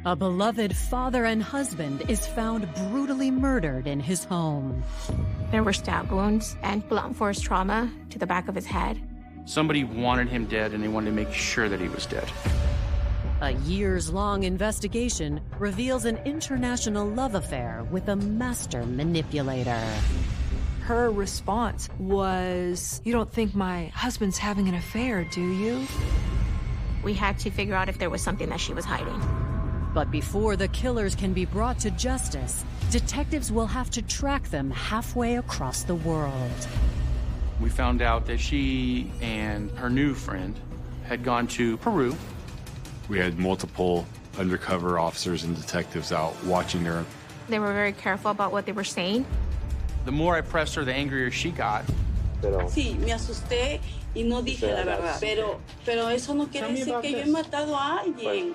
A beloved father and husband is found brutally murdered in his home. There were stab wounds and blunt force trauma to the back of his head. Somebody wanted him dead, and they wanted to make sure that he was dead. A years-long investigation reveals an international love affair with a master manipulator. Her response was, "You don't think my husband's having an affair, do you?" We had to figure out if there was something that she was hiding. But before the killers can be brought to justice, detectives will have to track them halfway across the world. We found out that she and her new friend had gone to Peru. We had multiple undercover officers and detectives out watching her. They were very careful about what they were saying. The more I pressed her, the angrier she got. Sí, me asusté y no dije la verdad. Pero eso no quiere decir que yo he matado a alguien.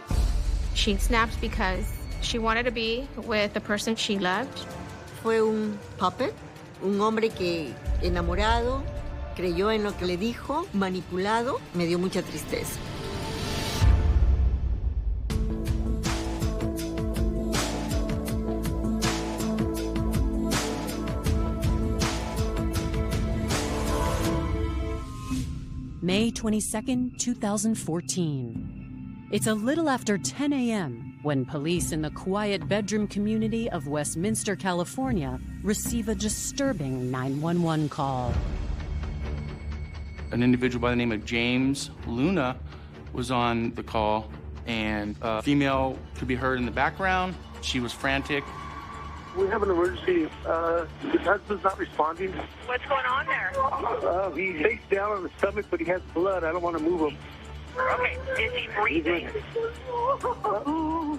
She snapped because she wanted to be with the person she loved. Fue un puppet, un hombre que enamorado, creyó en lo que le dijo, manipulado, me dio mucha tristeza. May 22nd, 2014. It's a little after 10 a.m. when police in the quiet bedroom community of Westminster, California, receive a disturbing 911 call. An individual by the name of James Luna was on the call, and a female could be heard in the background. She was frantic. We have an emergency. His husband's not responding. What's going on there? He's face down on the stomach, but he has blood. I don't want to move him. Okay, is he breathing?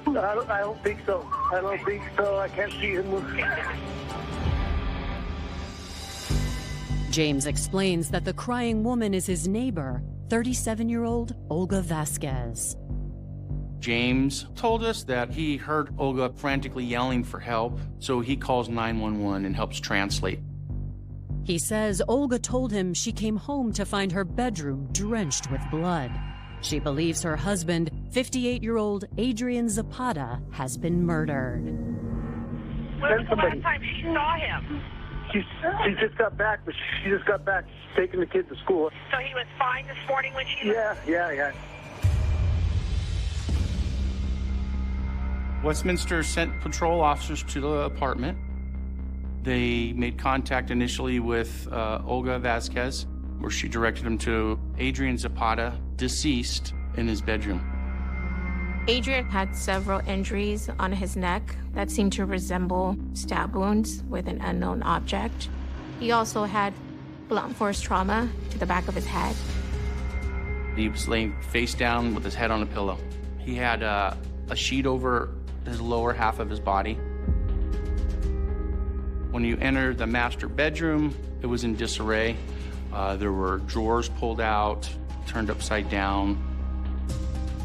I don't think so. I don't think so. I can't see him move. James explains that the crying woman is his neighbor, 37-year-old Olga Vasquez. James told us that he heard Olga frantically yelling for help, so he calls 911 and helps translate. He says Olga told him she came home to find her bedroom drenched with blood. She believes her husband, 58-year-old Adrienne Zapata, has been murdered. When was the last time she saw him? She just got back, but she just got back taking the kids to school. So he was fine this morning when she left? Yeah. Westminster sent patrol officers to the apartment. They made contact initially with Olga Vasquez, where she directed him to Adrienne Zapata, deceased, in his bedroom. Adrienne had several injuries on his neck that seemed to resemble stab wounds with an unknown object. He also had blunt force trauma to the back of his head. He was laying face down with his head on a pillow. He had a sheet over his lower half of his body. When you enter the master bedroom, it was in disarray. There were drawers pulled out, turned upside down.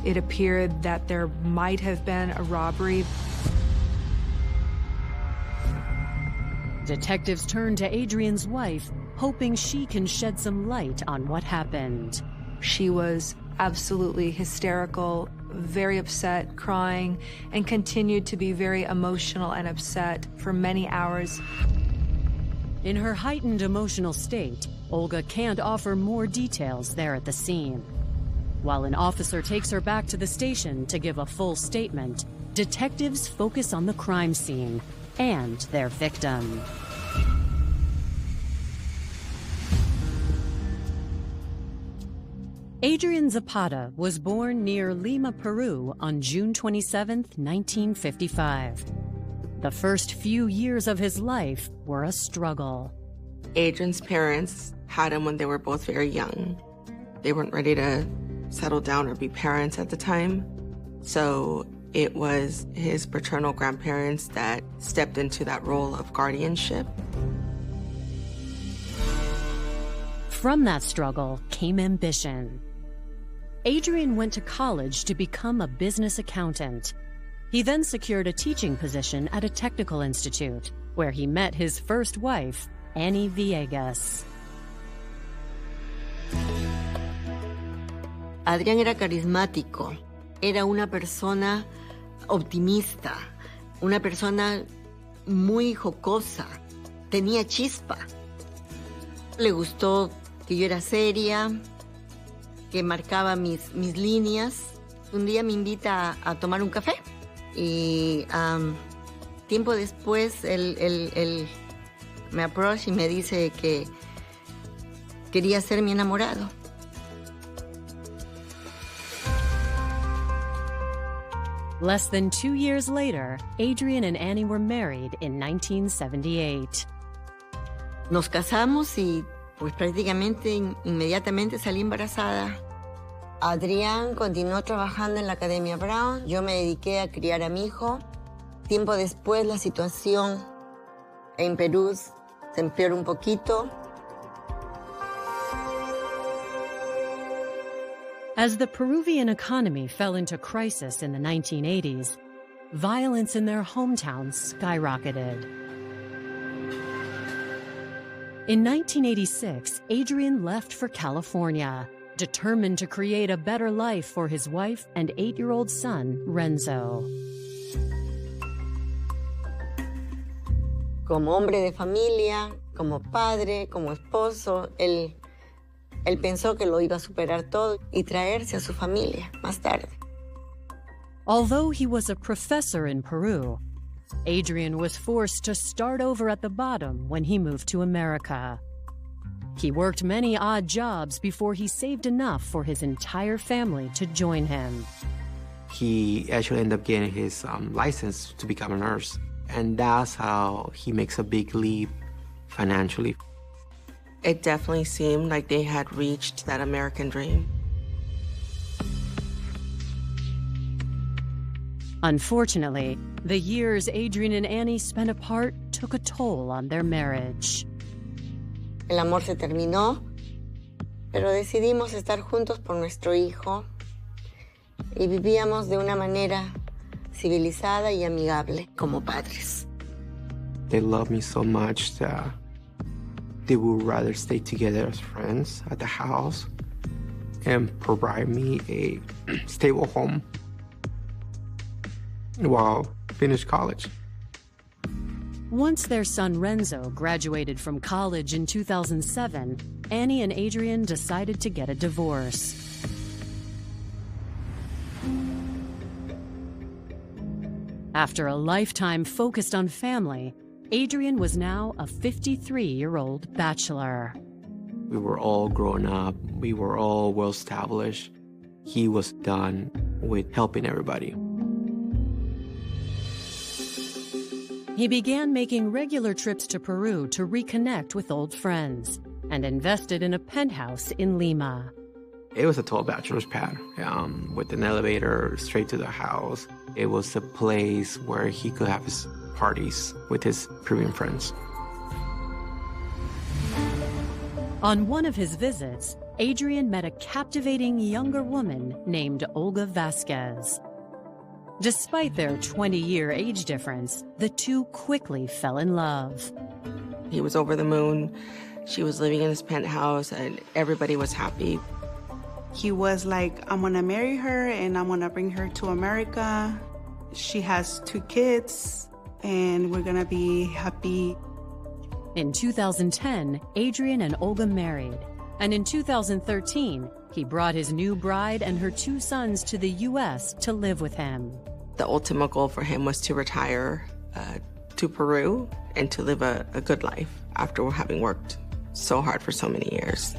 It appeared that there might have been a robbery. Detectives turn to Adrienne's wife, hoping she can shed some light on what happened. She was absolutely hysterical, very upset, crying, and continued to be very emotional and upset for many hours. In her heightened emotional state, Olga can't offer more details there at the scene. While an officer takes her back to the station to give a full statement, detectives focus on the crime scene and their victim. Adrienne Zapata was born near Lima, Peru on June 27, 1955. The first few years of his life were a struggle. Adrienne's parents had him when they were both very young. They weren't ready to settle down or be parents at the time. So it was his paternal grandparents that stepped into that role of guardianship. From that struggle came ambition. Adrienne went to college to become a business accountant. He then secured a teaching position at a technical institute, where he met his first wife, Annie Villegas. Adrián era carismático, era una persona optimista, una persona muy jocosa, tenía chispa. Le gustó que yo era seria, que marcaba mis líneas. Un día me invita a tomar un café y tiempo después él me approach y me dice que quería ser mi enamorado. Less than 2 years later, Adrienne and Annie were married in 1978. Nos casamos y pues prácticamente inmediatamente salí embarazada. Adrienne continuó trabajando en la Academia Brown. Yo me dediqué a criar a mi hijo. Tiempo después la situación en Perú se empeoró un poquito. As the Peruvian economy fell into crisis in the 1980s, violence in their hometown skyrocketed. In 1986, Adrienne left for California, determined to create a better life for his wife and 8-year-old son, Renzo. Como hombre de familia, como padre, como esposo, él pensó que lo iba a superar todo y traerse a su familia más tarde. Although he was a professor in Peru, Adrienne was forced to start over at the bottom when he moved to America. He worked many odd jobs before he saved enough for his entire family to join him. He actually ended up getting his license to become a nurse, and that's how he makes a big leap financially. It definitely seemed like they had reached that American dream. Unfortunately, the years Adrienne and Annie spent apart took a toll on their marriage. El amor se terminó, pero decidimos estar juntos por nuestro hijo y vivíamos de una manera civilizada y amigable como padres. They love me so much that they would rather stay together as friends at the house and provide me a stable home while I finish college. Once their son Renzo graduated from college in 2007, Annie and Adrienne decided to get a divorce. After a lifetime focused on family, Adrienne was now a 53-year-old bachelor. We were all grown up. We were all well-established. He was done with helping everybody. He began making regular trips to Peru to reconnect with old friends and invested in a penthouse in Lima. It was a 12 bachelor's pad with an elevator straight to the house. It was a place where he could have his parties with his Peruvian friends. On one of his visits, Adrienne met a captivating younger woman named Olga Vasquez. Despite their 20-year age difference, the two quickly fell in love. He was over the moon. She was living in his penthouse, and everybody was happy. He was like, I'm gonna marry her and I'm gonna bring her to America. She has 2 kids and we're gonna be happy. In 2010, Adrienne and Olga married. And in 2013, he brought his new bride and her 2 sons to the U.S. to live with him. The ultimate goal for him was to retire to Peru and to live a good life after having worked so hard for so many years.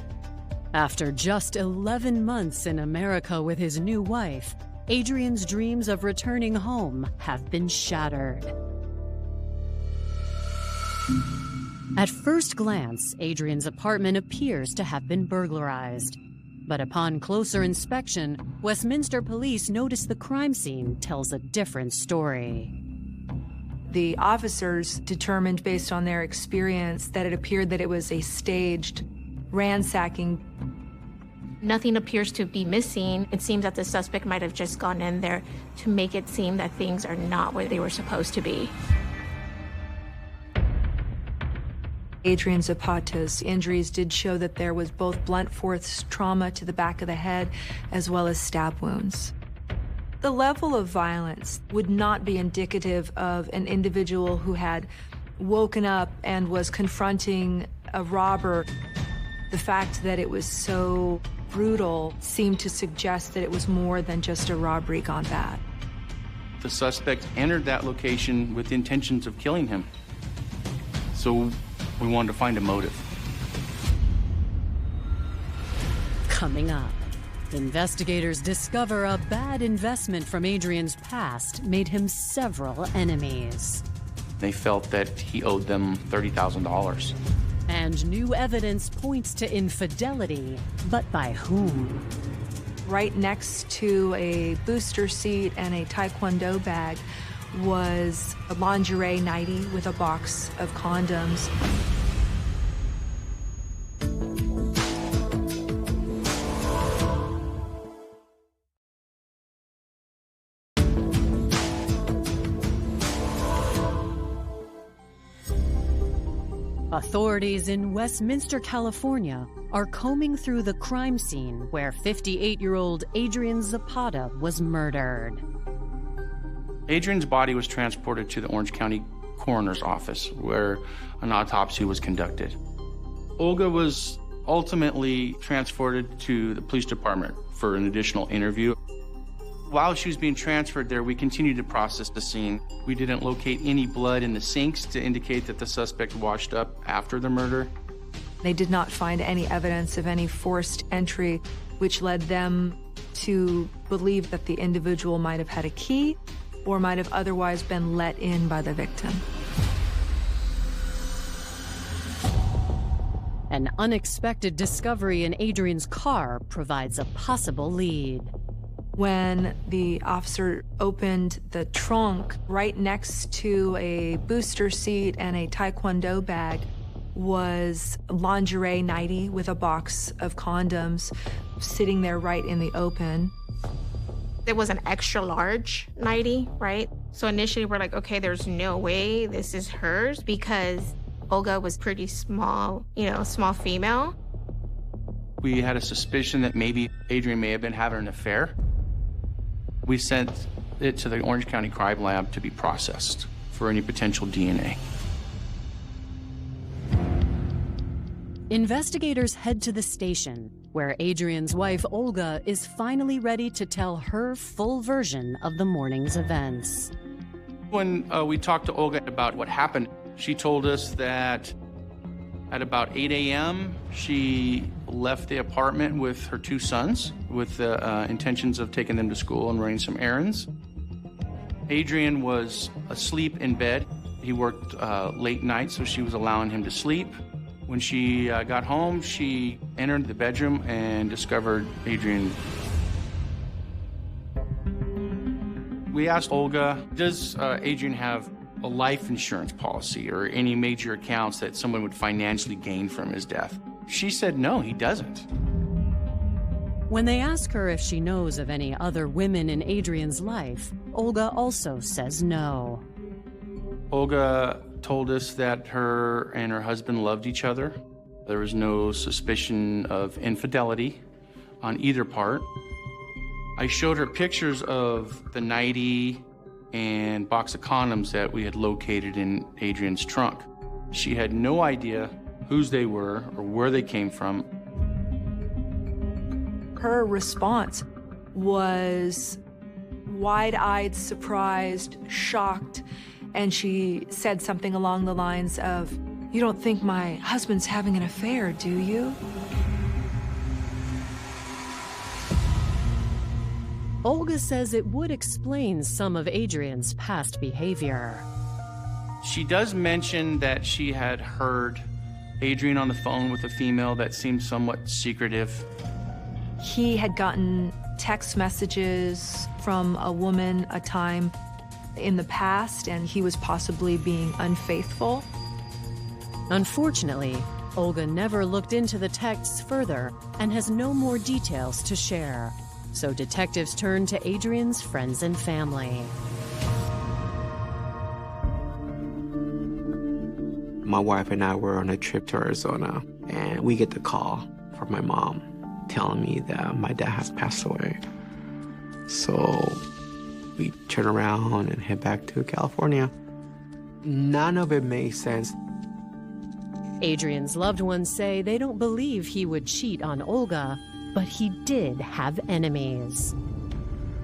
After just 11 months in America with his new wife, Adrienne's dreams of returning home have been shattered. At first glance, Adrienne's apartment appears to have been burglarized. But upon closer inspection, Westminster police notice the crime scene tells a different story. The officers determined, based on their experience, that it appeared that it was a staged ransacking. Nothing appears to be missing. It seems that the suspect might have just gone in there to make it seem that things are not where they were supposed to be. Adrienne Zapata's injuries did show that there was both blunt force trauma to the back of the head as well as stab wounds. The level of violence would not be indicative of an individual who had woken up and was confronting a robber. The fact that it was so brutal seemed to suggest that it was more than just a robbery gone bad. The suspect entered that location with intentions of killing him. So we wanted to find a motive. Coming up, investigators discover a bad investment from Adrienne's past made him several enemies. They felt that he owed them $30,000. And new evidence points to infidelity, but by whom? Right next to a booster seat and a taekwondo bag was a lingerie nightie with a box of condoms. Authorities in Westminster, California, are combing through the crime scene where 58-year-old Adrienne Zapata was murdered. Adrienne's body was transported to the Orange County Coroner's Office, where an autopsy was conducted. Olga was ultimately transported to the police department for an additional interview. While she was being transferred there, we continued to process the scene. We didn't locate any blood in the sinks to indicate that the suspect washed up after the murder. They did not find any evidence of any forced entry, which led them to believe that the individual might have had a key or might have otherwise been let in by the victim. An unexpected discovery in Adrienne's car provides a possible lead. When the officer opened the trunk, right next to a booster seat and a taekwondo bag was a lingerie nightie with a box of condoms sitting there right in the open. It was an extra large nightie, right? So initially we're like, okay, there's no way this is hers because Olga was pretty small, small female. We had a suspicion that maybe Adrienne may have been having an affair. We sent it to the Orange County Crime Lab to be processed for any potential DNA. Investigators head to the station, where Adrienne's wife, Olga, is finally ready to tell her full version of the morning's events. When we talked to Olga about what happened, she told us that at about 8 a.m., she left the apartment with her two sons with the intentions of taking them to school and running some errands. Adrienne was asleep in bed. He worked late night, so she was allowing him to sleep. When she got home, she entered the bedroom and discovered Adrienne. We asked Olga, does Adrienne have a life insurance policy or any major accounts that someone would financially gain from his death? She said no, he doesn't. When they ask her if she knows of any other women in Adrienne's life, Olga also says no. Olga told us that her and her husband loved each other. There was no suspicion of infidelity on either part. I showed her pictures of the nightie and box of condoms that we had located in Adrienne's trunk. She had no idea whose they were or where they came from. Her response was wide-eyed, surprised, shocked, and she said something along the lines of, "You don't think my husband's having an affair, do you?" Olga says it would explain some of Adrienne's past behavior. She does mention that she had heard Adrienne on the phone with a female that seemed somewhat secretive. He had gotten text messages from a woman a time in the past, and he was possibly being unfaithful. Unfortunately, Olga never looked into the texts further and has no more details to share. So detectives turn to Adrienne's friends and family. My wife and I were on a trip to Arizona, and we get the call from my mom telling me that my dad has passed away. So we turn around and head back to California. None of it made sense. Adrienne's loved ones say they don't believe he would cheat on Olga, but he did have enemies.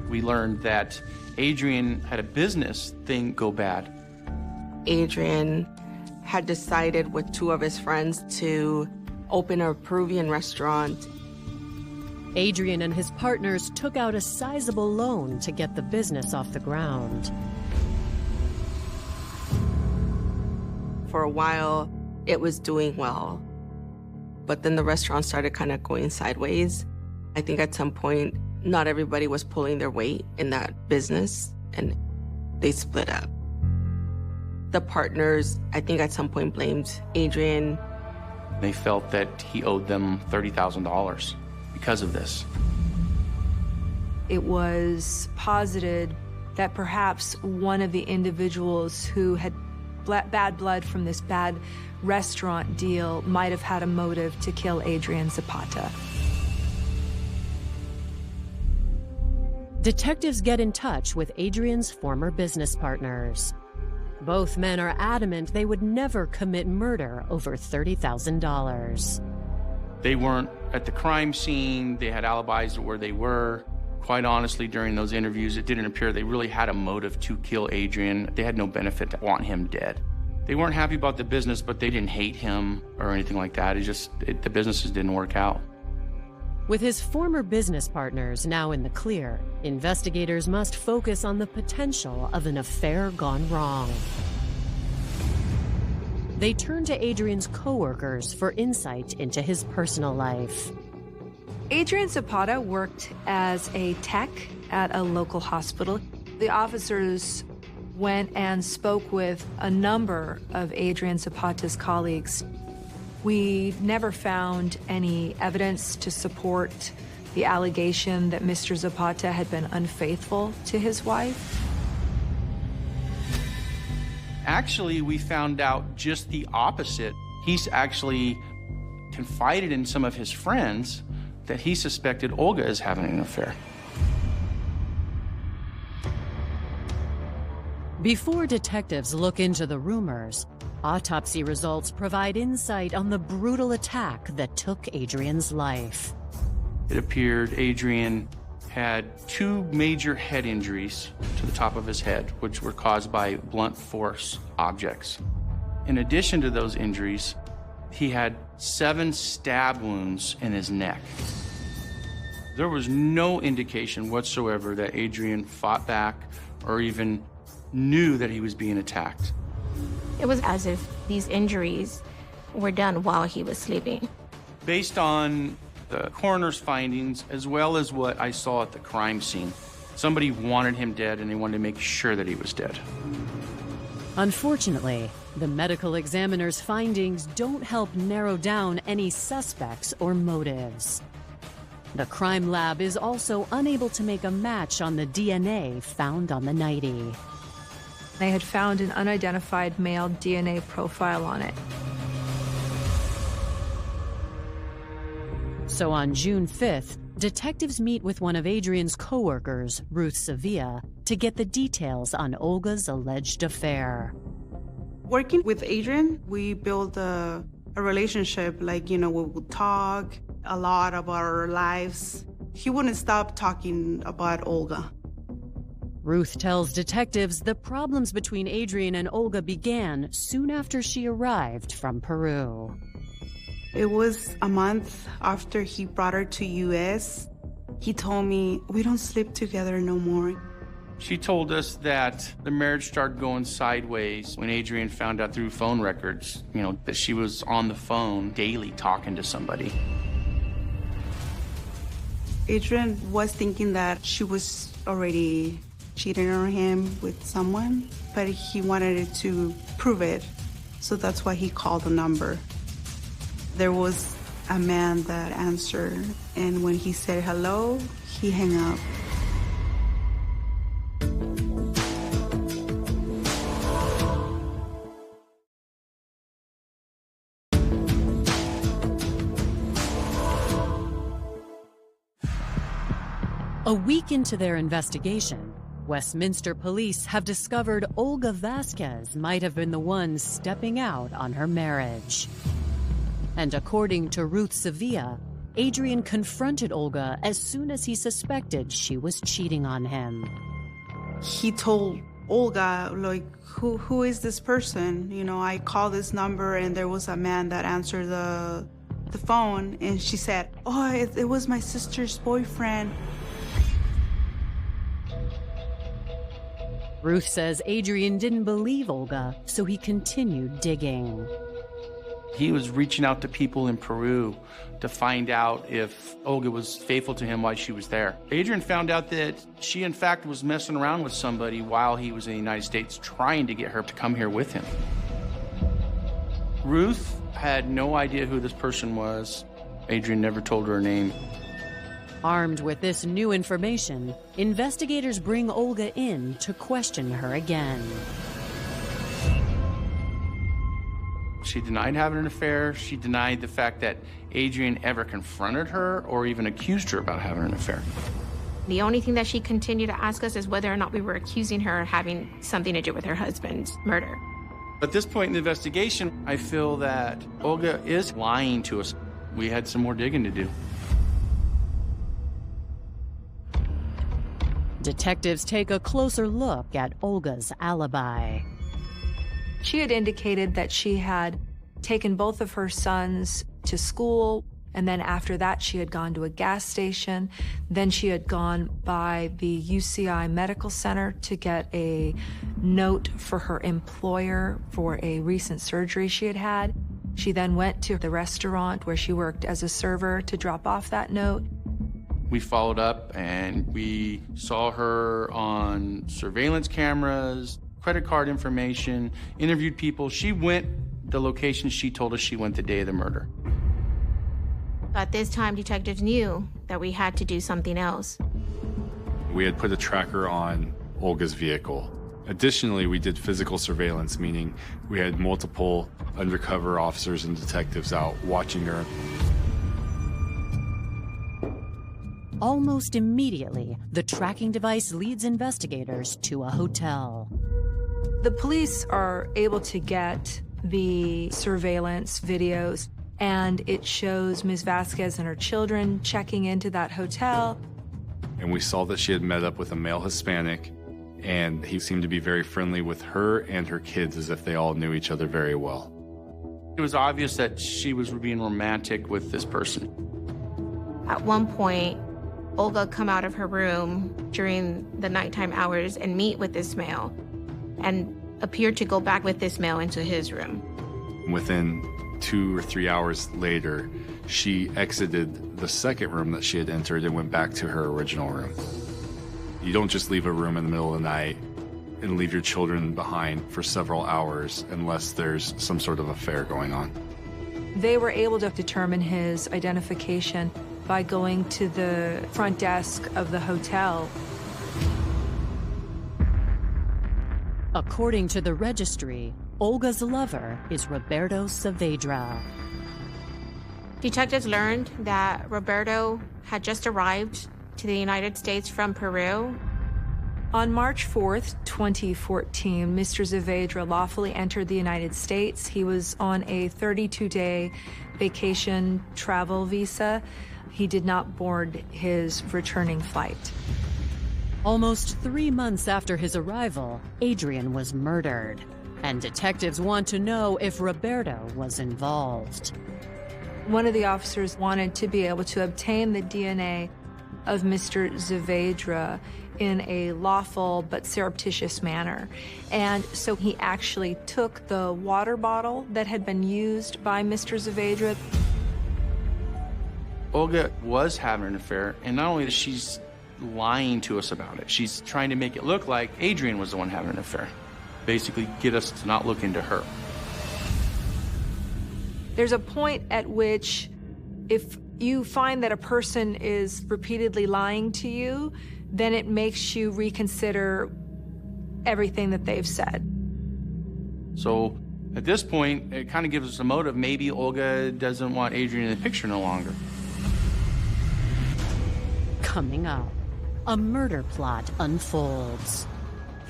We learned that Adrienne had a business thing go bad. Adrienne had decided with two of his friends to open a Peruvian restaurant. Adrienne and his partners took out a sizable loan to get the business off the ground. For a while, it was doing well. But then the restaurant started kind of going sideways. I think at some point, not everybody was pulling their weight in that business, and they split up. The partners, I think at some point, blamed Adrienne. They felt that he owed them $30,000 because of this. It was posited that perhaps one of the individuals who had bad blood from this bad restaurant deal might have had a motive to kill Adrienne Zapata. Detectives get in touch with Adrienne's former business partners. Both men are adamant they would never commit murder over $30,000. They weren't at the crime scene. They had alibis of where they were. Quite honestly, during those interviews, it didn't appear they really had a motive to kill Adrienne. They had no benefit to want him dead. They weren't happy about the business, but they didn't hate him or anything like that. The businesses didn't work out. With his former business partners now in the clear, investigators must focus on the potential of an affair gone wrong. They turn to Adrienne's co-workers for insight into his personal life. Adrienne Zapata worked as a tech at a local hospital. The officers went and spoke with a number of Adrienne Zapata's colleagues. We never found any evidence to support the allegation that Mr. Zapata had been unfaithful to his wife. Actually, we found out just the opposite. He's actually confided in some of his friends that he suspected Olga as having an affair. Before detectives look into the rumors, autopsy results provide insight on the brutal attack that took Adrienne's life. It appeared Adrienne had 2 major head injuries to the top of his head, which were caused by blunt force objects. In addition to those injuries, he had 7 stab wounds in his neck. There was no indication whatsoever that Adrienne fought back or even knew that he was being attacked. It was as if these injuries were done while he was sleeping. Based on the coroner's findings, as well as what I saw at the crime scene, somebody wanted him dead and they wanted to make sure that he was dead. Unfortunately, the medical examiner's findings don't help narrow down any suspects or motives. The crime lab is also unable to make a match on the DNA found on the nightie. They had found an unidentified male DNA profile on it. So on June 5th, detectives meet with one of Adrienne's co-workers, Ruth Sevilla, to get the details on Olga's alleged affair. Working with Adrienne, we built a relationship. We would talk a lot about our lives. He wouldn't stop talking about Olga. Ruth tells detectives the problems between Adrienne and Olga began soon after she arrived from Peru. It was a month after he brought her to U.S. He told me, we don't sleep together no more. She told us that the marriage started going sideways when Adrienne found out through phone records, that she was on the phone daily talking to somebody. Adrienne was thinking that she was already cheating on him with someone, but he wanted to prove it, so that's why he called the number. There was a man that answered, and when he said hello, he hung up. A week into their investigation, Westminster police have discovered Olga Vasquez might have been the one stepping out on her marriage. And according to Ruth Sevilla, Adrienne confronted Olga as soon as he suspected she was cheating on him. He told Olga, like, who is this person? You know, I called this number and there was a man that answered the phone, and she said, oh, it was my sister's boyfriend. Ruth says Adrienne didn't believe Olga, so he continued digging. He was reaching out to people in Peru to find out if Olga was faithful to him while she was there. Adrienne found out that she, in fact, was messing around with somebody while he was in the United States, trying to get her to come here with him. Ruth had no idea who this person was. Adrienne never told her her name. Armed with this new information, investigators bring Olga in to question her again. She denied having an affair. She denied the fact that Adrienne ever confronted her or even accused her about having an affair. The only thing that she continued to ask us is whether or not we were accusing her of having something to do with her husband's murder. At this point in the investigation, I feel that Olga is lying to us. We had some more digging to do. Detectives take a closer look at Olga's alibi. She had indicated that she had taken both of her sons to school, and then after that she had gone to a gas station. Then she had gone by the UCI Medical Center to get a note for her employer for a recent surgery she had had. She then went to the restaurant where she worked as a server to drop off that note. We followed up and we saw her on surveillance cameras, credit card information, interviewed people. She went the location she told us she went the day of the murder. At this time, detectives knew that we had to do something else. We had put a tracker on Olga's vehicle. Additionally, we did physical surveillance, meaning we had multiple undercover officers and detectives out watching her. Almost immediately, the tracking device leads investigators to a hotel. The police are able to get the surveillance videos, and it shows Ms. Vasquez and her children checking into that hotel. And we saw that she had met up with a male Hispanic, and he seemed to be very friendly with her and her kids, as if they all knew each other very well. It was obvious that she was being romantic with this person. At one point, Olga come out of her room during the nighttime hours and meet with this male, and appeared to go back with this male into his room. Within 2 or 3 hours later, she exited the second room that she had entered and went back to her original room. You don't just leave a room in the middle of the night and leave your children behind for several hours unless there's some sort of affair going on. They were able to determine his identification by going to the front desk of the hotel. According to the registry, Olga's lover is Roberto Saavedra. Detectives learned that Roberto had just arrived to the United States from Peru. On March 4th, 2014, Mr. Saavedra lawfully entered the United States. He was on a 32-day vacation travel visa. He did not board his returning flight. Almost 3 months after his arrival, Adrienne was murdered, and detectives want to know if Roberto was involved. One of the officers wanted to be able to obtain the DNA of Mr. Saavedra in a lawful but surreptitious manner. And so he actually took the water bottle that had been used by Mr. Saavedra. Olga was having an affair, and not only that, she's lying to us about it. She's trying to make it look like Adrienne was the one having an affair. Basically, get us to not look into her. There's a point at which, if you find that a person is repeatedly lying to you, then it makes you reconsider everything that they've said. So at this point, it kind of gives us a motive. Maybe Olga doesn't want Adrienne in the picture no longer. Coming up, a murder plot unfolds.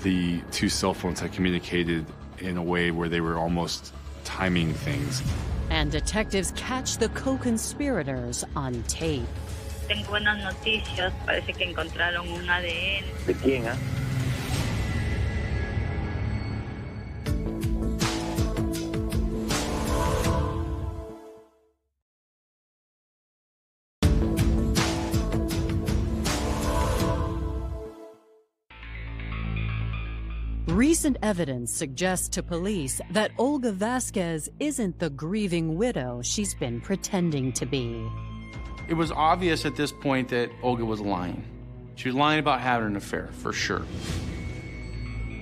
The two cell phones had communicated in a way where they were almost timing things. And detectives catch the co-conspirators on tape. Tengo buenas noticias. Parece que encontraron un ADN. ¿De quién, ah? Recent evidence suggests to police that Olga Vasquez isn't the grieving widow she's been pretending to be. It was obvious at this point that Olga was lying. She was lying about having an affair, for sure.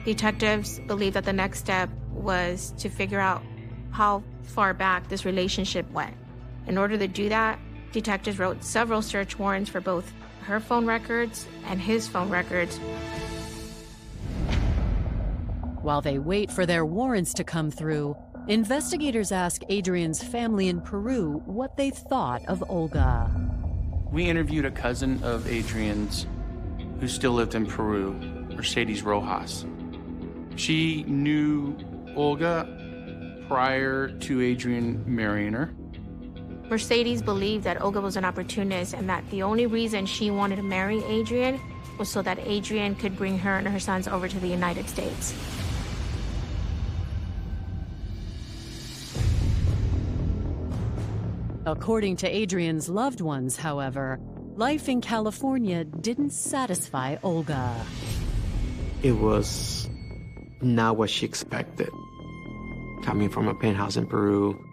Detectives believe that the next step was to figure out how far back this relationship went. In order to do that, detectives wrote several search warrants for both her phone records and his phone records. While they wait for their warrants to come through, investigators ask Adrienne's family in Peru what they thought of Olga. We interviewed a cousin of Adrienne's who still lived in Peru, Mercedes Rojas. She knew Olga prior to Adrienne marrying her. Mercedes believed that Olga was an opportunist and that the only reason she wanted to marry Adrienne was so that Adrienne could bring her and her sons over to the United States. According to Adrienne's loved ones, however, life in California didn't satisfy Olga. It was not what she expected. Coming from a penthouse in Peru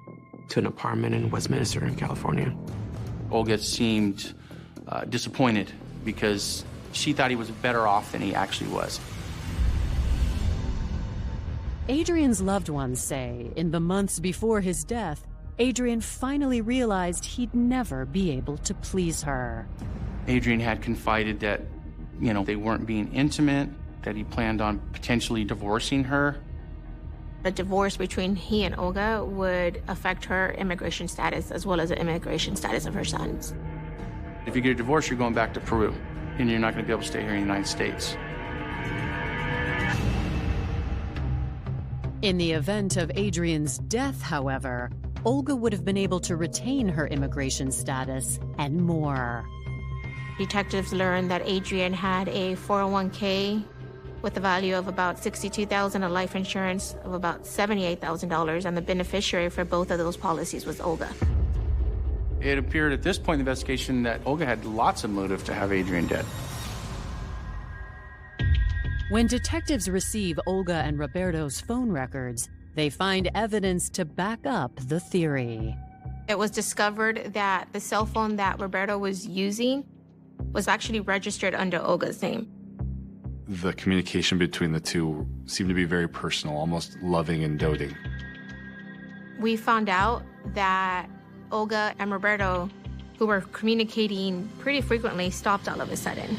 to an apartment in Westminster in California. Olga seemed disappointed because she thought he was better off than he actually was. Adrienne's loved ones say in the months before his death, Adrienne finally realized he'd never be able to please her. Adrienne had confided that, they weren't being intimate, that he planned on potentially divorcing her. A divorce between he and Olga would affect her immigration status as well as the immigration status of her sons. If you get a divorce, you're going back to Peru, and you're not going to be able to stay here in the United States. In the event of Adrienne's death, however, Olga would have been able to retain her immigration status and more. Detectives learned that Adrienne had a 401k with a value of about $62,000, a life insurance of about $78,000, and the beneficiary for both of those policies was Olga. It appeared at this point in the investigation that Olga had lots of motive to have Adrienne dead. When detectives receive Olga and Roberto's phone records, they find evidence to back up the theory. It was discovered that the cell phone that Roberto was using was actually registered under Olga's name. The communication between the two seemed to be very personal, almost loving and doting. We found out that Olga and Roberto, who were communicating pretty frequently, stopped all of a sudden.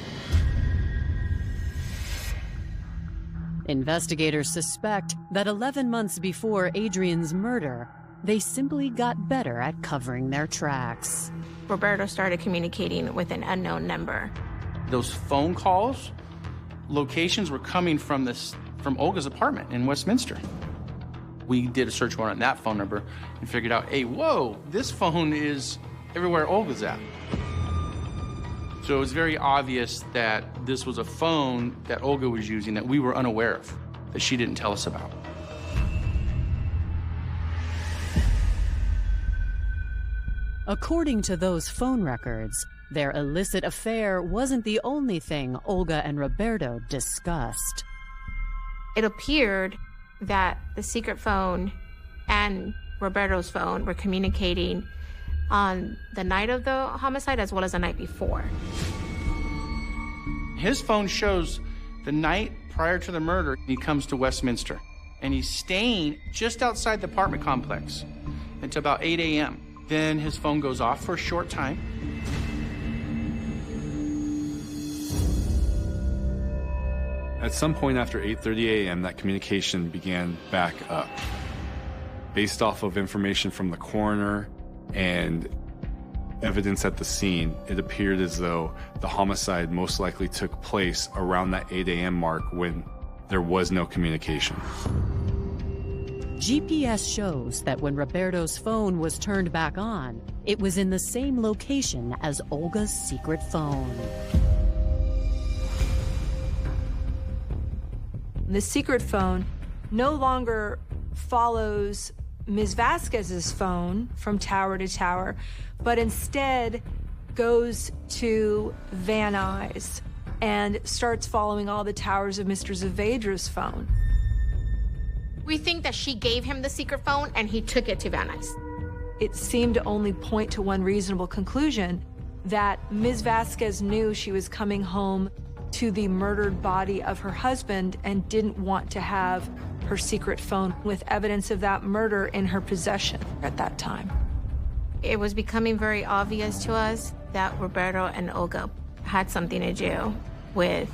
Investigators suspect that 11 months before Adrienne's murder, they simply got better at covering their tracks. Roberto started communicating with an unknown number. Those phone calls, locations were coming from Olga's apartment in Westminster. We did a search warrant on that phone number and figured out, hey, whoa, this phone is everywhere Olga's at. So it was very obvious that this was a phone that Olga was using that we were unaware of, that she didn't tell us about. According to those phone records, their illicit affair wasn't the only thing Olga and Roberto discussed. It appeared that the secret phone and Roberto's phone were communicating on the night of the homicide as well as the night before. His phone shows the night prior to the murder, he comes to Westminster, and he's staying just outside the apartment complex until about 8 a.m. Then his phone goes off for a short time. At some point after 8:30 a.m., that communication began back up. Based off of information from the coroner and evidence at the scene, it appeared as though the homicide most likely took place around that 8 a.m. mark when there was no communication. GPS shows that when Roberto's phone was turned back on, it was in the same location as Olga's secret phone. The secret phone no longer follows Ms. Vasquez's phone from tower to tower, but instead goes to Van Nuys and starts following all the towers of Mr. Saavedra's phone. We think that she gave him the secret phone and he took it to Van Nuys. It seemed to only point to one reasonable conclusion, that Ms. Vasquez knew she was coming home to the murdered body of her husband and didn't want to have her secret phone with evidence of that murder in her possession at that time. It was becoming very obvious to us that Roberto and Olga had something to do with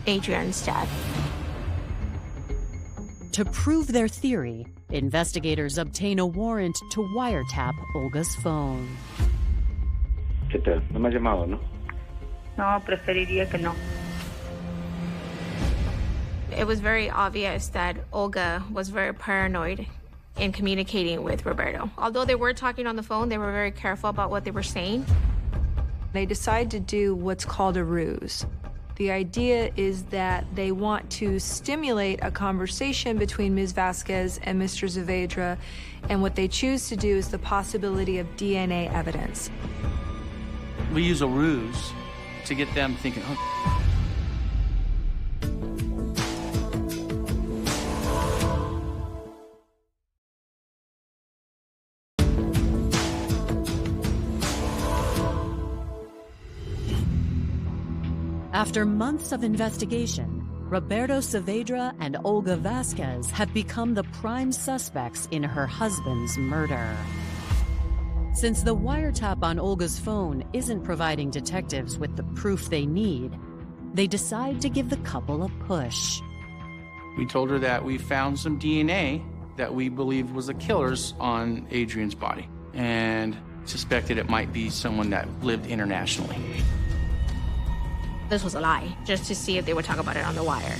Adrienne's death. To prove their theory, investigators obtain a warrant to wiretap Olga's phone. ¿Qué tal? ¿No me has llamado, no? No, preferiría que no. It was very obvious that Olga was very paranoid in communicating with Roberto. Although they were talking on the phone, they were very careful about what they were saying. They decide to do what's called a ruse. The idea is that they want to stimulate a conversation between Ms. Vasquez and Mr. Saavedra, and what they choose to do is the possibility of DNA evidence. We use a ruse to get them thinking, oh. After months of investigation, Roberto Saavedra and Olga Vasquez have become the prime suspects in her husband's murder. Since the wiretap on Olga's phone isn't providing detectives with the proof they need, they decide to give the couple a push. We told her that we found some DNA that we believed was the killer's on Adrienne's body, and suspected it might be someone that lived internationally. This was a lie, just to see if they would talk about it on the wire.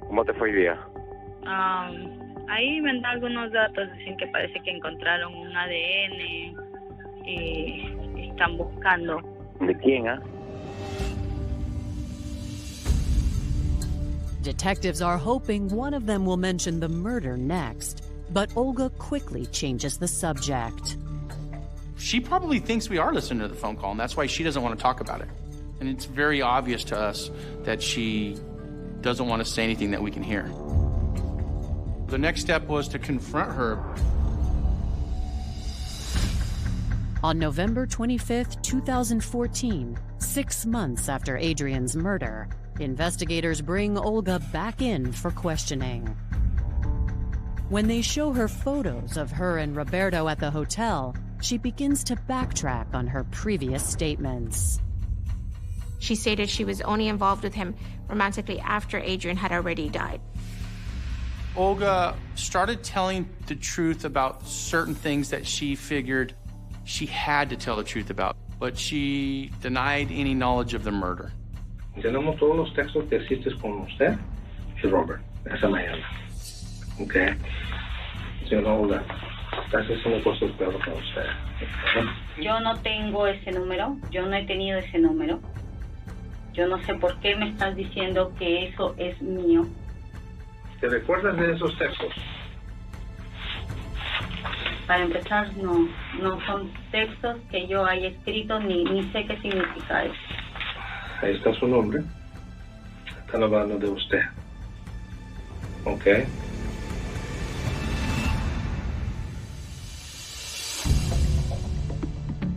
¿Cómo te fue hoy día? Ahí me dan algunos datos, dicen que parece que encontraron un ADN y están buscando. ¿De quién, ah? Detectives are hoping one of them will mention the murder next, but Olga quickly changes the subject. She probably thinks we are listening to the phone call, and that's why she doesn't want to talk about it. And it's very obvious to us that she doesn't want to say anything that we can hear. The next step was to confront her. On November 25th, 2014, 6 months after Adrienne's murder, investigators bring Olga back in for questioning. When they show her photos of her and Roberto at the hotel, she begins to backtrack on her previous statements. She stated she was only involved with him romantically after Adrienne had already died. Olga started telling the truth about certain things that she figured she had to tell the truth about, but she denied any knowledge of the murder. Tenemos todos los textos que hiciste con usted y Robert esa mañana. Okay. Señora Olga, estás haciendo cosas peor con usted. Yo no tengo ese número, yo no he tenido ese número. Yo no sé por qué me estás diciendo que eso es mío. ¿Te recuerdas de esos textos? Para empezar, no son textos que yo haya escrito ni sé qué significa eso. Ahí está su nombre. Están hablando de usted. Okay.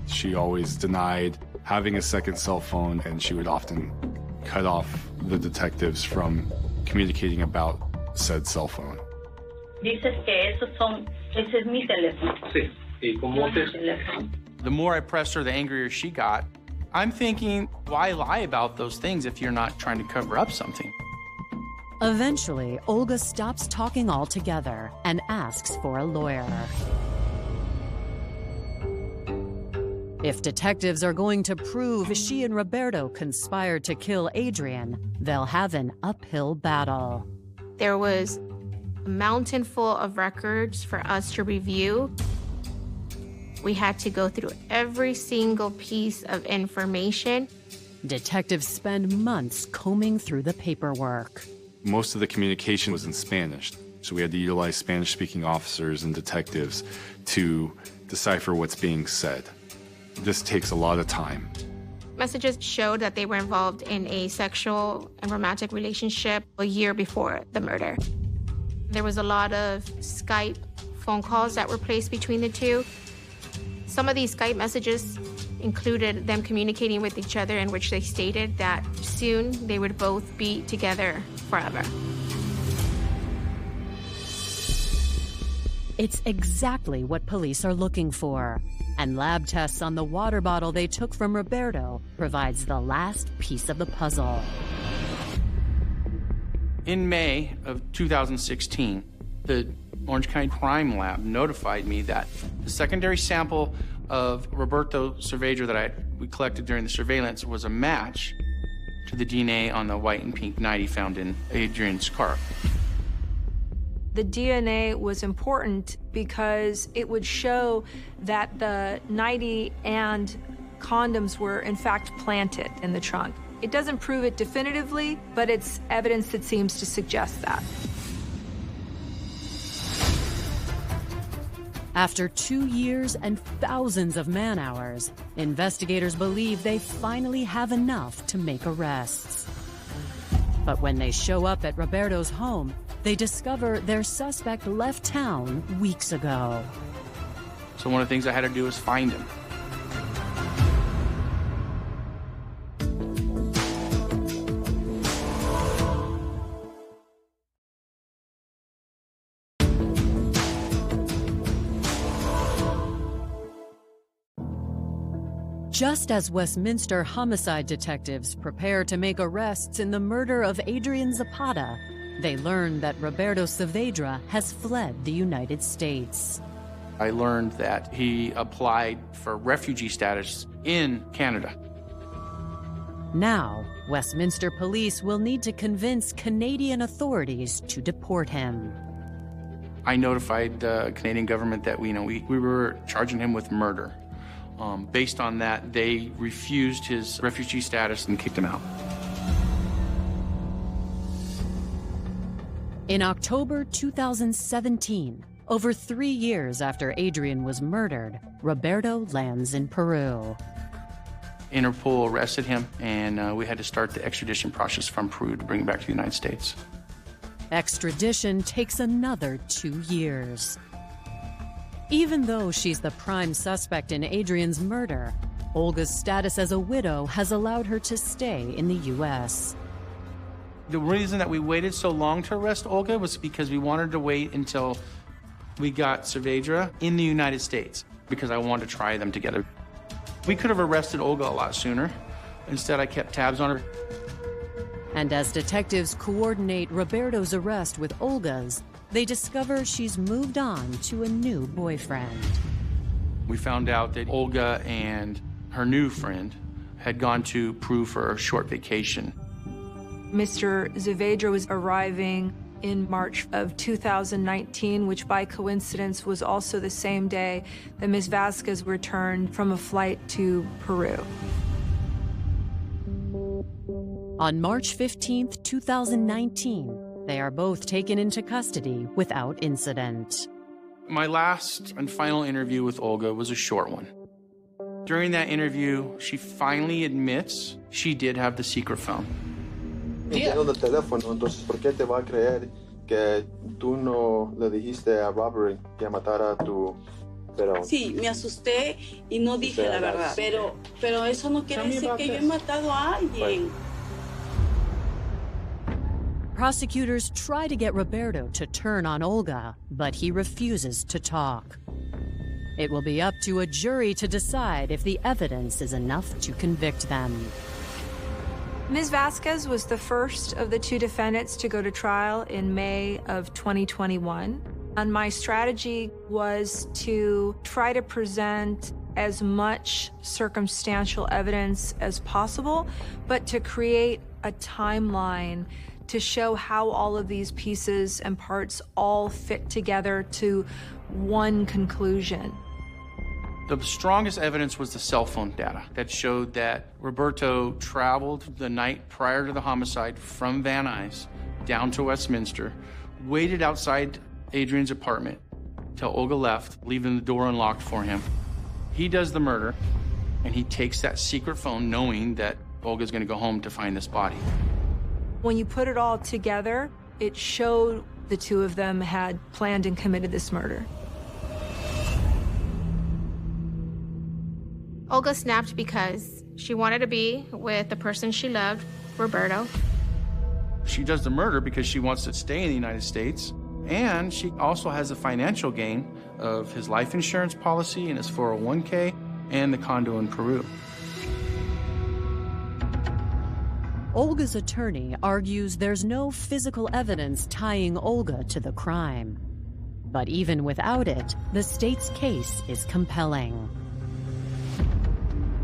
She always denied having a second cell phone, and she would often cut off the detectives from communicating about said cell phone. Dices que ese es mi teléfono. Sí. ¿Y cómo te... The more I pressed her, the angrier she got. I'm thinking, why lie about those things if you're not trying to cover up something? Eventually, Olga stops talking altogether and asks for a lawyer. If detectives are going to prove she and Roberto conspired to kill Adrienne, they'll have an uphill battle. There was a mountain full of records for us to review. We had to go through every single piece of information. Detectives spend months combing through the paperwork. Most of the communication was in Spanish, so we had to utilize Spanish-speaking officers and detectives to decipher what's being said. This takes a lot of time. Messages showed that they were involved in a sexual and romantic relationship a year before the murder. There was a lot of Skype phone calls that were placed between the two. Some of these Skype messages included them communicating with each other, in which they stated that soon they would both be together forever. It's exactly what police are looking for, and lab tests on the water bottle they took from Roberto provides the last piece of the puzzle. In May of 2016, the Orange County Crime Lab notified me that the secondary sample of Roberto Cervedra that we collected during the surveillance was a match to the DNA on the white and pink nightie found in Adrienne's car. The DNA was important because it would show that the nightie and condoms were in fact planted in the trunk. It doesn't prove it definitively, but it's evidence that seems to suggest that. After 2 years and thousands of man-hours, investigators believe they finally have enough to make arrests. But when they show up at Roberto's home, they discover their suspect left town weeks ago. So one of the things I had to do was find him. Just as Westminster homicide detectives prepare to make arrests in the murder of Adrienne Zapata, they learn that Roberto Saavedra has fled the United States. I learned that he applied for refugee status in Canada. Now, Westminster police will need to convince Canadian authorities to deport him. I notified the Canadian government that we were charging him with murder. Based on that, they refused his refugee status and kicked him out. In October 2017, over 3 years after Adrienne was murdered, Roberto lands in Peru. Interpol arrested him, and we had to start the extradition process from Peru to bring him back to the United States. Extradition takes another 2 years. Even though she's the prime suspect in Adrienne's murder, Olga's status as a widow has allowed her to stay in the U.S. The reason that we waited so long to arrest Olga was because we wanted to wait until we got Saavedra in the United States, because I wanted to try them together. We could have arrested Olga a lot sooner. Instead, I kept tabs on her. And as detectives coordinate Roberto's arrest with Olga's, they discover she's moved on to a new boyfriend. We found out that Olga and her new friend had gone to Peru for a short vacation. Mr. Saavedra was arriving in March of 2019, which by coincidence was also the same day that Ms. Vasquez returned from a flight to Peru. On March 15th, 2019, they are both taken into custody without incident. My last and final interview with Olga was a short one. During that interview, she finally admits she did have the secret phone. Entiendo del teléfono, entonces ¿por qué te va a creer que tú no le dijiste a Robert que matara a tu... Pero... Sí, me asusté y no dije la verdad, pero eso no quiere decir que yo he matado a alguien. Prosecutors try to get Roberto to turn on Olga, but he refuses to talk. It will be up to a jury to decide if the evidence is enough to convict them. Ms. Vasquez was the first of the two defendants to go to trial in May of 2021. And my strategy was to try to present as much circumstantial evidence as possible, but to create a timeline to show how all of these pieces and parts all fit together to one conclusion. The strongest evidence was the cell phone data that showed that Roberto traveled the night prior to the homicide from Van Nuys down to Westminster, waited outside Adrienne's apartment till Olga left, leaving the door unlocked for him. He does the murder, and he takes that secret phone knowing that Olga's gonna go home to find this body. When you put it all together, it showed the two of them had planned and committed this murder. Olga snapped because she wanted to be with the person she loved, Roberto. She does the murder because she wants to stay in the United States, and she also has the financial gain of his life insurance policy and his 401k and the condo in Peru. Olga's attorney argues there's no physical evidence tying Olga to the crime. But even without it, the state's case is compelling.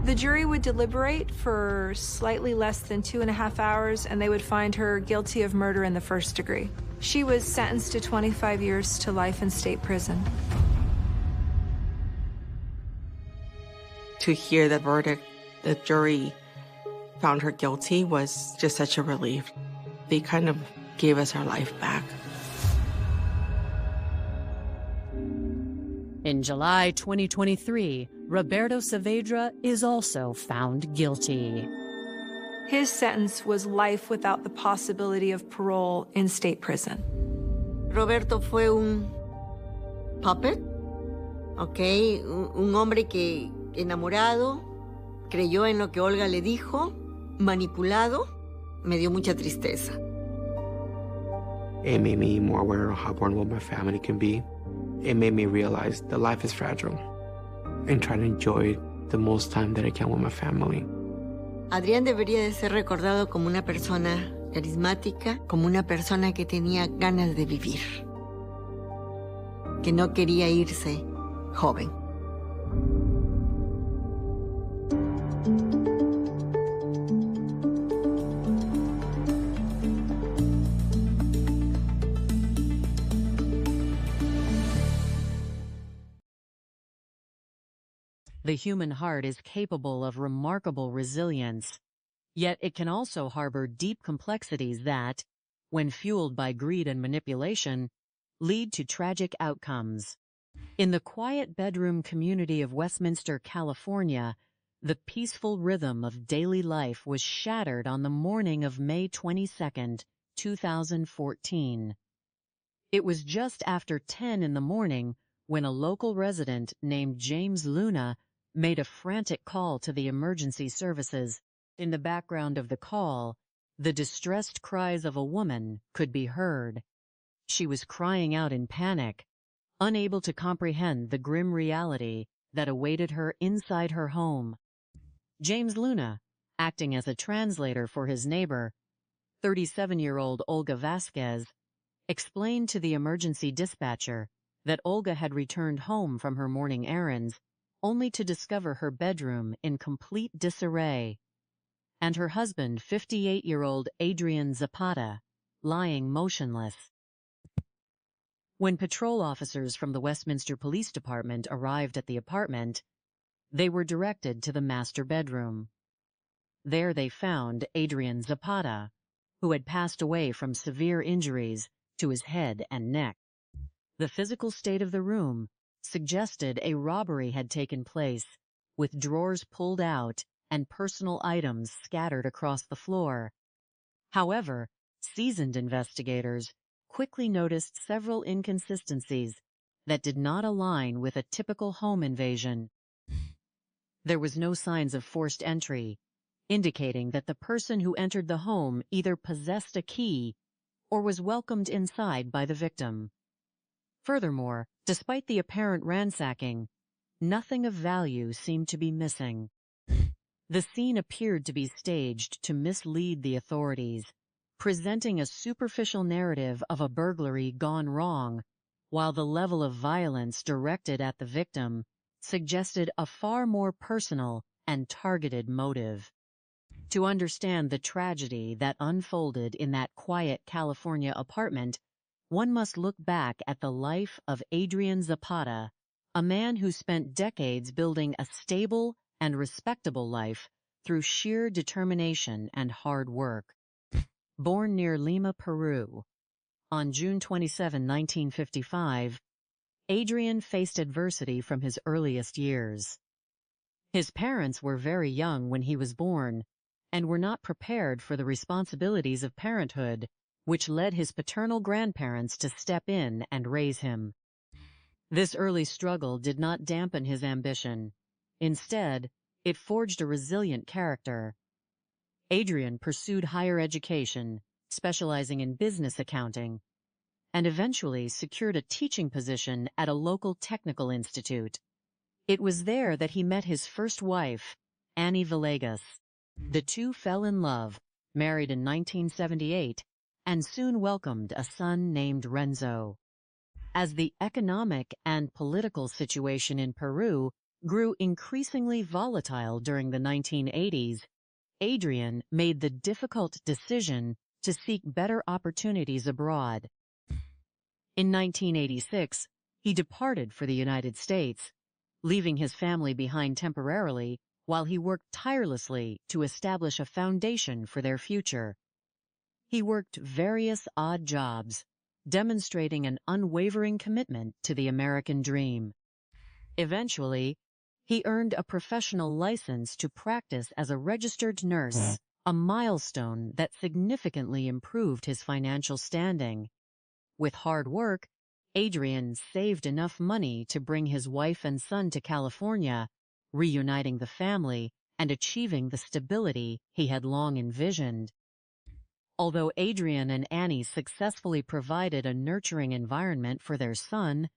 The jury would deliberate for slightly less than 2.5 hours, and they would find her guilty of murder in the first degree. She was sentenced to 25 years to life in state prison. To hear the verdict, the jury found her guilty, was just such a relief. They kind of gave us our life back. In July 2023, Roberto Saavedra is also found guilty. His sentence was life without the possibility of parole in state prison. Roberto fue un puppet, ¿ok? Un hombre que enamorado, creyó en lo que Olga le dijo, manipulado, me dio mucha tristeza. It made me more aware of how vulnerable my family can be. It made me realize that life is fragile and try to enjoy the most time that I can with my family. Adrienne debería de ser recordado como una persona carismática, como una persona que tenía ganas de vivir, que no quería irse joven. The human heart is capable of remarkable resilience, yet it can also harbor deep complexities that, when fueled by greed and manipulation, lead to tragic outcomes. In the quiet bedroom community of Westminster, California, the peaceful rhythm of daily life was shattered on the morning of May 22, 2014. It was just after 10 in the morning when a local resident named James Luna made a frantic call to the emergency services. In the background of the call, the distressed cries of a woman could be heard. She was crying out in panic, unable to comprehend the grim reality that awaited her inside her home. James Luna, acting as a translator for his neighbor, 37-year-old Olga Vasquez, explained to the emergency dispatcher that Olga had returned home from her morning errands only to discover her bedroom in complete disarray, and her husband, 58-year-old Adrienne Zapata, lying motionless. When patrol officers from the Westminster Police Department arrived at the apartment, they were directed to the master bedroom. There they found Adrienne Zapata, who had passed away from severe injuries to his head and neck. The physical state of the room suggested a robbery had taken place, with drawers pulled out and personal items scattered across the floor. However, seasoned investigators quickly noticed several inconsistencies that did not align with a typical home invasion. There was no signs of forced entry, indicating that the person who entered the home either possessed a key or was welcomed inside by the victim. Furthermore, despite the apparent ransacking, nothing of value seemed to be missing. The scene appeared to be staged to mislead the authorities, presenting a superficial narrative of a burglary gone wrong, while the level of violence directed at the victim suggested a far more personal and targeted motive. To understand the tragedy that unfolded in that quiet California apartment, one must look back at the life of Adrienne Zapata, a man who spent decades building a stable and respectable life through sheer determination and hard work. Born near Lima, Peru, on June 27, 1955, Adrienne faced adversity from his earliest years. His parents were very young when he was born and were not prepared for the responsibilities of parenthood, which led his paternal grandparents to step in and raise him. This early struggle did not dampen his ambition. Instead, it forged a resilient character. Adrienne pursued higher education, specializing in business accounting, and eventually secured a teaching position at a local technical institute. It was there that he met his first wife, Annie Villegas. The two fell in love, married in 1978, and soon welcomed a son named Renzo. As the economic and political situation in Peru grew increasingly volatile during the 1980s, Adrienne made the difficult decision to seek better opportunities abroad. In 1986, he departed for the United States, leaving his family behind temporarily while he worked tirelessly to establish a foundation for their future. He worked various odd jobs, demonstrating an unwavering commitment to the American dream. Eventually, he earned a professional license to practice as a registered nurse, a milestone that significantly improved his financial standing. With hard work, Adrienne saved enough money to bring his wife and son to California, reuniting the family and achieving the stability he had long envisioned. Although Adrienne and Annie successfully provided a nurturing environment for their son,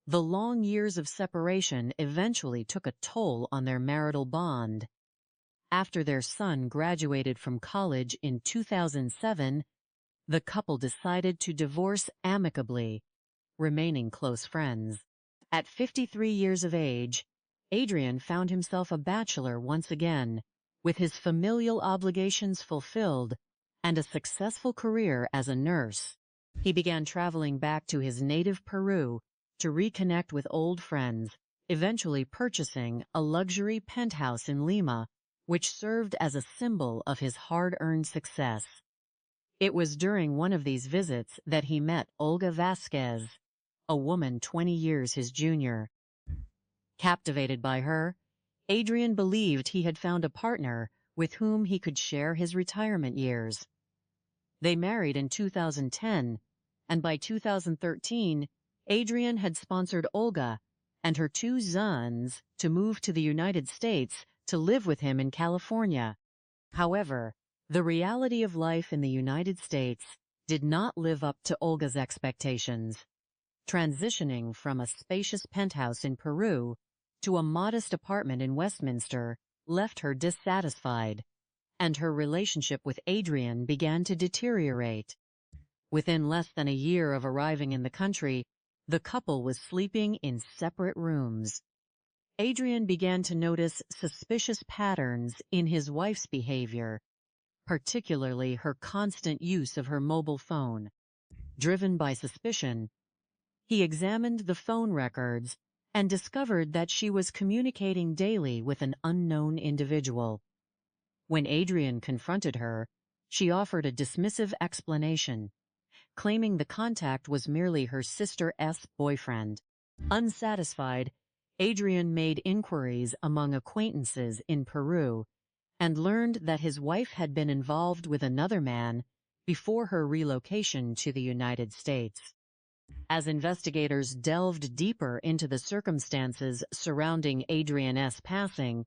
the long years of separation eventually took a toll on their marital bond. After their son graduated from college in 2007, the couple decided to divorce amicably, remaining close friends. At 53 years of age, Adrienne found himself a bachelor once again, with his familial obligations fulfilled and a successful career as a nurse. He began traveling back to his native Peru to reconnect with old friends, eventually purchasing a luxury penthouse in Lima, which served as a symbol of his hard-earned success. It was during one of these visits that he met Olga Vasquez, a woman 20 years his junior. Captivated by her, Adrienne believed he had found a partner with whom he could share his retirement years. They married in 2010, and by 2013, Adrienne had sponsored Olga and her two sons to move to the United States to live with him in California. However, the reality of life in the United States did not live up to Olga's expectations. Transitioning from a spacious penthouse in Peru to a modest apartment in Westminster left her dissatisfied, and her relationship with Adrienne began to deteriorate. Within less than a year of arriving in the country, the couple was sleeping in separate rooms. Adrienne began to notice suspicious patterns in his wife's behavior, particularly her constant use of her mobile phone. Driven by suspicion, he examined the phone records and discovered that she was communicating daily with an unknown individual. When Adrienne confronted her, she offered a dismissive explanation, claiming the contact was merely her sister's boyfriend. Unsatisfied, Adrienne made inquiries among acquaintances in Peru and learned that his wife had been involved with another man before her relocation to the United States. As investigators delved deeper into the circumstances surrounding Adrienne's passing,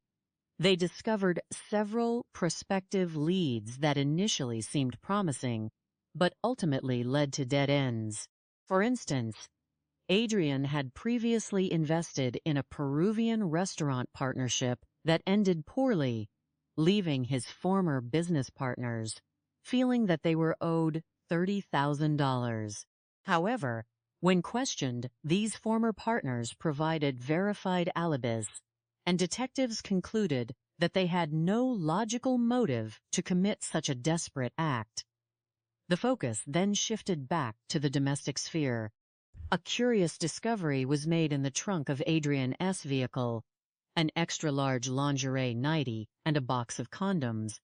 they discovered several prospective leads that initially seemed promising, but ultimately led to dead ends. For instance, Adrienne had previously invested in a Peruvian restaurant partnership that ended poorly, leaving his former business partners feeling that they were owed $30,000. However, when questioned, these former partners provided verified alibis, and detectives concluded that they had no logical motive to commit such a desperate act. The focus then shifted back to the domestic sphere. A curious discovery was made in the trunk of Adrienne's vehicle, an extra-large lingerie nightie and a box of condoms.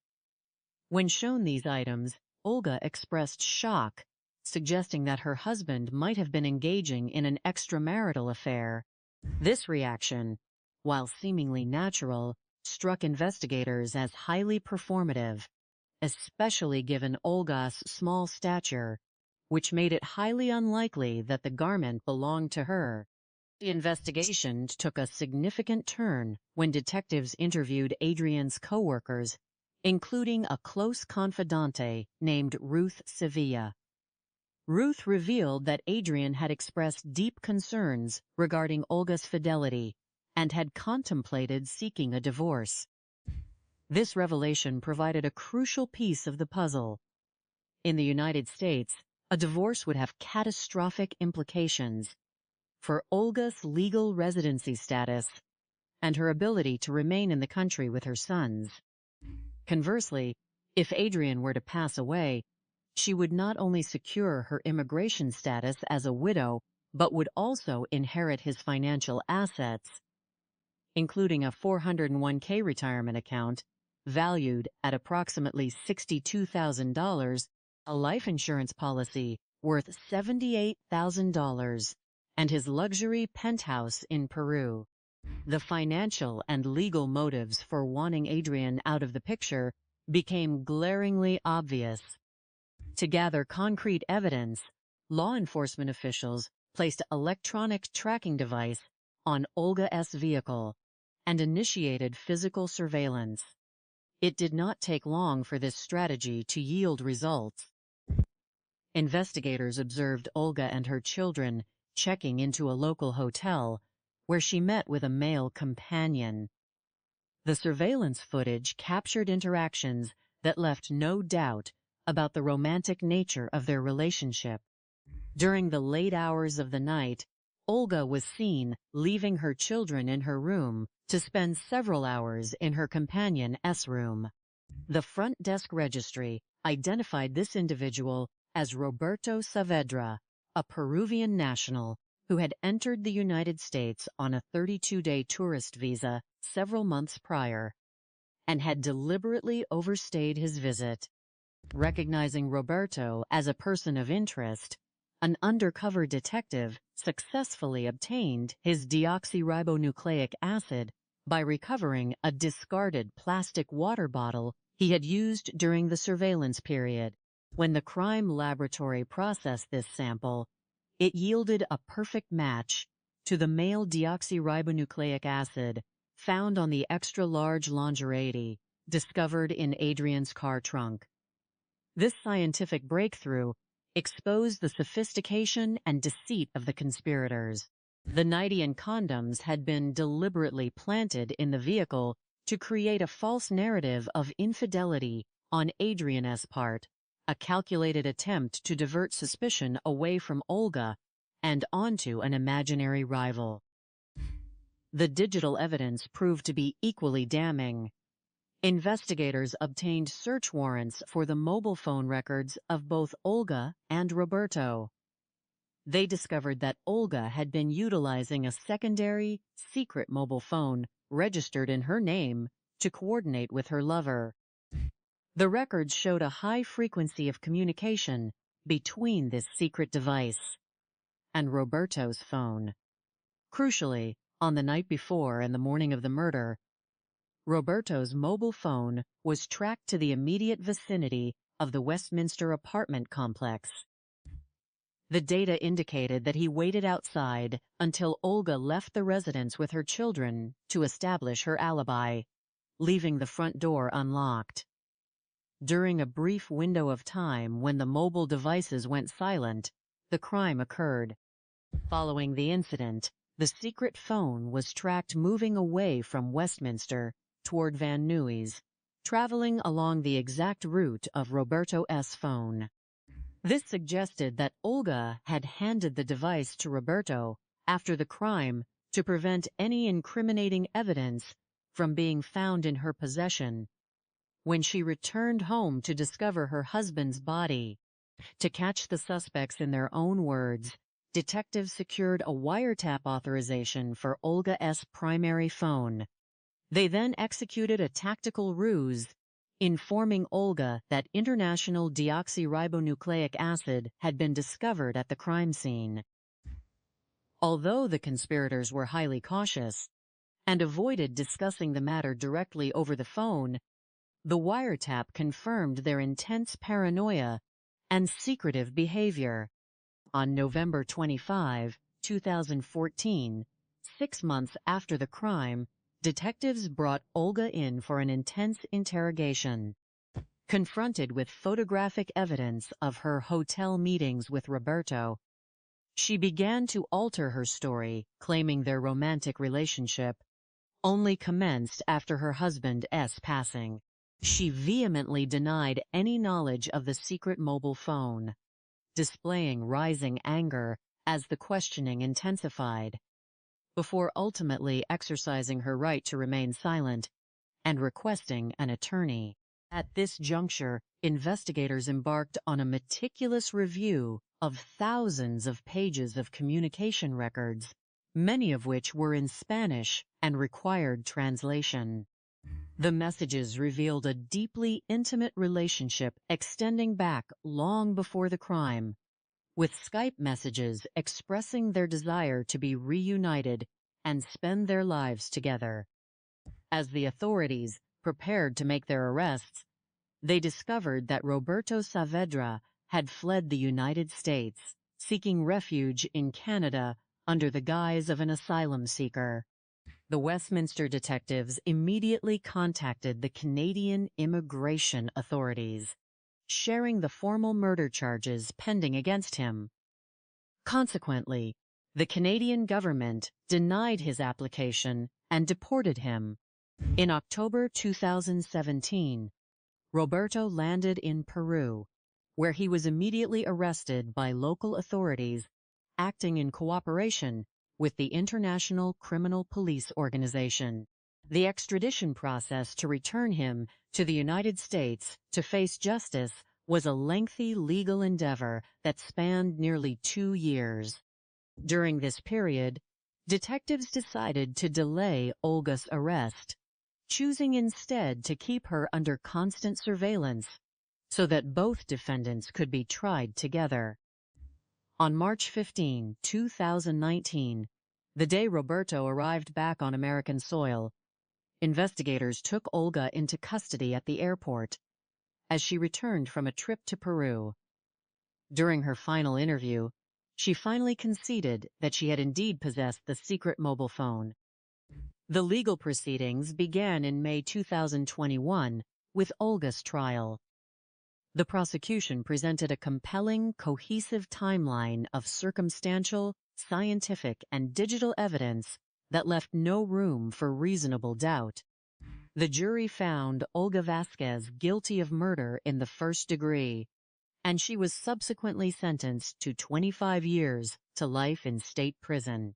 When shown these items, Olga expressed shock, suggesting that her husband might have been engaging in an extramarital affair. This reaction, while seemingly natural, struck investigators as highly performative, especially given Olga's small stature, which made it highly unlikely that the garment belonged to her. The investigation took a significant turn when detectives interviewed Adrienne's co-workers, including a close confidante named Ruth Sevilla. Ruth revealed that Adrienne had expressed deep concerns regarding Olga's fidelity and had contemplated seeking a divorce. This revelation provided a crucial piece of the puzzle. In the United States, a divorce would have catastrophic implications for Olga's legal residency status and her ability to remain in the country with her sons. Conversely, if Adrienne were to pass away, she would not only secure her immigration status as a widow, but would also inherit his financial assets, including a 401k retirement account valued at approximately $62,000, a life insurance policy worth $78,000, and his luxury penthouse in Peru. The financial and legal motives for wanting Adrienne out of the picture became glaringly obvious. To gather concrete evidence, law enforcement officials placed an electronic tracking device on Olga's vehicle and initiated physical surveillance. It did not take long for this strategy to yield results. Investigators observed Olga and her children checking into a local hotel where she met with a male companion. The surveillance footage captured interactions that left no doubt about the romantic nature of their relationship. During the late hours of the night, Olga was seen leaving her children in her room to spend several hours in her companion's room. The front desk registry identified this individual as Roberto Saavedra, a Peruvian national who had entered the United States on a 32-day tourist visa several months prior and had deliberately overstayed his visit. Recognizing Roberto as a person of interest, an undercover detective successfully obtained his deoxyribonucleic acid by recovering a discarded plastic water bottle he had used during the surveillance period. When the crime laboratory processed this sample, it yielded a perfect match to the male deoxyribonucleic acid found on the extra-large lingerie discovered in Adrienne's car trunk. This scientific breakthrough exposed the sophistication and deceit of the conspirators. The nightie and condoms had been deliberately planted in the vehicle to create a false narrative of infidelity on Adrienne's part, a calculated attempt to divert suspicion away from Olga and onto an imaginary rival. The digital evidence proved to be equally damning. Investigators obtained search warrants for the mobile phone records of both Olga and Roberto. They discovered that Olga had been utilizing a secondary, secret mobile phone registered in her name to coordinate with her lover. The records showed a high frequency of communication between this secret device and Roberto's phone. Crucially, on the night before and the morning of the murder, Roberto's mobile phone was tracked to the immediate vicinity of the Westminster apartment complex. The data indicated that he waited outside until Olga left the residence with her children to establish her alibi, leaving the front door unlocked. During a brief window of time when the mobile devices went silent, the crime occurred. Following the incident, the secret phone was tracked moving away from Westminster toward Van Nuys, traveling along the exact route of Roberto S.'s phone. This suggested that Olga had handed the device to Roberto after the crime to prevent any incriminating evidence from being found in her possession when she returned home to discover her husband's body. To catch the suspects in their own words, detectives secured a wiretap authorization for Olga S.'s primary phone. They then executed a tactical ruse, informing Olga that international deoxyribonucleic acid had been discovered at the crime scene. Although the conspirators were highly cautious and avoided discussing the matter directly over the phone, the wiretap confirmed their intense paranoia and secretive behavior. On November 25, 2014, 6 months after the crime, detectives brought Olga in for an intense interrogation. Confronted with photographic evidence of her hotel meetings with Roberto, she began to alter her story, claiming their romantic relationship only commenced after her husband S. passing. She vehemently denied any knowledge of the secret mobile phone, displaying rising anger as the questioning intensified, before ultimately exercising her right to remain silent and requesting an attorney. At this juncture, investigators embarked on a meticulous review of thousands of pages of communication records, many of which were in Spanish and required translation. The messages revealed a deeply intimate relationship extending back long before the crime, with Skype messages expressing their desire to be reunited and spend their lives together. As the authorities prepared to make their arrests, they discovered that Roberto Saavedra had fled the United States, seeking refuge in Canada under the guise of an asylum seeker. The Westminster detectives immediately contacted the Canadian immigration authorities, sharing the formal murder charges pending against him. Consequently, the Canadian government denied his application and deported him. In October 2017, Roberto landed in Peru, where he was immediately arrested by local authorities acting in cooperation with the International Criminal Police Organization. The extradition process to return him to the United States to face justice was a lengthy legal endeavor that spanned nearly 2 years. During this period, detectives decided to delay Olga's arrest, choosing instead to keep her under constant surveillance so that both defendants could be tried together. On March 15, 2019, the day Roberto arrived back on American soil, investigators took Olga into custody at the airport as she returned from a trip to Peru. During her final interview, she finally conceded that she had indeed possessed the secret mobile phone. The legal proceedings began in May 2021 with Olga's trial. The prosecution presented a compelling, cohesive timeline of circumstantial, scientific, and digital evidence that left no room for reasonable doubt. The jury found Olga Vasquez guilty of murder in the first degree, and she was subsequently sentenced to 25 years to life in state prison.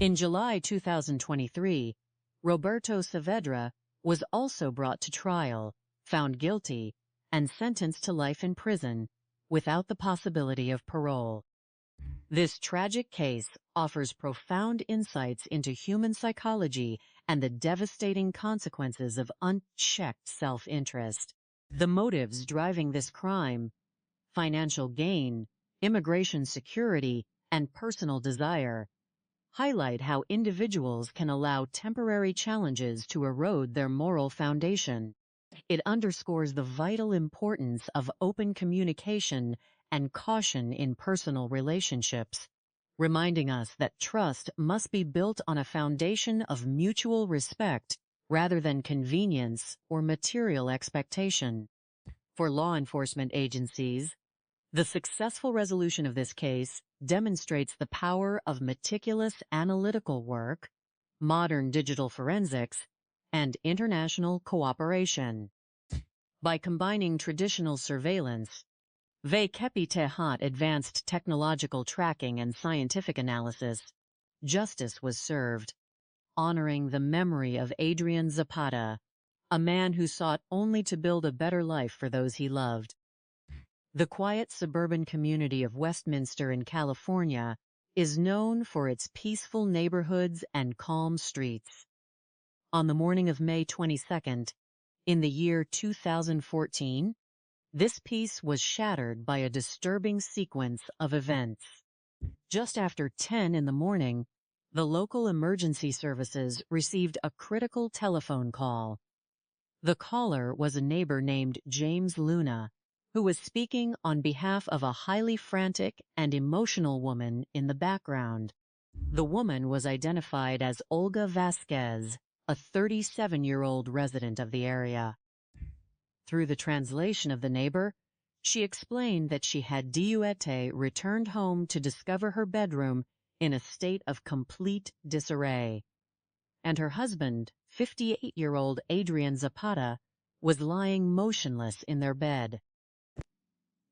In July 2023, Roberto Saavedra was also brought to trial, found guilty, and sentenced to life in prison without the possibility of parole. This tragic case offers profound insights into human psychology and the devastating consequences of unchecked self-interest. The motives driving this crime, financial gain, immigration security, and personal desire, highlight how individuals can allow temporary challenges to erode their moral foundation. It underscores the vital importance of open communication and caution in personal relationships, reminding us that trust must be built on a foundation of mutual respect rather than convenience or material expectation. For law enforcement agencies, the successful resolution of this case demonstrates the power of meticulous analytical work, modern digital forensics, and international cooperation. By combining traditional surveillance, Vasquez-Collazos advanced technological tracking and scientific analysis, justice was served, honoring the memory of Adrienne Zapata, a man who sought only to build a better life for those he loved. The quiet suburban community of Westminster in California is known for its peaceful neighborhoods and calm streets. On the morning of May 22nd, in the year 2014, this peace was shattered by a disturbing sequence of events. Just after 10 in the morning, the local emergency services received a critical telephone call. The caller was a neighbor named James Luna, who was speaking on behalf of a highly frantic and emotional woman in the background. The woman was identified as Olga Vasquez, a 37-year-old resident of the area. Through the translation of the neighbor, she explained that she had returned home to discover her bedroom in a state of complete disarray, and her husband, 58-year-old Adrienne Zapata, was lying motionless in their bed.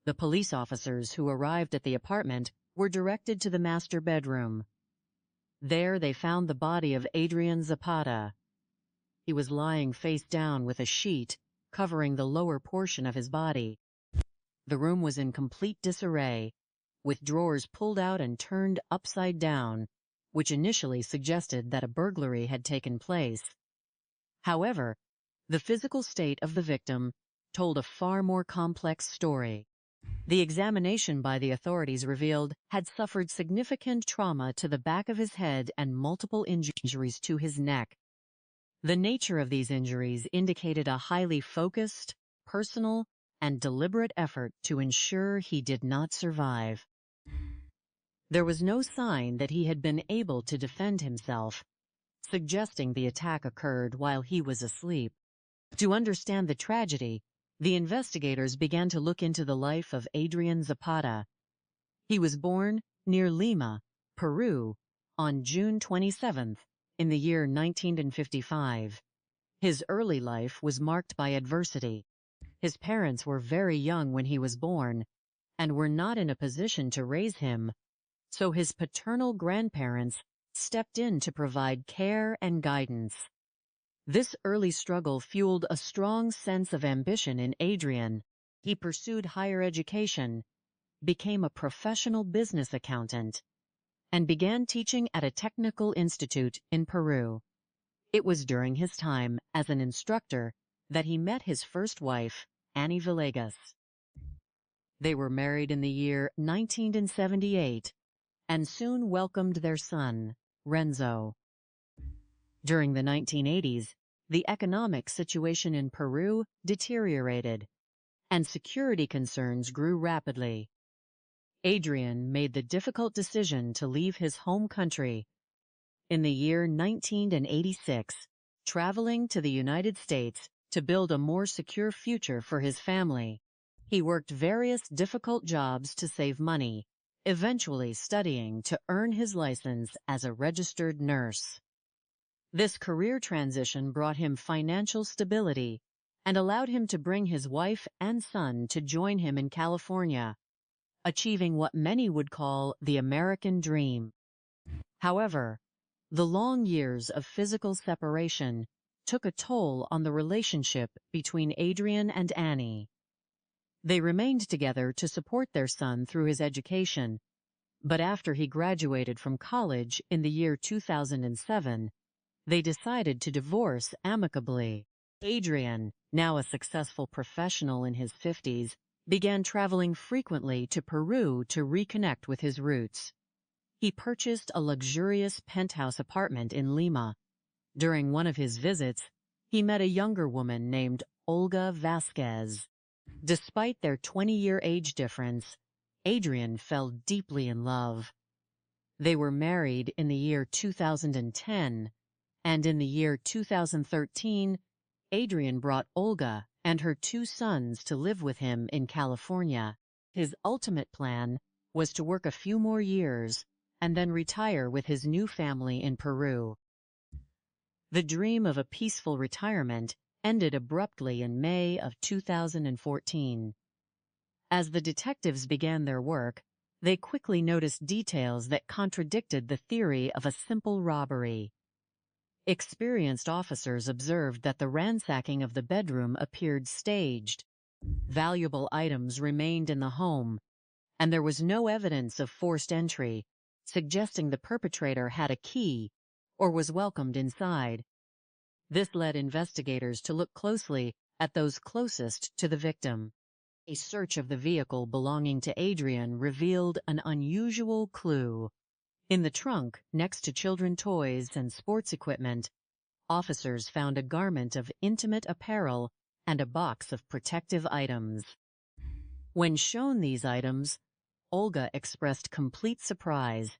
The police officers who arrived at the apartment were directed to the master bedroom. There they found the body of Adrienne Zapata. He was lying face down with a sheet covering the lower portion of his body. The room was in complete disarray, with drawers pulled out and turned upside down, which initially suggested that a burglary had taken place. However, the physical state of the victim told a far more complex story. The examination by the authorities revealed had suffered significant trauma to the back of his head and multiple injuries to his neck. The nature of these injuries indicated a highly focused, personal, and deliberate effort to ensure he did not survive. There was no sign that he had been able to defend himself, suggesting the attack occurred while he was asleep. To understand the tragedy, the investigators began to look into the life of Adrienne Zapata. He was born near Lima, Peru, on June 27th in the year 1955. His early life was marked by adversity. His parents were very young when he was born and were not in a position to raise him, so his paternal grandparents stepped in to provide care and guidance. This early struggle fueled a strong sense of ambition in Adrienne. He pursued higher education, became a professional business accountant, and began teaching at a technical institute in Peru. It was during his time as an instructor that he met his first wife, Annie Villegas. They were married in the year 1978 and soon welcomed their son, Renzo. During the 1980s, the economic situation in Peru deteriorated, and security concerns grew rapidly. Adrienne made the difficult decision to leave his home country. In the year 1986, traveling to the United States to build a more secure future for his family, he worked various difficult jobs to save money, eventually studying to earn his license as a registered nurse. This career transition brought him financial stability and allowed him to bring his wife and son to join him in California, achieving what many would call the American dream. However, the long years of physical separation took a toll on the relationship between Adrienne and Annie. They remained together to support their son through his education, but after he graduated from college in the year 2007, they decided to divorce amicably. Adrienne, now a successful professional in his 50s, began traveling frequently to Peru to reconnect with his roots. He purchased a luxurious penthouse apartment in Lima. During one of his visits, he met a younger woman named Olga Vasquez. Despite their 20-year age difference, Adrienne fell deeply in love. They were married in the year 2010, and in the year 2013, Adrienne brought Olga and her 2 sons to live with him in California. His ultimate plan was to work a few more years and then retire with his new family in Peru. The dream of a peaceful retirement ended abruptly in May of 2014. As the detectives began their work, they quickly noticed details that contradicted the theory of a simple robbery. Experienced officers observed that the ransacking of the bedroom appeared staged. Valuable items remained in the home, and there was no evidence of forced entry, suggesting the perpetrator had a key or was welcomed inside. This led investigators to look closely at those closest to the victim. A search of the vehicle belonging to Adrienne revealed an unusual clue. In the trunk, next to children's toys and sports equipment, officers found a garment of intimate apparel and a box of protective items. When shown these items, Olga expressed complete surprise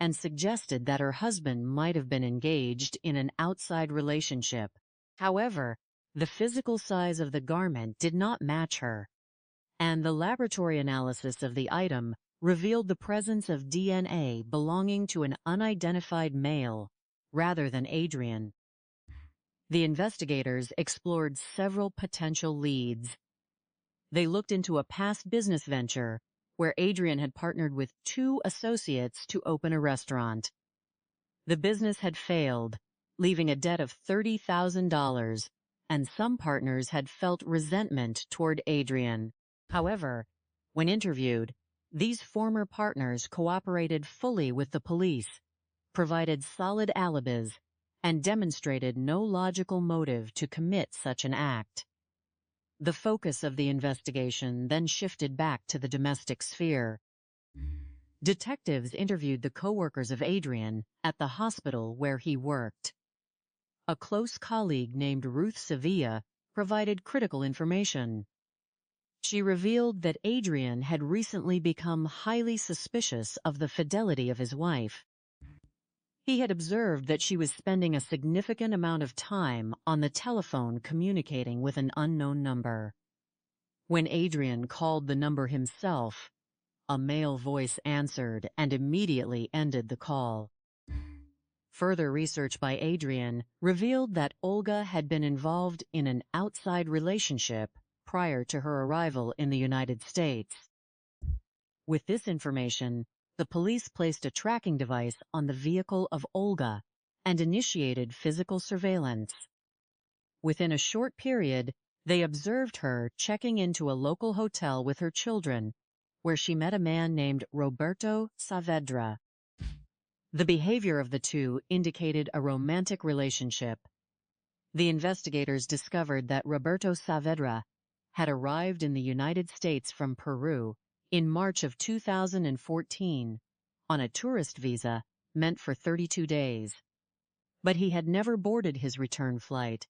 and suggested that her husband might have been engaged in an outside relationship. However, the physical size of the garment did not match her, and the laboratory analysis of the item revealed the presence of DNA belonging to an unidentified male rather than Adrienne. The investigators explored several potential leads. They looked into a past business venture where Adrienne had partnered with 2 associates to open a restaurant. The business had failed, leaving a debt of $30,000, and some partners had felt resentment toward Adrienne. However, when interviewed, these former partners cooperated fully with the police, provided solid alibis, and demonstrated no logical motive to commit such an act. The focus of the investigation then shifted back to the domestic sphere. Detectives interviewed the co-workers of Adrienne at the hospital where he worked. A close colleague named Ruth Sevilla provided critical information. She revealed that Adrienne had recently become highly suspicious of the fidelity of his wife. He had observed that she was spending a significant amount of time on the telephone communicating with an unknown number. When Adrienne called the number himself, a male voice answered and immediately ended the call. Further research by Adrienne revealed that Olga had been involved in an outside relationship prior to her arrival in the United States. With this information, the police placed a tracking device on the vehicle of Olga and initiated physical surveillance. Within a short period, they observed her checking into a local hotel with her children, where she met a man named Roberto Saavedra. The behavior of the two indicated a romantic relationship. The investigators discovered that Roberto Saavedra had arrived in the United States from Peru in March of 2014 on a tourist visa meant for 32 days. But he had never boarded his return flight.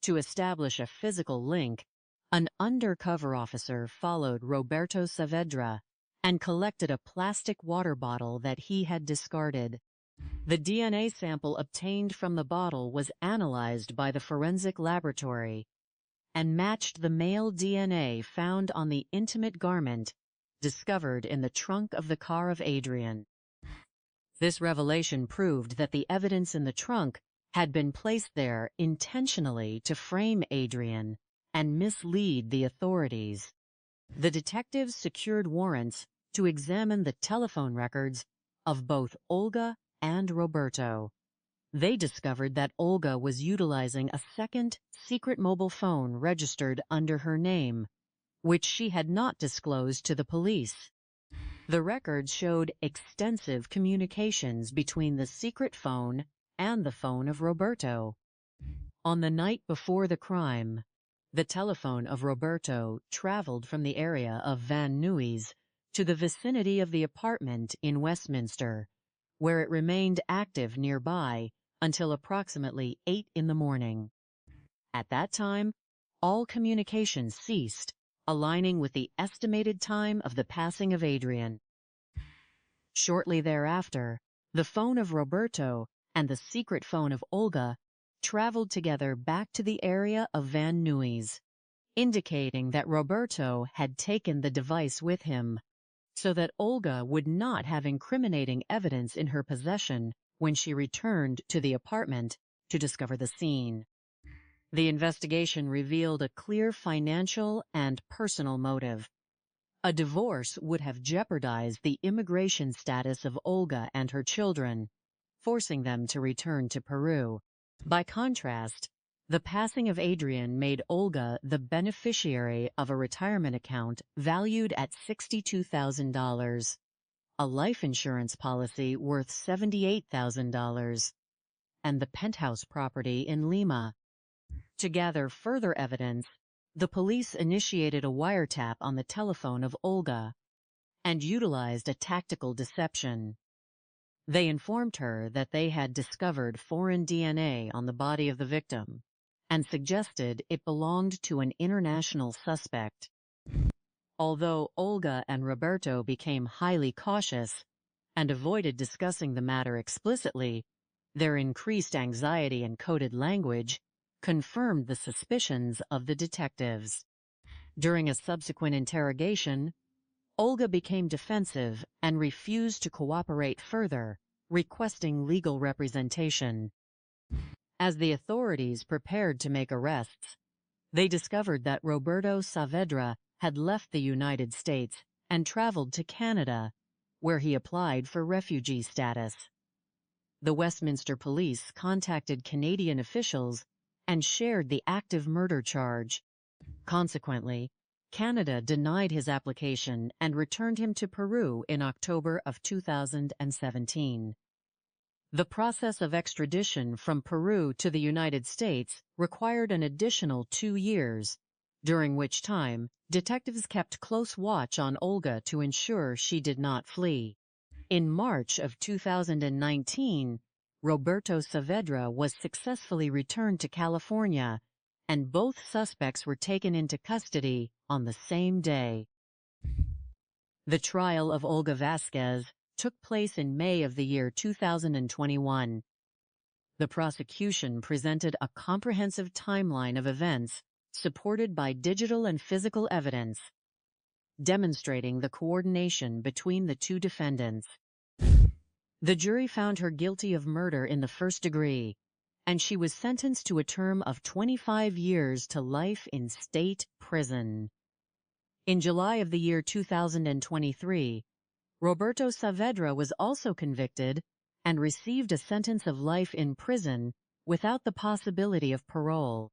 To establish a physical link, an undercover officer followed Roberto Saavedra and collected a plastic water bottle that he had discarded. The DNA sample obtained from the bottle was analyzed by the forensic laboratory and matched the male DNA found on the intimate garment discovered in the trunk of the car of Adrienne. This revelation proved that the evidence in the trunk had been placed there intentionally to frame Adrienne and mislead the authorities. The detectives secured warrants to examine the telephone records of both Olga and Roberto. They discovered that Olga was utilizing a second secret mobile phone registered under her name, which she had not disclosed to the police. The records showed extensive communications between the secret phone and the phone of Roberto. On the night before the crime, the telephone of Roberto traveled from the area of Van Nuys to the vicinity of the apartment in Westminster, where it remained active nearby until approximately 8 in the morning. At that time, all communications ceased, aligning with the estimated time of the passing of Adrienne. Shortly thereafter, the phone of Roberto and the secret phone of Olga traveled together back to the area of Van Nuys, indicating that Roberto had taken the device with him, so that Olga would not have incriminating evidence in her possession when she returned to the apartment to discover the scene. The investigation revealed a clear financial and personal motive. A divorce would have jeopardized the immigration status of Olga and her children, forcing them to return to Peru. By contrast, the passing of Adrienne made Olga the beneficiary of a retirement account valued at $62,000, a life insurance policy worth $78,000, and the penthouse property in Lima. To gather further evidence, the police initiated a wiretap on the telephone of Olga and utilized a tactical deception. They informed her that they had discovered foreign DNA on the body of the victim and suggested it belonged to an international suspect. Although Olga and Roberto became highly cautious and avoided discussing the matter explicitly, their increased anxiety and coded language confirmed the suspicions of the detectives. During a subsequent interrogation, Olga became defensive and refused to cooperate further, requesting legal representation. As the authorities prepared to make arrests, they discovered that Roberto Saavedra had left the United States and traveled to Canada, where he applied for refugee status. The Westminster Police contacted Canadian officials and shared the active murder charge. Consequently, Canada denied his application and returned him to Peru in October of 2017. The process of extradition from Peru to the United States required an additional 2 years, during which time detectives kept close watch on Olga to ensure she did not flee. In March of 2019, Roberto Saavedra was successfully returned to California, and both suspects were taken into custody on the same day. The trial of Olga Vasquez took place in May of the year 2021. The prosecution presented a comprehensive timeline of events supported by digital and physical evidence, demonstrating the coordination between the two defendants. The jury found her guilty of murder in the first degree, and she was sentenced to a term of 25 years to life in state prison. In July of the year 2023, Roberto Saavedra was also convicted and received a sentence of life in prison without the possibility of parole.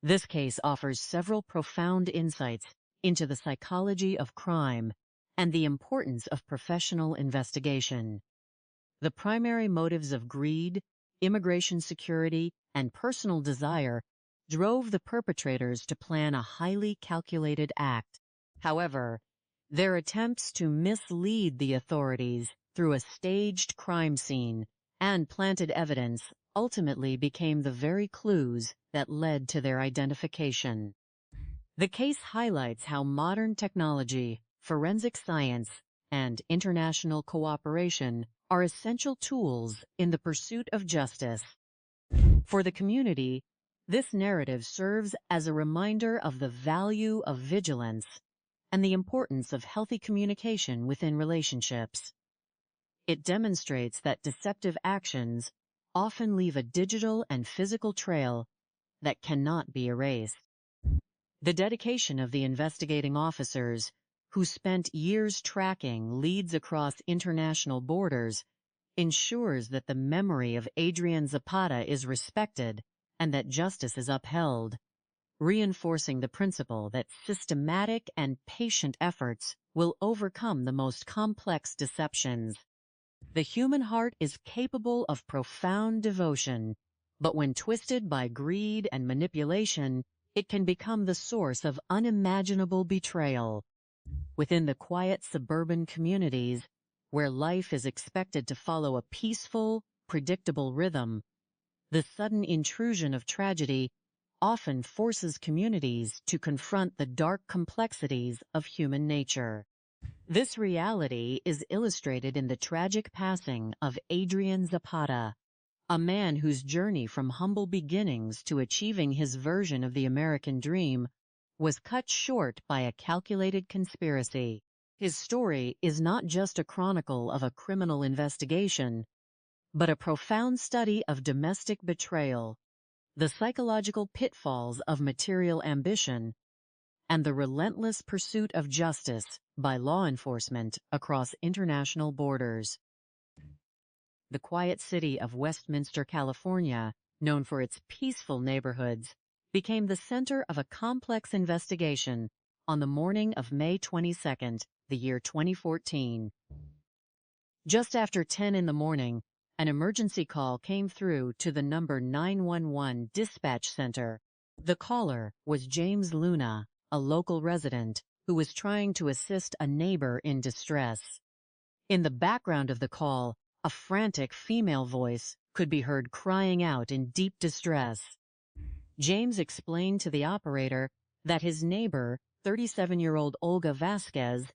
This case offers several profound insights into the psychology of crime and the importance of professional investigation. The primary motives of greed, immigration security, and personal desire drove the perpetrators to plan a highly calculated act. However, their attempts to mislead the authorities through a staged crime scene and planted evidence ultimately became the very clues that led to their identification. The case highlights how modern technology, forensic science, and international cooperation are essential tools in the pursuit of justice. For the community, this narrative serves as a reminder of the value of vigilance and the importance of healthy communication within relationships. It demonstrates that deceptive actions often leave a digital and physical trail that cannot be erased. The dedication of the investigating officers, who spent years tracking leads across international borders, ensures that the memory of Adrienne Zapata is respected and that justice is upheld, reinforcing the principle that systematic and patient efforts will overcome the most complex deceptions. The human heart is capable of profound devotion, but when twisted by greed and manipulation, it can become the source of unimaginable betrayal. Within the quiet suburban communities, where life is expected to follow a peaceful, predictable rhythm, the sudden intrusion of tragedy often forces communities to confront the dark complexities of human nature. This reality is illustrated in the tragic passing of Adrienne Zapata, a man whose journey from humble beginnings to achieving his version of the American dream was cut short by a calculated conspiracy. His story is not just a chronicle of a criminal investigation, but a profound study of domestic betrayal, the psychological pitfalls of material ambition, and the relentless pursuit of justice by law enforcement across international borders. The quiet city of Westminster, California, known for its peaceful neighborhoods, became the center of a complex investigation on the morning of May 22nd, the year 2014. Just after 10 in the morning, an emergency call came through to the number 911 dispatch center. The caller was James Luna, a local resident who was trying to assist a neighbor in distress. In the background of the call, a frantic female voice could be heard crying out in deep distress. James explained to the operator that his neighbor, 37-year-old Olga Vasquez,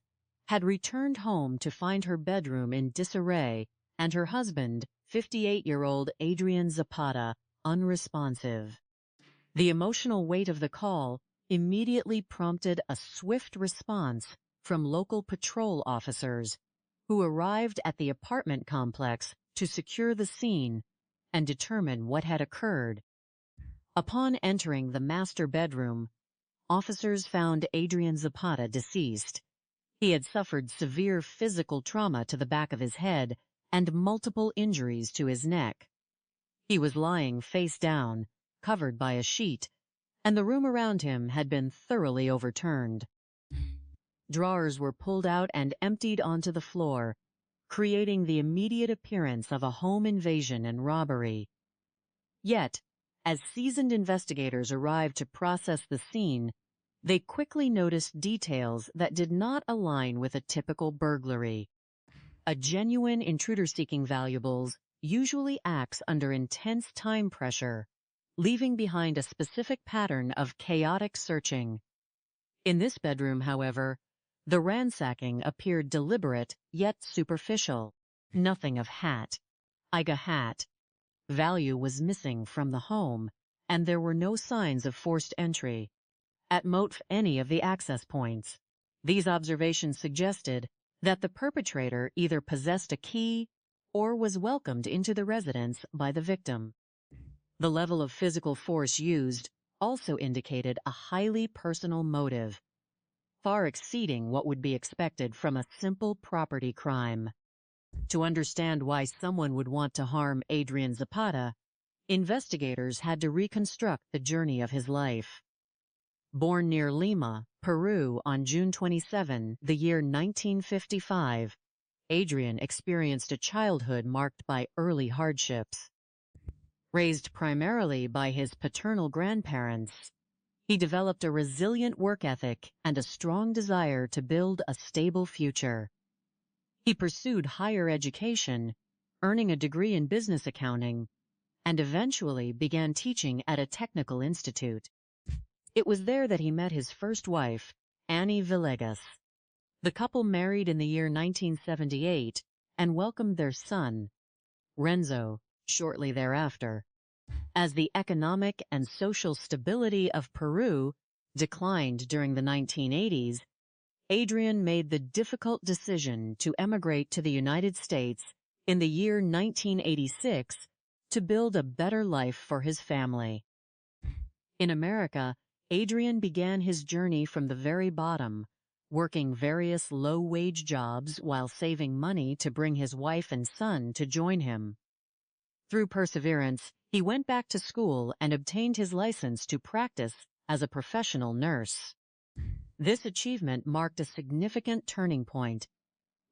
had returned home to find her bedroom in disarray and her husband, 58-year-old Adrienne Zapata, unresponsive. The emotional weight of the call immediately prompted a swift response from local patrol officers who arrived at the apartment complex to secure the scene and determine what had occurred. Upon entering the master bedroom, officers found Adrienne Zapata deceased. He had suffered severe physical trauma to the back of his head and multiple injuries to his neck. He was lying face down, covered by a sheet, and the room around him had been thoroughly overturned. Drawers were pulled out and emptied onto the floor, creating the immediate appearance of a home invasion and robbery. Yet, as seasoned investigators arrived to process the scene, they quickly noticed details that did not align with a typical burglary. A genuine intruder seeking valuables usually acts under intense time pressure, leaving behind a specific pattern of chaotic searching. In this bedroom, however, the ransacking appeared deliberate yet superficial. Nothing of hat. Value was missing from the home, and there were no signs of forced entry at any of the access points. These observations suggested that the perpetrator either possessed a key or was welcomed into the residence by the victim. The level of physical force used also indicated a highly personal motive, far exceeding what would be expected from a simple property crime. To understand why someone would want to harm Adrienne Zapata, investigators had to reconstruct the journey of his life. Born near Lima, Peru on June 27, the year 1955, Adrienne experienced a childhood marked by early hardships. Raised primarily by his paternal grandparents, he developed a resilient work ethic and a strong desire to build a stable future. He pursued higher education, earning a degree in business accounting, and eventually began teaching at a technical institute. It was there that he met his first wife, Annie Villegas. The couple married in the year 1978 and welcomed their son, Renzo, shortly thereafter. As the economic and social stability of Peru declined during the 1980s, Adrienne made the difficult decision to emigrate to the United States in the year 1986 to build a better life for his family. In America, Adrienne began his journey from the very bottom, working various low-wage jobs while saving money to bring his wife and son to join him. Through perseverance, he went back to school and obtained his license to practice as a professional nurse. This achievement marked a significant turning point,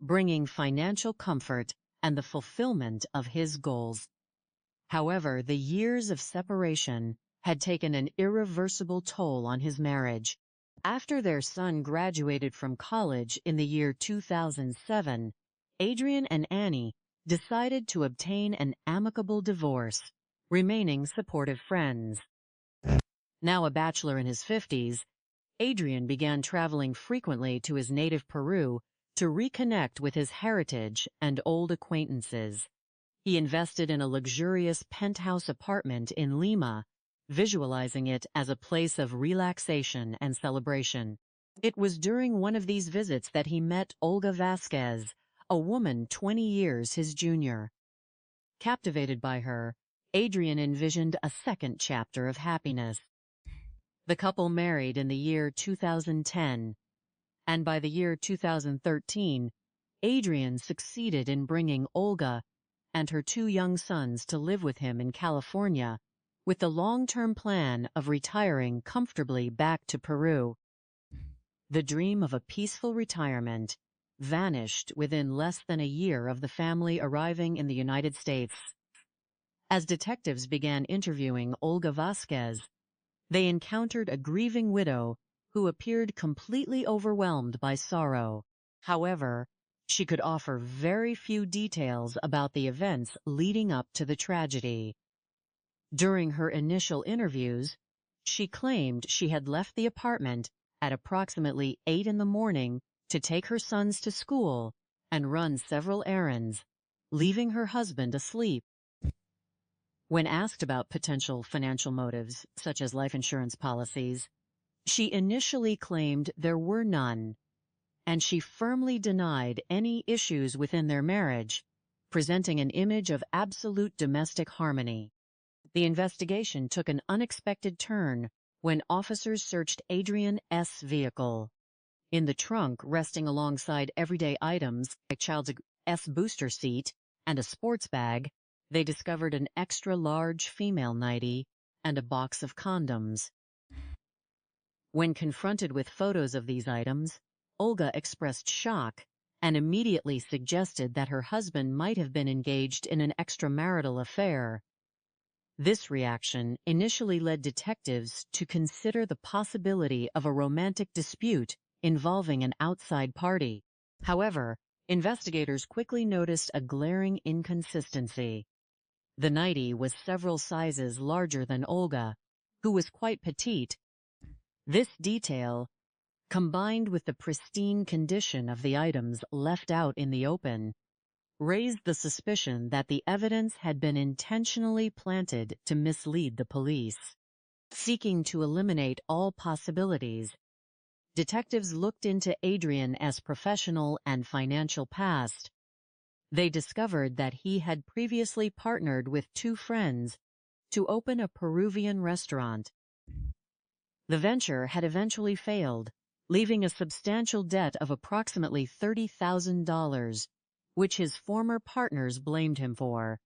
bringing financial comfort and the fulfillment of his goals. However, the years of separation had taken an irreversible toll on his marriage. After their son graduated from college in the year 2007, Adrienne and Annie decided to obtain an amicable divorce, remaining supportive friends. Now a bachelor in his 50s, Adrienne began traveling frequently to his native Peru to reconnect with his heritage and old acquaintances. He invested in a luxurious penthouse apartment in Lima, visualizing it as a place of relaxation and celebration. It was during one of these visits that he met Olga Vasquez, a woman 20 years his junior. Captivated by her, Adrienne envisioned a second chapter of happiness. The couple married in the year 2010, and by the year 2013, Adrienne succeeded in bringing Olga and her 2 young sons to live with him in California, with the long-term plan of retiring comfortably back to Peru. The dream of a peaceful retirement vanished within less than a year of the family arriving in the United States. As detectives began interviewing Olga Vasquez, they encountered a grieving widow who appeared completely overwhelmed by sorrow. However, she could offer very few details about the events leading up to the tragedy. During her initial interviews, she claimed she had left the apartment at approximately 8 in the morning to take her sons to school and run several errands, leaving her husband asleep. When asked about potential financial motives, such as life insurance policies, she initially claimed there were none, and she firmly denied any issues within their marriage, presenting an image of absolute domestic harmony. The investigation took an unexpected turn when officers searched Adrienne's vehicle. In the trunk, resting alongside everyday items like child's booster seat and a sports bag, they discovered an extra-large female nightie and a box of condoms. When confronted with photos of these items, Olga expressed shock and immediately suggested that her husband might have been engaged in an extramarital affair. This reaction initially led detectives to consider the possibility of a romantic dispute involving an outside party. However, investigators quickly noticed a glaring inconsistency. The nightie was several sizes larger than Olga, who was quite petite. This detail, combined with the pristine condition of the items left out in the open, raised the suspicion that the evidence had been intentionally planted to mislead the police. Seeking to eliminate all possibilities, detectives looked into Adrienne's professional and financial past. They discovered that he had previously partnered with 2 friends to open a Peruvian restaurant. The venture had eventually failed, leaving a substantial debt of approximately $30,000, which his former partners blamed him for.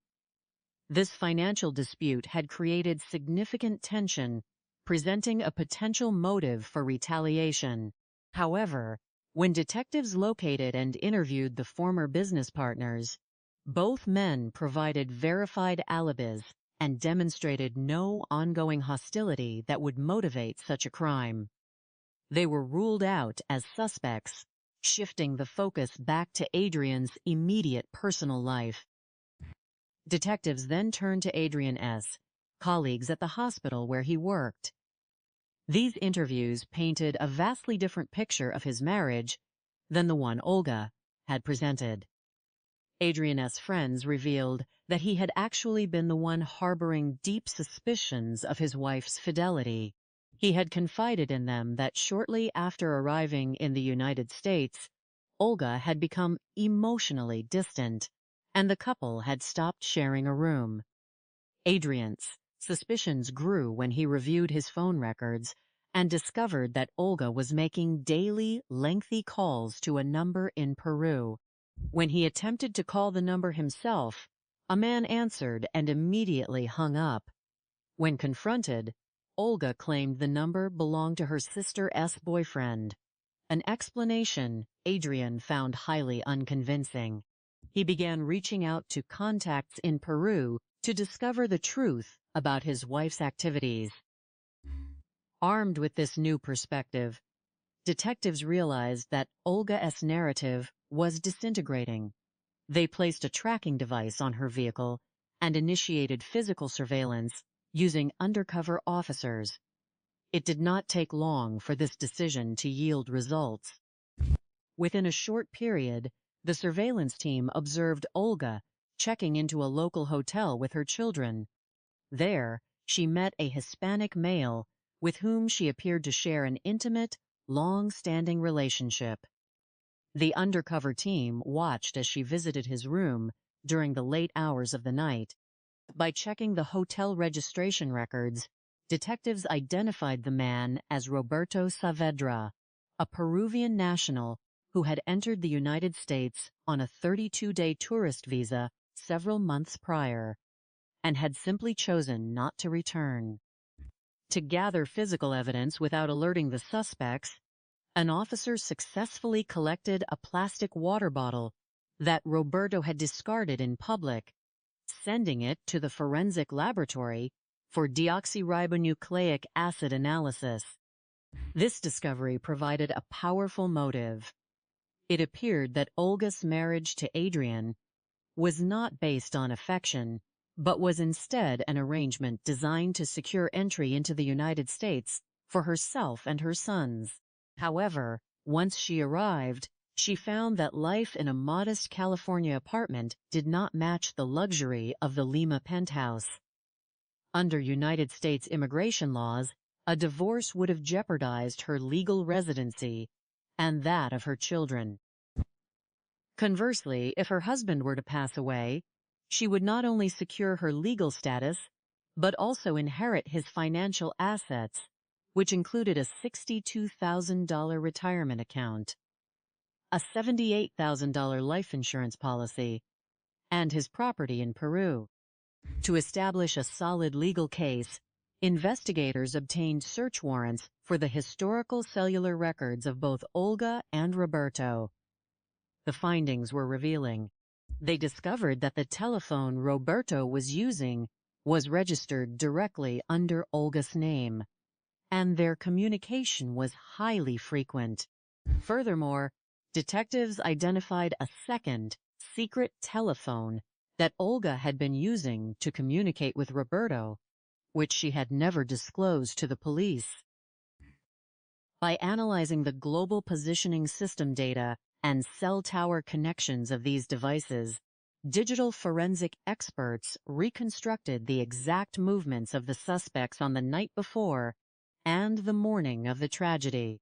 This financial dispute had created significant tension, presenting a potential motive for retaliation. However, when detectives located and interviewed the former business partners, both men provided verified alibis and demonstrated no ongoing hostility that would motivate such a crime. They were ruled out as suspects, shifting the focus back to Adrienne's immediate personal life. Detectives then turned to Adrienne's colleagues at the hospital where he worked. These interviews painted a vastly different picture of his marriage than the one Olga had presented. Adrienne's friends revealed that he had actually been the one harboring deep suspicions of his wife's fidelity. He had confided in them that shortly after arriving in the United States, Olga had become emotionally distant, and the couple had stopped sharing a room. Adrienne's suspicions grew when he reviewed his phone records and discovered that Olga was making daily, lengthy calls to a number in Peru. When he attempted to call the number himself, a man answered and immediately hung up. When confronted, Olga claimed the number belonged to her sister's boyfriend, an explanation Adrienne found highly unconvincing. He began reaching out to contacts in Peru to discover the truth about his wife's activities. Armed with this new perspective, detectives realized that Olga's narrative was disintegrating. They placed a tracking device on her vehicle and initiated physical surveillance using undercover officers. It did not take long for this decision to yield results. Within a short period, the surveillance team observed Olga checking into a local hotel with her children. There, she met a Hispanic male with whom she appeared to share an intimate, long-standing relationship. The undercover team watched as she visited his room during the late hours of the night. By checking the hotel registration records, detectives identified the man as Roberto Saavedra, a Peruvian national who had entered the United States on a 32-day tourist visa several months prior and had simply chosen not to return. To gather physical evidence without alerting the suspects, an officer successfully collected a plastic water bottle that Roberto had discarded in public, sending it to the forensic laboratory for deoxyribonucleic acid analysis. This discovery provided a powerful motive. It appeared that Olga's marriage to Adrienne was not based on affection, but was instead an arrangement designed to secure entry into the United States for herself and her sons. However, once she arrived, she found that life in a modest California apartment did not match the luxury of the Lima penthouse. Under United States immigration laws, a divorce would have jeopardized her legal residency and that of her children. Conversely, if her husband were to pass away, she would not only secure her legal status, but also inherit his financial assets, which included a $62,000 retirement account, a $78,000 life insurance policy, and his property in Peru. To establish a solid legal case, investigators obtained search warrants for the historical cellular records of both Olga and Roberto. The findings were revealing. They discovered that the telephone Roberto was using was registered directly under Olga's name, and their communication was highly frequent. Furthermore, detectives identified a second, secret telephone that Olga had been using to communicate with Roberto, which she had never disclosed to the police. By analyzing the global positioning system data and cell tower connections of these devices, digital forensic experts reconstructed the exact movements of the suspects on the night before and the morning of the tragedy.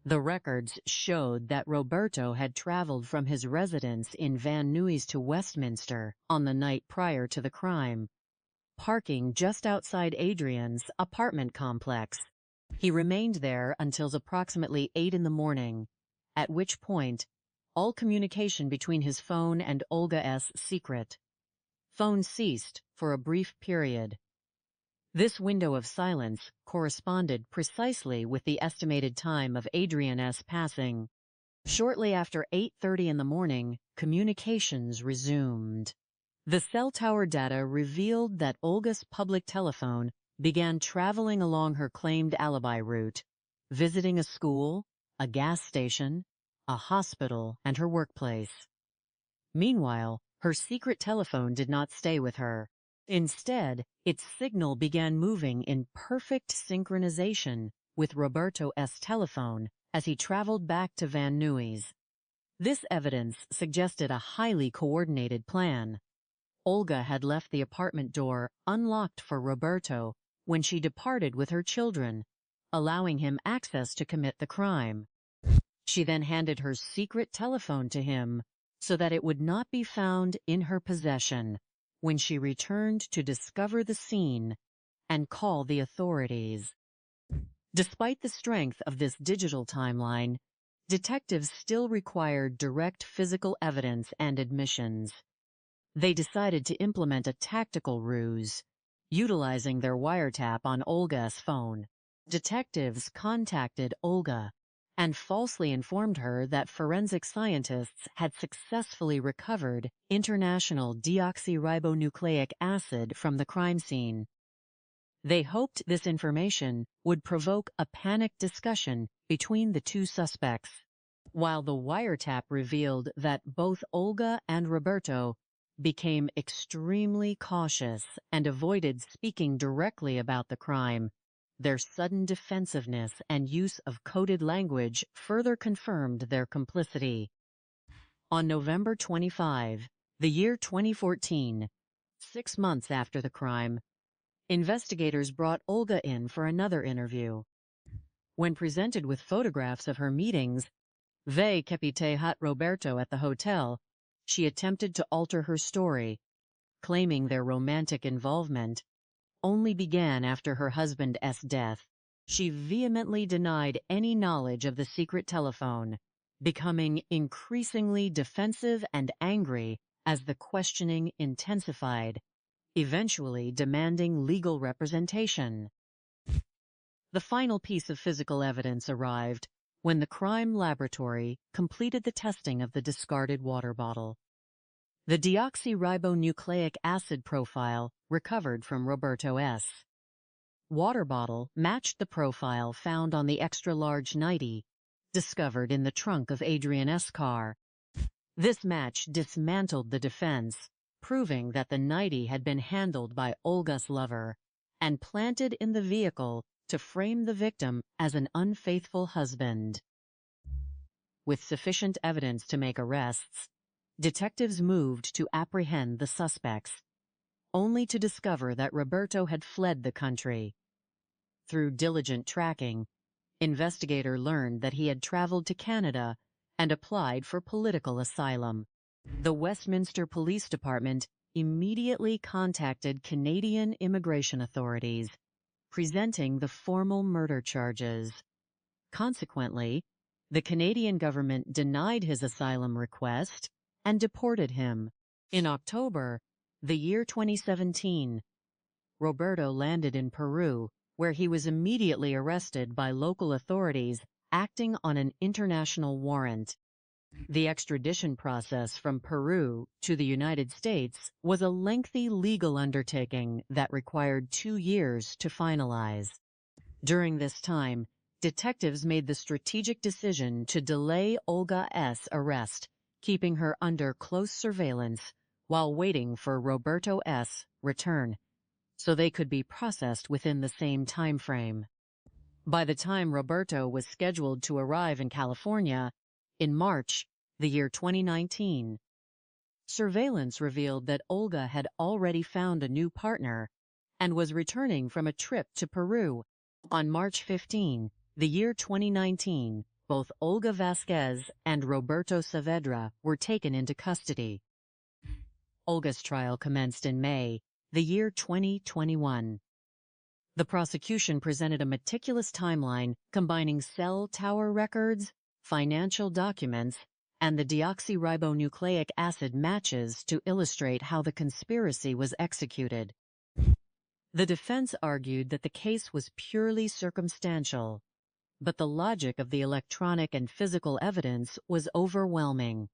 The records showed that Roberto had traveled from his residence in Van Nuys to Westminster on the night prior to the crime, parking just outside Adrienne's apartment complex. He remained there until approximately 8 in the morning, at which point all communication between his phone and Olga's secret phone ceased for a brief period. This window of silence corresponded precisely with the estimated time of Adrienne's passing. Shortly after 8:30 in the morning, communications resumed. The cell tower data revealed that Olga's public telephone began traveling along her claimed alibi route, visiting a school, a gas station, a hospital, and her workplace. Meanwhile, her secret telephone did not stay with her. Instead, its signal began moving in perfect synchronization with Roberto's telephone as he traveled back to Van Nuys. This evidence suggested a highly coordinated plan. Olga had left the apartment door unlocked for Roberto when she departed with her children, allowing him access to commit the crime. She then handed her secret telephone to him so that it would not be found in her possession when she returned to discover the scene and call the authorities. Despite the strength of this digital timeline, detectives still required direct physical evidence and admissions. They decided to implement a tactical ruse, utilizing their wiretap on Olga's phone. Detectives contacted Olga and falsely informed her that forensic scientists had successfully recovered international deoxyribonucleic acid from the crime scene. They hoped this information would provoke a panicked discussion between the two suspects. While the wiretap revealed that both Olga and Roberto became extremely cautious and avoided speaking directly about the crime, their sudden defensiveness and use of coded language further confirmed their complicity. On November 25, the year 2014, 6 months after the crime, investigators brought Olga in for another interview. When presented with photographs of her meetings, Capite Hut Roberto at the hotel, she attempted to alter her story, claiming their romantic involvement, only began after her husband's death. She vehemently denied any knowledge of the secret telephone, becoming increasingly defensive and angry as the questioning intensified, eventually demanding legal representation. The final piece of physical evidence arrived when the crime laboratory completed the testing of the discarded water bottle. The deoxyribonucleic acid profile recovered from Roberto S. water bottle matched the profile found on the extra-large nightie discovered in the trunk of Adrienne's car. This match dismantled the defense, proving that the nightie had been handled by Olga's lover and planted in the vehicle to frame the victim as an unfaithful husband. With sufficient evidence to make arrests, detectives moved to apprehend the suspects, only to discover that Roberto had fled the country. Through diligent tracking, investigators learned that he had traveled to Canada and applied for political asylum. The Westminster Police Department immediately contacted Canadian immigration authorities, presenting the formal murder charges. Consequently, the Canadian government denied his asylum request and deported him. In October, the year 2017, Roberto landed in Peru, where he was immediately arrested by local authorities acting on an international warrant. The extradition process from Peru to the United States was a lengthy legal undertaking that required 2 years to finalize. During this time, detectives made the strategic decision to delay Olga's arrest, keeping her under close surveillance while waiting for Roberto's return, so they could be processed within the same time frame. By the time Roberto was scheduled to arrive in California, in March, the year 2019, surveillance revealed that Olga had already found a new partner and was returning from a trip to Peru. On March 15, the year 2019, both Olga Vasquez and Roberto Saavedra were taken into custody. Olga's trial commenced in May, the year 2021. The prosecution presented a meticulous timeline combining cell tower records, financial documents, and the deoxyribonucleic acid matches to illustrate how the conspiracy was executed. The defense argued that the case was purely circumstantial, but the logic of the electronic and physical evidence was overwhelming.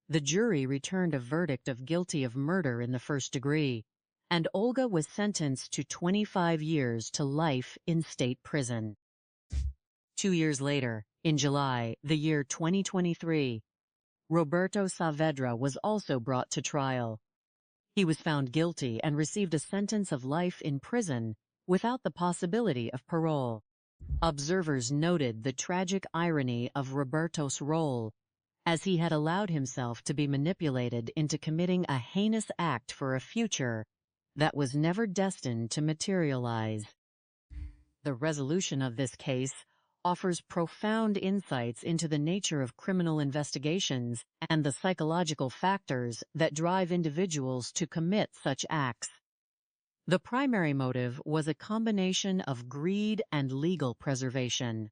The jury returned a verdict of guilty of murder in the first degree, and Olga was sentenced to 25 years to life in state prison. 2 years later, in July, the year 2023, Roberto Saavedra was also brought to trial. He was found guilty and received a sentence of life in prison without the possibility of parole. Observers noted the tragic irony of Roberto's role, as he had allowed himself to be manipulated into committing a heinous act for a future that was never destined to materialize. The resolution of this case offers profound insights into the nature of criminal investigations and the psychological factors that drive individuals to commit such acts. The primary motive was a combination of greed and legal preservation.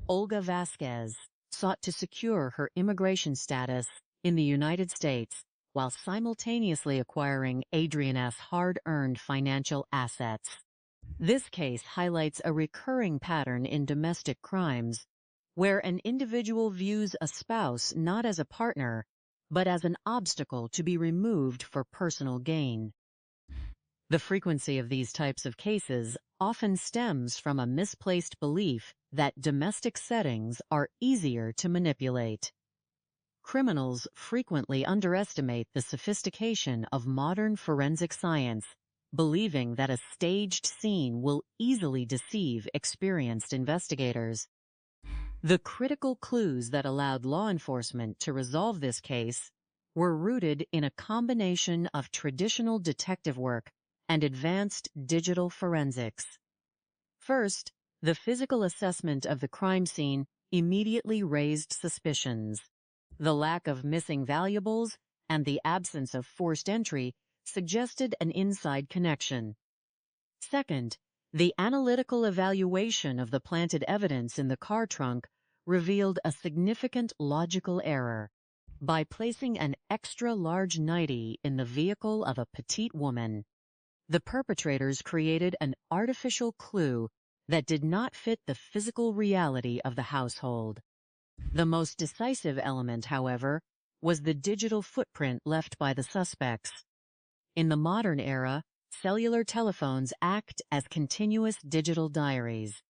Olga Vasquez sought to secure her immigration status in the United States while simultaneously acquiring Adrienne's hard-earned financial assets. This case highlights a recurring pattern in domestic crimes, where an individual views a spouse not as a partner, but as an obstacle to be removed for personal gain. The frequency of these types of cases often stems from a misplaced belief that domestic settings are easier to manipulate. Criminals frequently underestimate the sophistication of modern forensic science, believing that a staged scene will easily deceive experienced investigators. The critical clues that allowed law enforcement to resolve this case were rooted in a combination of traditional detective work and advanced digital forensics. First, the physical assessment of the crime scene immediately raised suspicions. The lack of missing valuables and the absence of forced entry suggested an inside connection. Second, the analytical evaluation of the planted evidence in the car trunk revealed a significant logical error. By placing an extra-large nightie in the vehicle of a petite woman, the perpetrators created an artificial clue that did not fit the physical reality of the household. The most decisive element, however, was the digital footprint left by the suspects. In the modern era, cellular telephones act as continuous digital diaries.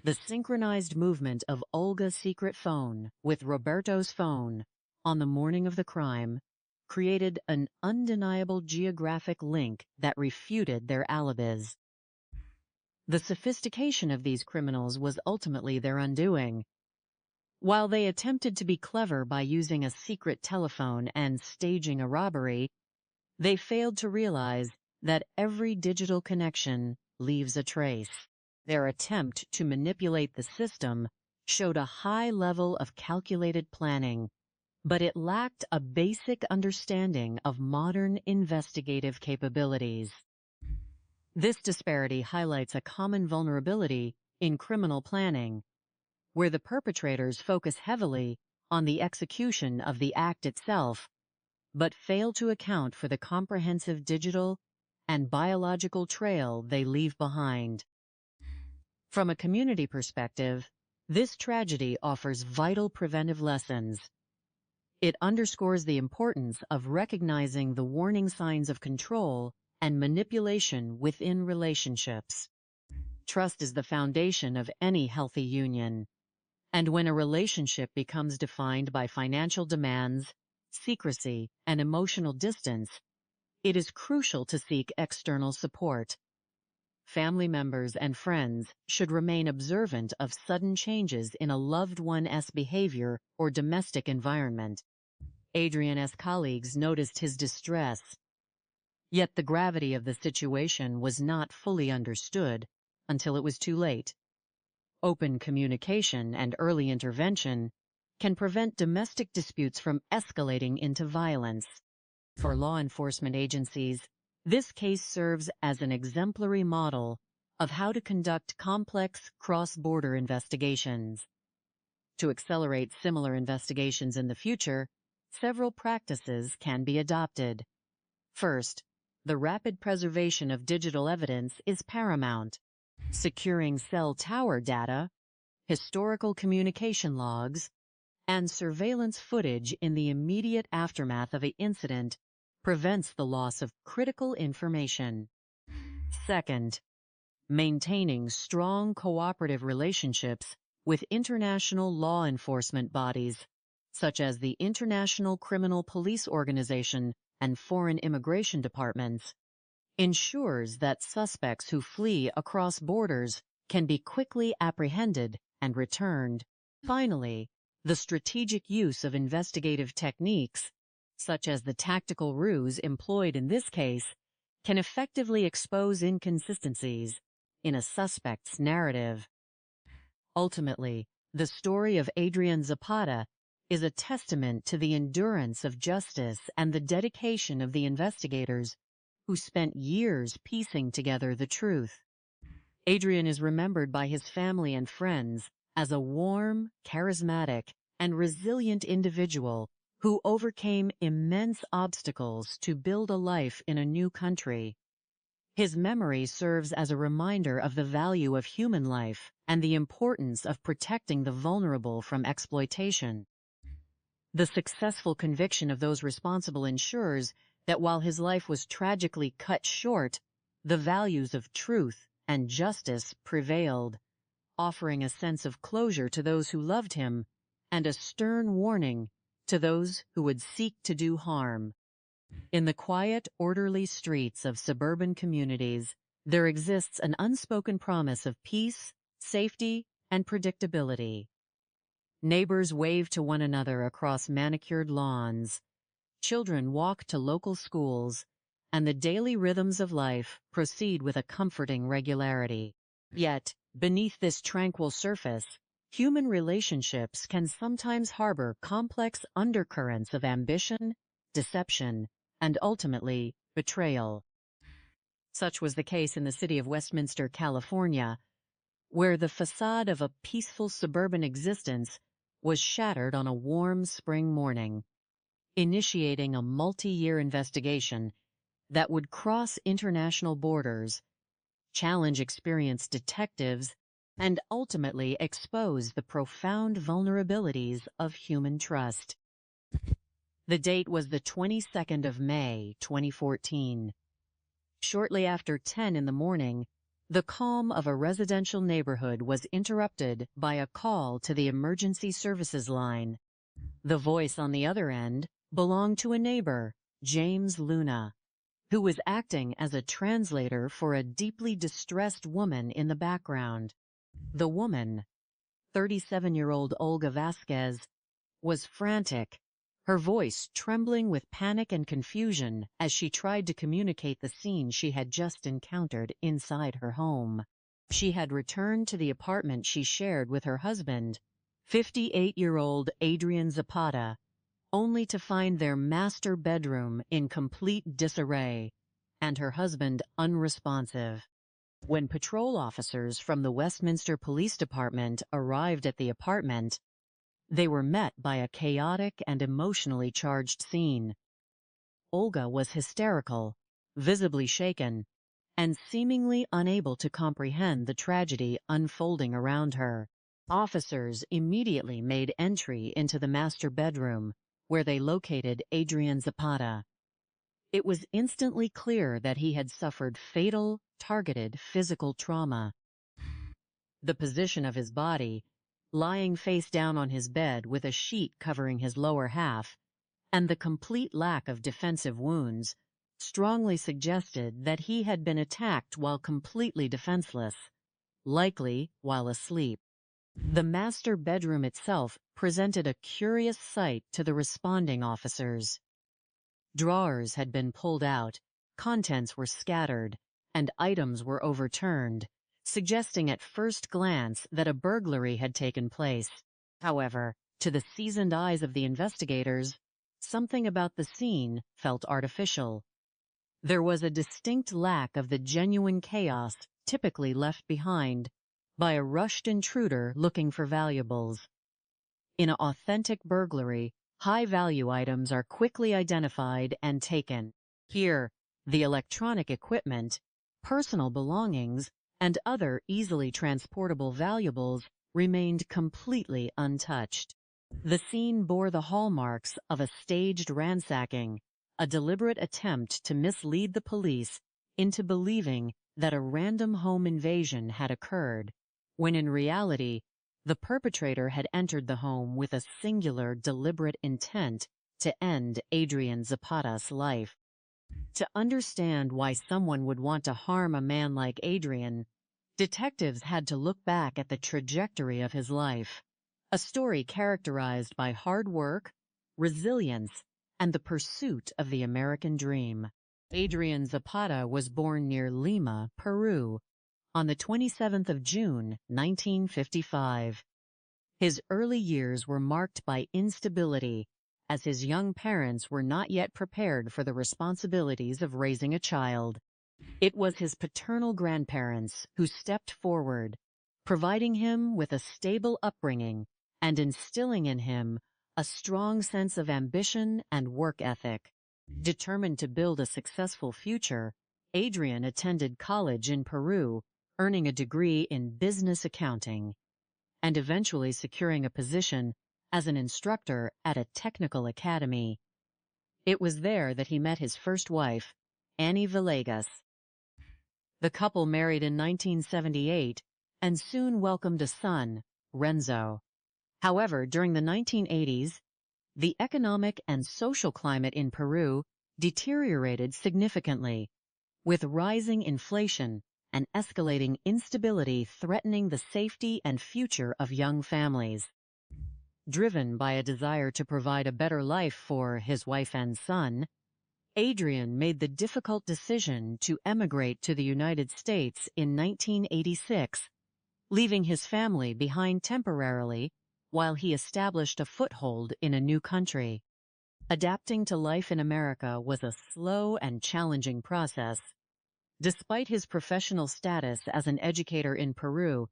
The synchronized movement of Olga's secret phone with Roberto's phone on the morning of the crime created an undeniable geographic link that refuted their alibis. The sophistication of these criminals was ultimately their undoing. While they attempted to be clever by using a secret telephone and staging a robbery, they failed to realize that every digital connection leaves a trace. Their attempt to manipulate the system showed a high level of calculated planning, but it lacked a basic understanding of modern investigative capabilities. This disparity highlights a common vulnerability in criminal planning, where the perpetrators focus heavily on the execution of the act itself, but fail to account for the comprehensive digital and biological trail they leave behind. From a community perspective, this tragedy offers vital preventive lessons. It underscores the importance of recognizing the warning signs of control and manipulation within relationships. Trust is the foundation of any healthy union, and when a relationship becomes defined by financial demands, secrecy, and emotional distance, it is crucial to seek external support. Family members and friends should remain observant of sudden changes in a loved one's behavior or domestic environment. Adrienne's colleagues noticed his distress, yet the gravity of the situation was not fully understood until it was too late. Open communication and early intervention can prevent domestic disputes from escalating into violence. For law enforcement agencies, this case serves as an exemplary model of how to conduct complex cross-border investigations. To accelerate similar investigations in the future, several practices can be adopted. First, the rapid preservation of digital evidence is paramount. Securing cell tower data, historical communication logs, and surveillance footage in the immediate aftermath of an incident prevents the loss of critical information. Second, maintaining strong cooperative relationships with international law enforcement bodies, such as the International Criminal Police Organization and foreign immigration departments, ensures that suspects who flee across borders can be quickly apprehended and returned. Finally, the strategic use of investigative techniques, such as the tactical ruse employed in this case, can effectively expose inconsistencies in a suspect's narrative. Ultimately, the story of Adrienne Zapata is a testament to the endurance of justice and the dedication of the investigators who spent years piecing together the truth. Adrienne is remembered by his family and friends as a warm, charismatic, and resilient individual who overcame immense obstacles to build a life in a new country. His memory serves as a reminder of the value of human life and the importance of protecting the vulnerable from exploitation. The successful conviction of those responsible ensures that while his life was tragically cut short, the values of truth and justice prevailed, offering a sense of closure to those who loved him and a stern warning to those who would seek to do harm. In the quiet, orderly streets of suburban communities, there exists an unspoken promise of peace, safety, and predictability. Neighbors wave to one another across manicured lawns. Children walk to local schools, and the daily rhythms of life proceed with a comforting regularity. Yet, beneath this tranquil surface, human relationships can sometimes harbor complex undercurrents of ambition, deception, and ultimately, betrayal. Such was the case in the city of Westminster, California, where the facade of a peaceful suburban existence was shattered on a warm spring morning, initiating a multi-year investigation that would cross international borders, challenge experienced detectives, and ultimately expose the profound vulnerabilities of human trust. The date was the 22nd of May, 2014. Shortly after 10 in the morning, the calm of a residential neighborhood was interrupted by a call to the emergency services line. The voice on the other end belonged to a neighbor, James Luna, who was acting as a translator for a deeply distressed woman in the background. The woman, 37-year-old Olga Vasquez, was frantic, her voice trembling with panic and confusion as she tried to communicate the scene she had just encountered inside her home. She had returned to the apartment she shared with her husband, 58-year-old Adrienne Zapata, only to find their master bedroom in complete disarray and her husband unresponsive. When patrol officers from the Westminster Police Department arrived at the apartment, they were met by a chaotic and emotionally charged scene. Olga was hysterical, visibly shaken, and seemingly unable to comprehend the tragedy unfolding around her. Officers immediately made entry into the master bedroom, where they located Adrienne Zapata. It was instantly clear that he had suffered fatal, targeted physical trauma. The position of his body, lying face down on his bed with a sheet covering his lower half, and the complete lack of defensive wounds, strongly suggested that he had been attacked while completely defenseless, likely while asleep. The master bedroom itself presented a curious sight to the responding officers. Drawers had been pulled out, contents were scattered, and items were overturned, suggesting at first glance that a burglary had taken place. However, to the seasoned eyes of the investigators, something about the scene felt artificial. There was a distinct lack of the genuine chaos typically left behind by a rushed intruder looking for valuables. In an authentic burglary, high-value items are quickly identified and taken. Here, the electronic equipment, personal belongings, and other easily transportable valuables remained completely untouched. The scene bore the hallmarks of a staged ransacking, a deliberate attempt to mislead the police into believing that a random home invasion had occurred, when in reality, the perpetrator had entered the home with a singular, deliberate intent to end Adrienne Zapata's life. To understand why someone would want to harm a man like Adrienne, detectives had to look back at the trajectory of his life, a story characterized by hard work, resilience, and the pursuit of the American dream. Adrienne Zapata was born near Lima, Peru, on the 27th of June, 1955. His early years were marked by instability, as his young parents were not yet prepared for the responsibilities of raising a child. It was his paternal grandparents who stepped forward, providing him with a stable upbringing and instilling in him a strong sense of ambition and work ethic. Determined to build a successful future, Adrienne attended college in Peru, earning a degree in business accounting, and eventually securing a position as an instructor at a technical academy. It was there that he met his first wife, Annie Villegas. The couple married in 1978 and soon welcomed a son, Renzo. However, during the 1980s, the economic and social climate in Peru deteriorated significantly, with rising inflation and escalating instability threatening the safety and future of young families. Driven by a desire to provide a better life for his wife and son, Adrienne made the difficult decision to emigrate to the United States in 1986, leaving his family behind temporarily while he established a foothold in a new country. Adapting to life in America was a slow and challenging process. Despite his professional status as an educator in Peru,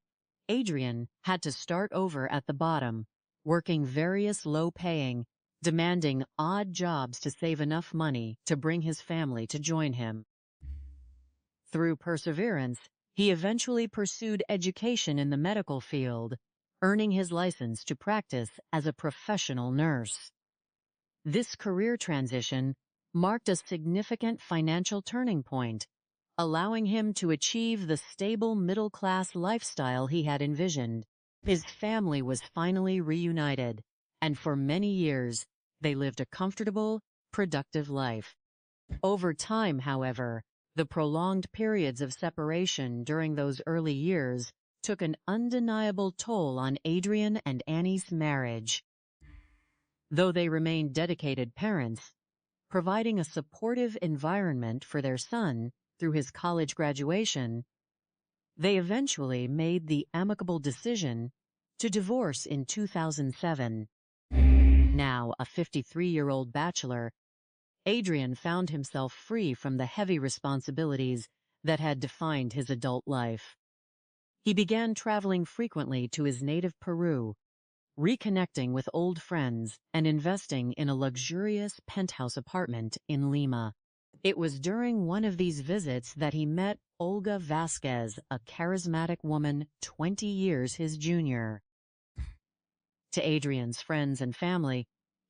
Adrienne had to start over at the bottom, working various low-paying, demanding odd jobs to save enough money to bring his family to join him. Through perseverance, he eventually pursued education in the medical field, earning his license to practice as a professional nurse. This career transition marked a significant financial turning point, allowing him to achieve the stable middle-class lifestyle he had envisioned. His family was finally reunited, and for many years, they lived a comfortable, productive life. Over time, however, the prolonged periods of separation during those early years took an undeniable toll on Adrienne and Annie's marriage. Though they remained dedicated parents, providing a supportive environment for their son through his college graduation, they eventually made the amicable decision to divorce in 2007. Now a 53-year-old bachelor, Adrienne found himself free from the heavy responsibilities that had defined his adult life. He began traveling frequently to his native Peru, reconnecting with old friends and investing in a luxurious penthouse apartment in Lima. It was during one of these visits that he met Olga Vasquez, a charismatic woman 20 years his junior. To Adrienne's friends and family,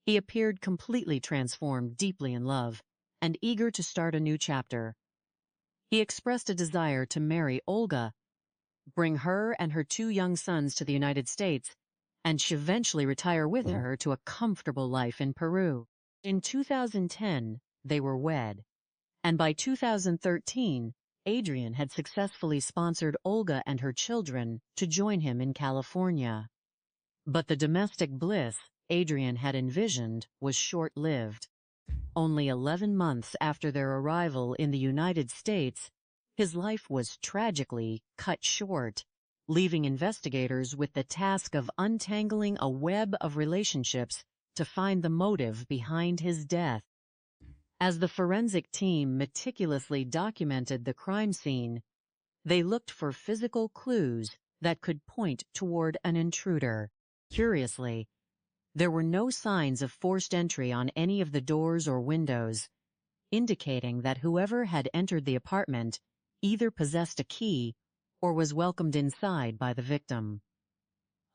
he appeared completely transformed, deeply in love, and eager to start a new chapter. He expressed a desire to marry Olga, bring her and her 2 young sons to the United States, and eventually retire with her to a comfortable life in Peru. In 2010, they were wed, and by 2013, Adrienne had successfully sponsored Olga and her children to join him in California. But the domestic bliss Adrienne had envisioned was short-lived. Only 11 months after their arrival in the United States, his life was tragically cut short, leaving investigators with the task of untangling a web of relationships to find the motive behind his death. As the forensic team meticulously documented the crime scene, they looked for physical clues that could point toward an intruder. Curiously, there were no signs of forced entry on any of the doors or windows, indicating that whoever had entered the apartment either possessed a key or was welcomed inside by the victim.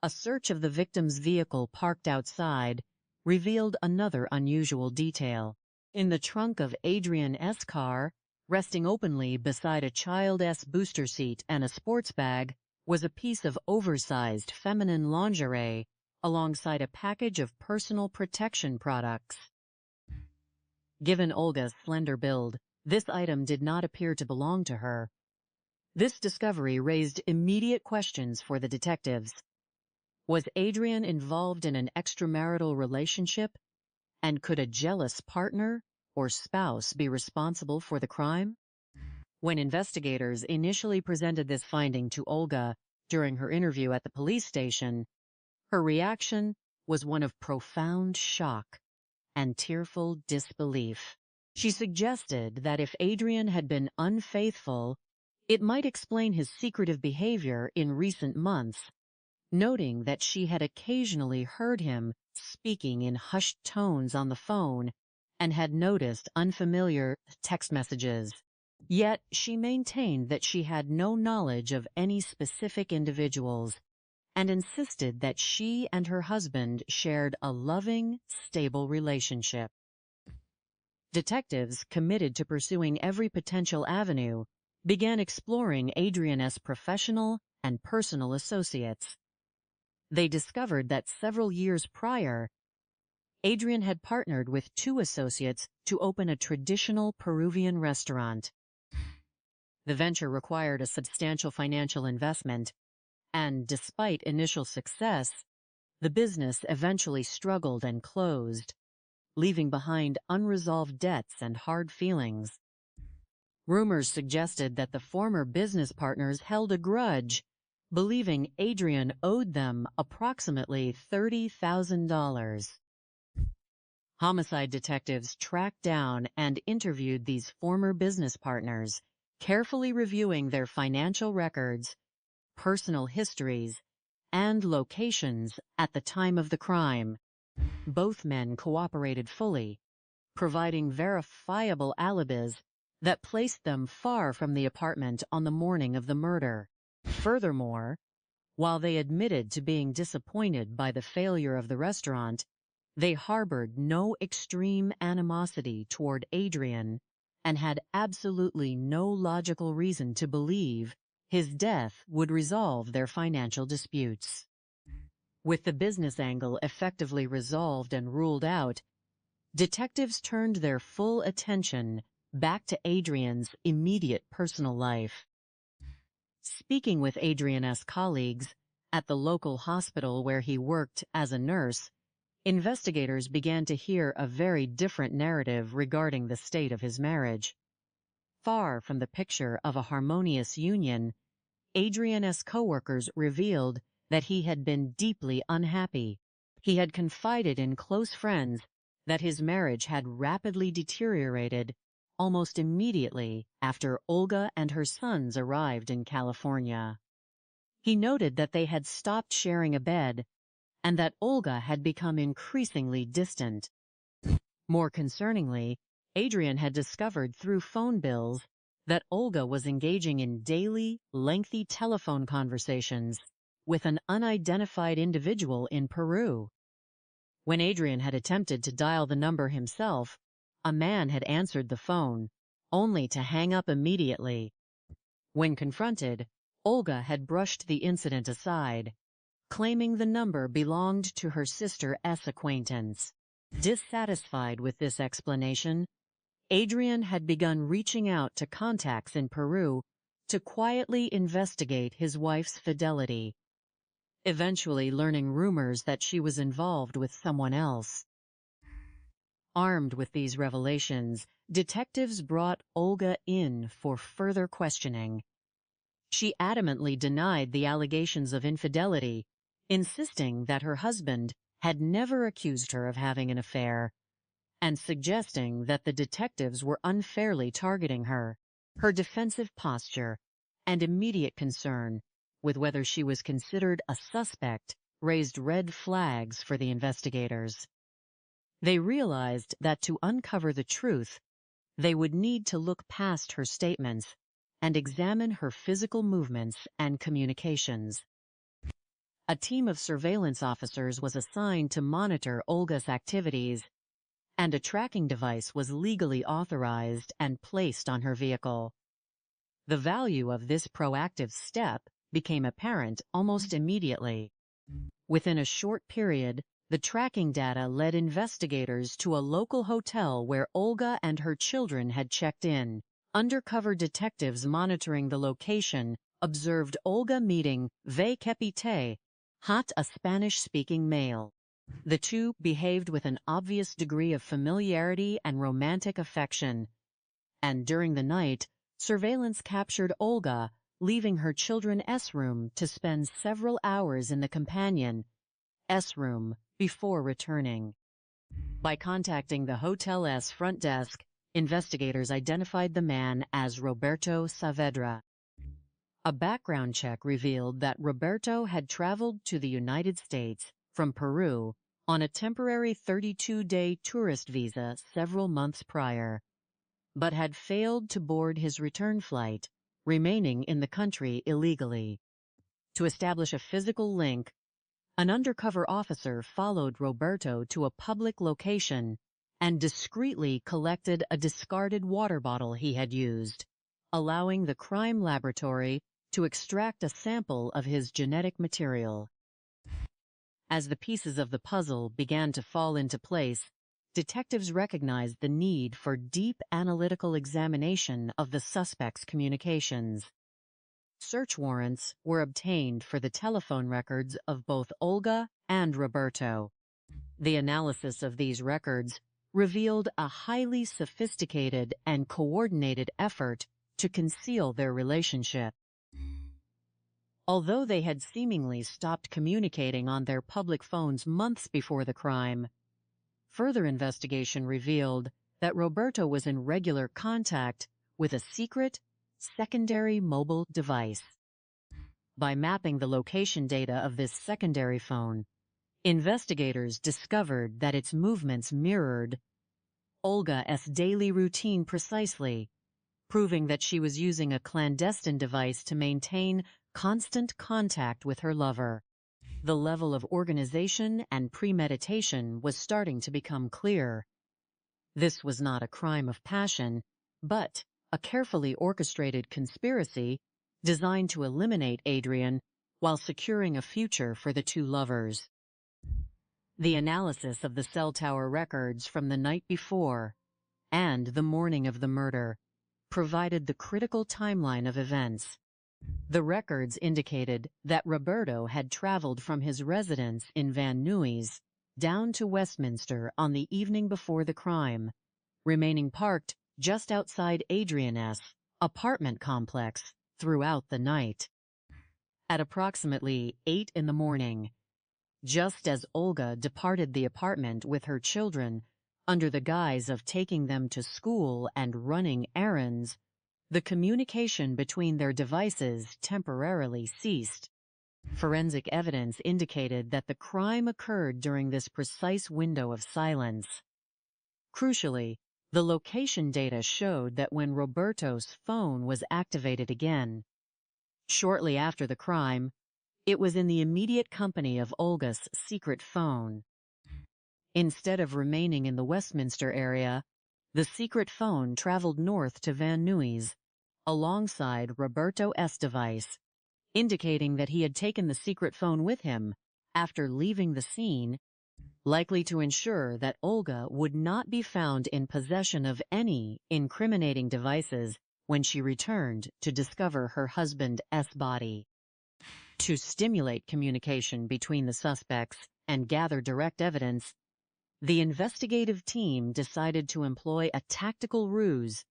A search of the victim's vehicle parked outside revealed another unusual detail. In the trunk of Adrienne's car, resting openly beside a child's booster seat and a sports bag, was a piece of oversized feminine lingerie alongside a package of personal protection products. Given Olga's slender build, this item did not appear to belong to her. This discovery raised immediate questions for the detectives. Was Adrienne involved in an extramarital relationship? And could a jealous partner or spouse be responsible for the crime? When investigators initially presented this finding to Olga during her interview at the police station, her reaction was one of profound shock and tearful disbelief. She suggested that if Adrienne had been unfaithful, it might explain his secretive behavior in recent months, noting that she had occasionally heard him speaking in hushed tones on the phone and had noticed unfamiliar text messages. Yet she maintained that she had no knowledge of any specific individuals and insisted that she and her husband shared a loving, stable relationship. Detectives, committed to pursuing every potential avenue, began exploring Adrienne's professional and personal associates. They discovered that several years prior, Adrienne had partnered with 2 associates to open a traditional Peruvian restaurant. The venture required a substantial financial investment, and despite initial success, the business eventually struggled and closed, leaving behind unresolved debts and hard feelings. Rumors suggested that the former business partners held a grudge, believing Adrienne owed them approximately $30,000. Homicide detectives tracked down and interviewed these former business partners, carefully reviewing their financial records, personal histories, and locations at the time of the crime. Both men cooperated fully, providing verifiable alibis that placed them far from the apartment on the morning of the murder. Furthermore, while they admitted to being disappointed by the failure of the restaurant, they harbored no extreme animosity toward Adrienne and had absolutely no logical reason to believe his death would resolve their financial disputes. With the business angle effectively resolved and ruled out, detectives turned their full attention back to Adrienne's immediate personal life. Speaking with Adrienne's colleagues at the local hospital where he worked as a nurse, investigators began to hear a very different narrative regarding the state of his marriage. Far from the picture of a harmonious union, Adrienne's coworkers revealed that he had been deeply unhappy. He had confided in close friends that his marriage had rapidly deteriorated almost immediately after Olga and her sons arrived in California. He noted that they had stopped sharing a bed and that Olga had become increasingly distant. More concerningly, Adrienne had discovered through phone bills that Olga was engaging in daily, lengthy telephone conversations with an unidentified individual in Peru. When Adrienne had attempted to dial the number himself, a man had answered the phone, only to hang up immediately. When confronted, Olga had brushed the incident aside, claiming the number belonged to her sister S acquaintance. Dissatisfied with this explanation, Adrienne had begun reaching out to contacts in Peru to quietly investigate his wife's fidelity, eventually learning rumors that she was involved with someone else. Armed with these revelations, detectives brought Olga in for further questioning. She adamantly denied the allegations of infidelity, insisting that her husband had never accused her of having an affair, and suggesting that the detectives were unfairly targeting her. Her defensive posture and immediate concern with whether she was considered a suspect raised red flags for the investigators. They realized that to uncover the truth, they would need to look past her statements and examine her physical movements and communications. A team of surveillance officers was assigned to monitor Olga's activities, and a tracking device was legally authorized and placed on her vehicle. The value of this proactive step became apparent almost immediately. Within a short period, the tracking data led investigators to a local hotel where Olga and her children had checked in. Undercover detectives monitoring the location observed Olga meeting Ve Capite, a Spanish-speaking male. The two behaved with an obvious degree of familiarity and romantic affection, and during the night, surveillance captured Olga leaving her children S room to spend several hours in the companion S room before returning. By contacting the Hotel S front desk, investigators identified the man as Roberto Saavedra. A background check revealed that Roberto had traveled to the United States from Peru on a temporary 32-day tourist visa several months prior, but had failed to board his return flight, remaining in the country illegally. To establish a physical link, an undercover officer followed Roberto to a public location and discreetly collected a discarded water bottle he had used, allowing the crime laboratory to extract a sample of his genetic material. As the pieces of the puzzle began to fall into place, detectives recognized the need for deep analytical examination of the suspect's communications. Search warrants were obtained for the telephone records of both Olga and Roberto. The analysis of these records revealed a highly sophisticated and coordinated effort to conceal their relationship. Although they had seemingly stopped communicating on their public phones months before the crime, Further investigation revealed that Roberto was in regular contact with a secret, secondary mobile device. By mapping the location data of this secondary phone, investigators discovered that its movements mirrored Olga's daily routine precisely, proving that she was using a clandestine device to maintain constant contact with her lover. The level of organization and premeditation was starting to become clear. This was not a crime of passion, but a carefully orchestrated conspiracy designed to eliminate Adrienne while securing a future for the two lovers. The analysis of the cell tower records from the night before and the morning of the murder provided the critical timeline of events. The records indicated that Roberto had traveled from his residence in Van Nuys down to Westminster on the evening before the crime, remaining parked just outside Adrienne's apartment complex throughout the night. At approximately 8 in the morning, just as Olga departed the apartment with her children under the guise of taking them to school and running errands, the communication between their devices temporarily ceased. Forensic evidence indicated that the crime occurred during this precise window of silence. Crucially, the location data showed that when Roberto's phone was activated again, shortly after the crime, it was in the immediate company of Olga's secret phone. Instead of remaining in the Westminster area, the secret phone traveled north to Van Nuys, alongside Roberto's device, indicating that he had taken the secret phone with him after leaving the scene, likely to ensure that Olga would not be found in possession of any incriminating devices when she returned to discover her husband's body. To stimulate communication between the suspects and gather direct evidence, the investigative team decided to employ a tactical ruse,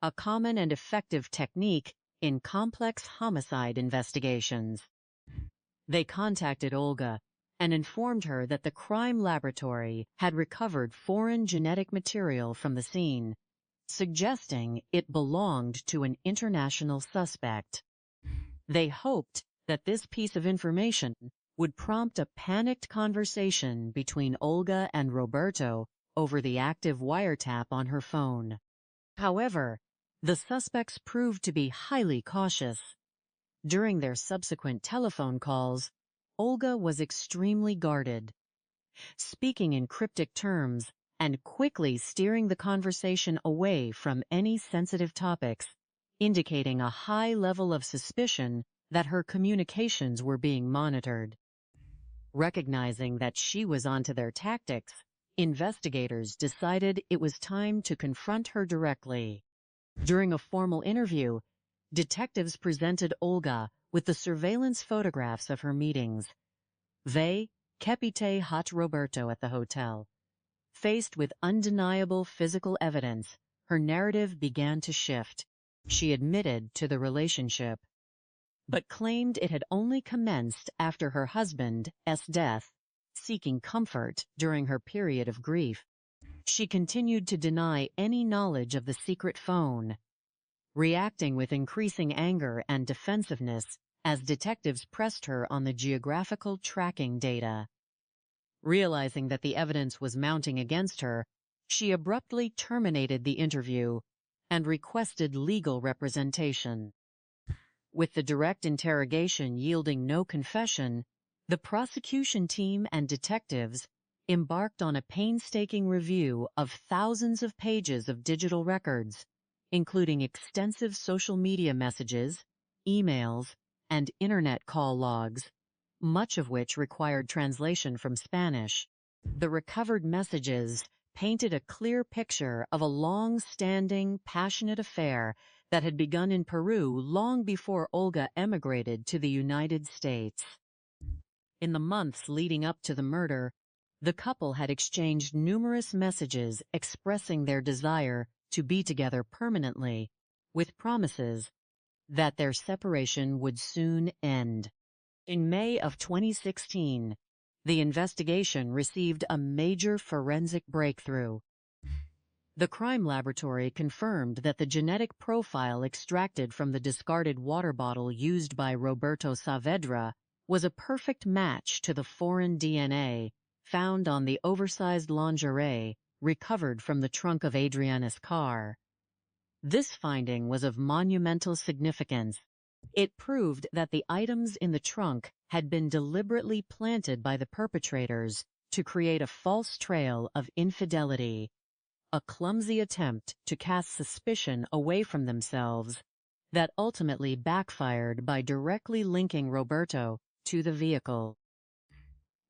a common and effective technique in complex homicide investigations. They contacted Olga and informed her that the crime laboratory had recovered foreign genetic material from the scene, suggesting it belonged to an international suspect. They hoped that this piece of information would prompt a panicked conversation between Olga and Roberto over the active wiretap on her phone. However, the suspects proved to be highly cautious. During their subsequent telephone calls, Olga was extremely guarded, speaking in cryptic terms and quickly steering the conversation away from any sensitive topics, indicating a high level of suspicion that her communications were being monitored. Recognizing that she was onto their tactics, investigators decided it was time to confront her directly. During a formal interview, detectives presented Olga with the surveillance photographs of her meetings. They kept hot Roberto at the hotel. Faced with undeniable physical evidence, her narrative began to shift. She admitted to the relationship, but claimed it had only commenced after her husband's death, seeking comfort during her period of grief. She continued to deny any knowledge of the secret phone, reacting with increasing anger and defensiveness as detectives pressed her on the geographical tracking data. Realizing that the evidence was mounting against her, she abruptly terminated the interview and requested legal representation. With the direct interrogation yielding no confession, the prosecution team and detectives embarked on a painstaking review of thousands of pages of digital records, including extensive social media messages, emails, and internet call logs, much of which required translation from Spanish. The recovered messages painted a clear picture of a long-standing, passionate affair that had begun in Peru long before Olga emigrated to the United States. In the months leading up to the murder, the couple had exchanged numerous messages expressing their desire to be together permanently, with promises that their separation would soon end. In May of 2016, The investigation received a major forensic breakthrough. The crime laboratory confirmed that the genetic profile extracted from the discarded water bottle used by Roberto Saavedra was a perfect match to the foreign DNA found on the oversized lingerie recovered from the trunk of Adrienne's car. This finding was of monumental significance. It proved that the items in the trunk had been deliberately planted by the perpetrators to create a false trail of infidelity, a clumsy attempt to cast suspicion away from themselves that ultimately backfired by directly linking Roberto to the vehicle.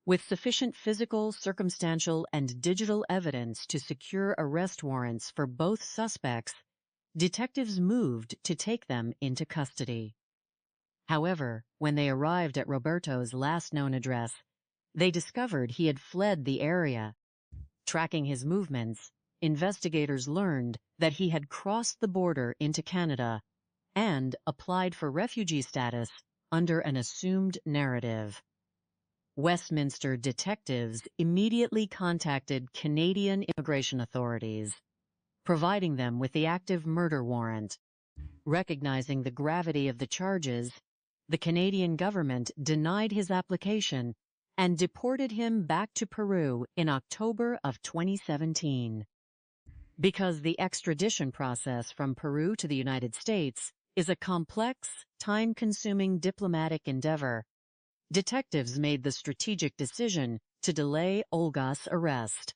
With sufficient physical, circumstantial, and digital evidence to secure arrest warrants for both suspects, detectives moved to take them into custody. However, when they arrived at Roberto's last known address, they discovered he had fled the area. Tracking his movements, investigators learned that he had crossed the border into Canada and applied for refugee status under an assumed narrative. Westminster detectives immediately contacted Canadian immigration authorities, providing them with the active murder warrant. Recognizing the gravity of the charges, the Canadian government denied his application and deported him back to Peru in October of 2017. Because the extradition process from Peru to the United States is a complex, time-consuming diplomatic endeavor, detectives made the strategic decision to delay Olga's arrest.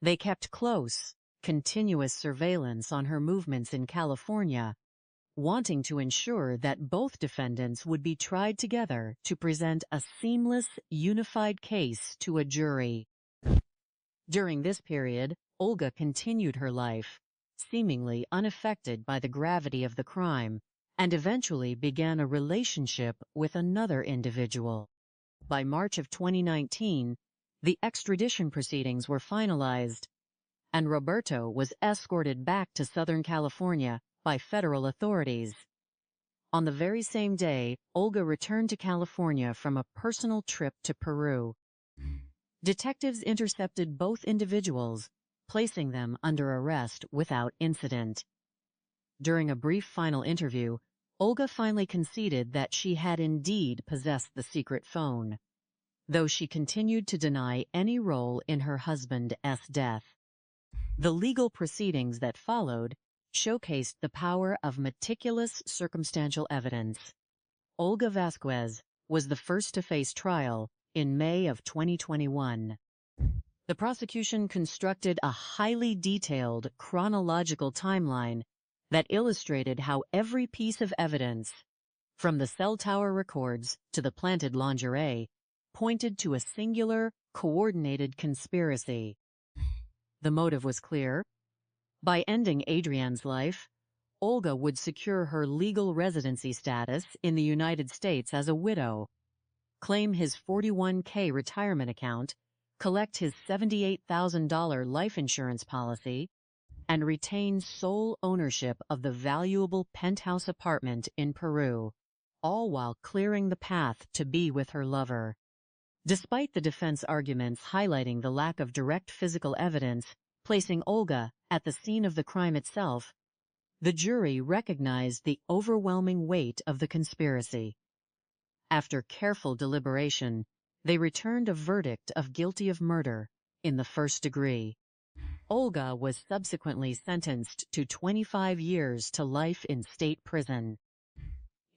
They kept close, continuous surveillance on her movements in California, wanting to ensure that both defendants would be tried together to present a seamless, unified case to a jury. During this period, Olga continued her life, seemingly unaffected by the gravity of the crime, and eventually began a relationship with another individual. By March of 2019, the extradition proceedings were finalized, and Roberto was escorted back to Southern California by federal authorities. On the very same day, Olga returned to California from a personal trip to Peru. Detectives intercepted both individuals, placing them under arrest without incident. During a brief final interview, Olga finally conceded that she had indeed possessed the secret phone, though she continued to deny any role in her husband's death. The legal proceedings that followed showcased the power of meticulous circumstantial evidence. Olga Vasquez was the first to face trial in May of 2021. The prosecution constructed a highly detailed chronological timeline that illustrated how every piece of evidence, from the cell tower records to the planted lingerie, pointed to a singular, coordinated conspiracy. The motive was clear. By ending Adrienne's life, Olga would secure her legal residency status in the United States as a widow, claim his $41K retirement account, collect his $78,000 life insurance policy, and retain sole ownership of the valuable penthouse apartment in Peru, all while clearing the path to be with her lover. Despite the defense arguments highlighting the lack of direct physical evidence placing Olga at the scene of the crime itself, the jury recognized the overwhelming weight of the conspiracy. After careful deliberation, they returned a verdict of guilty of murder in the first degree. Olga was subsequently sentenced to 25 years to life in state prison.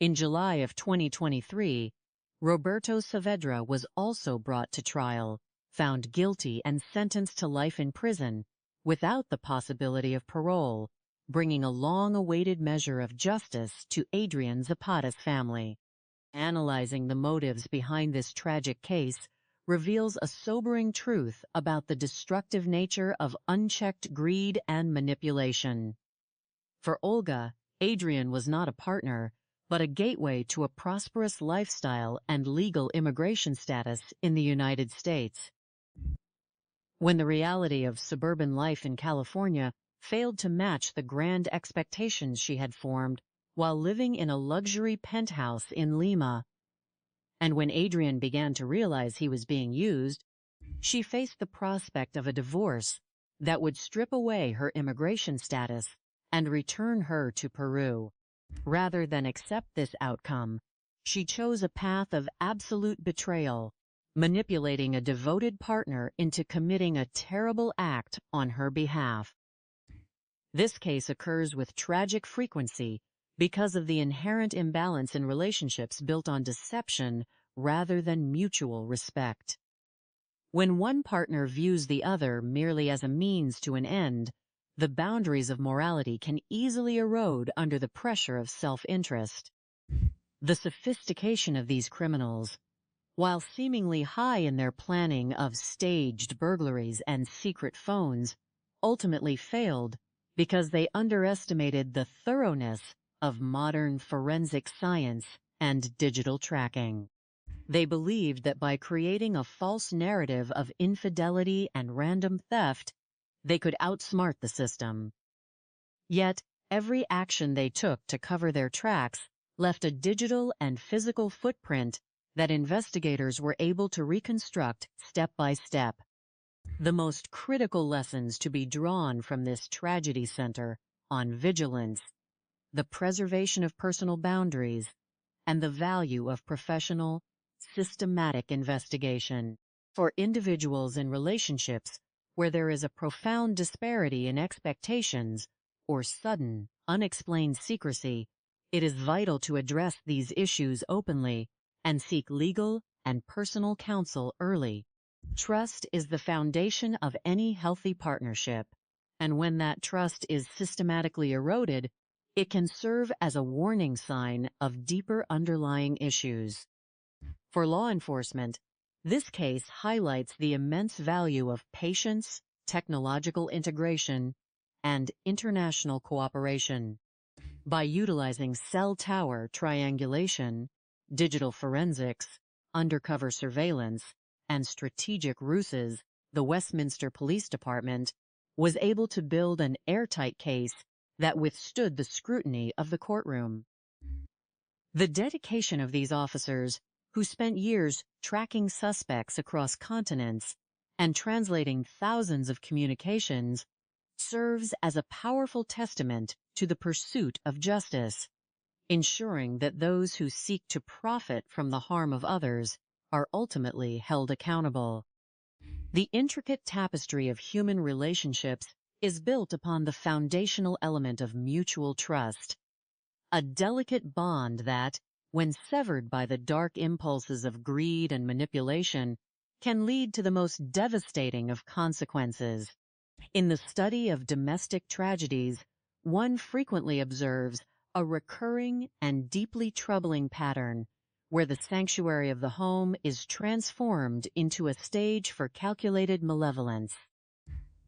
In July of 2023, Roberto Saavedra was also brought to trial, found guilty and sentenced to life in prison without the possibility of parole, bringing a long-awaited measure of justice to Adrienne Zapata's family. Analyzing the motives behind this tragic case reveals a sobering truth about the destructive nature of unchecked greed and manipulation. For Olga, Adrienne was not a partner, but a gateway to a prosperous lifestyle and legal immigration status in the United States. When the reality of suburban life in California failed to match the grand expectations she had formed while living in a luxury penthouse in Lima, And when Adrienne began to realize he was being used, she faced the prospect of a divorce that would strip away her immigration status and return her to Peru. Rather than accept this outcome, she chose a path of absolute betrayal, manipulating a devoted partner into committing a terrible act on her behalf. This case occurs with tragic frequency because of the inherent imbalance in relationships built on deception rather than mutual respect. When one partner views the other merely as a means to an end, the boundaries of morality can easily erode under the pressure of self-interest. The sophistication of these criminals, while seemingly high in their planning of staged burglaries and secret phones, ultimately failed because they underestimated the thoroughness of modern forensic science and digital tracking. They believed that by creating a false narrative of infidelity and random theft, they could outsmart the system. Yet, every action they took to cover their tracks left a digital and physical footprint that investigators were able to reconstruct step by step. The most critical lessons to be drawn from this tragedy center on vigilance, the preservation of personal boundaries, and the value of professional, systematic investigation. For individuals in relationships where there is a profound disparity in expectations or sudden, unexplained secrecy, it is vital to address these issues openly and seek legal and personal counsel early. Trust is the foundation of any healthy partnership, and when that trust is systematically eroded, it can serve as a warning sign of deeper underlying issues. For law enforcement, this case highlights the immense value of patience, technological integration, and international cooperation. By utilizing cell tower triangulation, digital forensics, undercover surveillance, and strategic ruses, the Westminster Police Department was able to build an airtight case that withstood the scrutiny of the courtroom. The dedication of these officers, who spent years tracking suspects across continents and translating thousands of communications, serves as a powerful testament to the pursuit of justice, ensuring that those who seek to profit from the harm of others are ultimately held accountable. The intricate tapestry of human relationships is built upon the foundational element of mutual trust, a delicate bond that, when severed by the dark impulses of greed and manipulation, can lead to the most devastating of consequences. In the study of domestic tragedies, one frequently observes a recurring and deeply troubling pattern where the sanctuary of the home is transformed into a stage for calculated malevolence.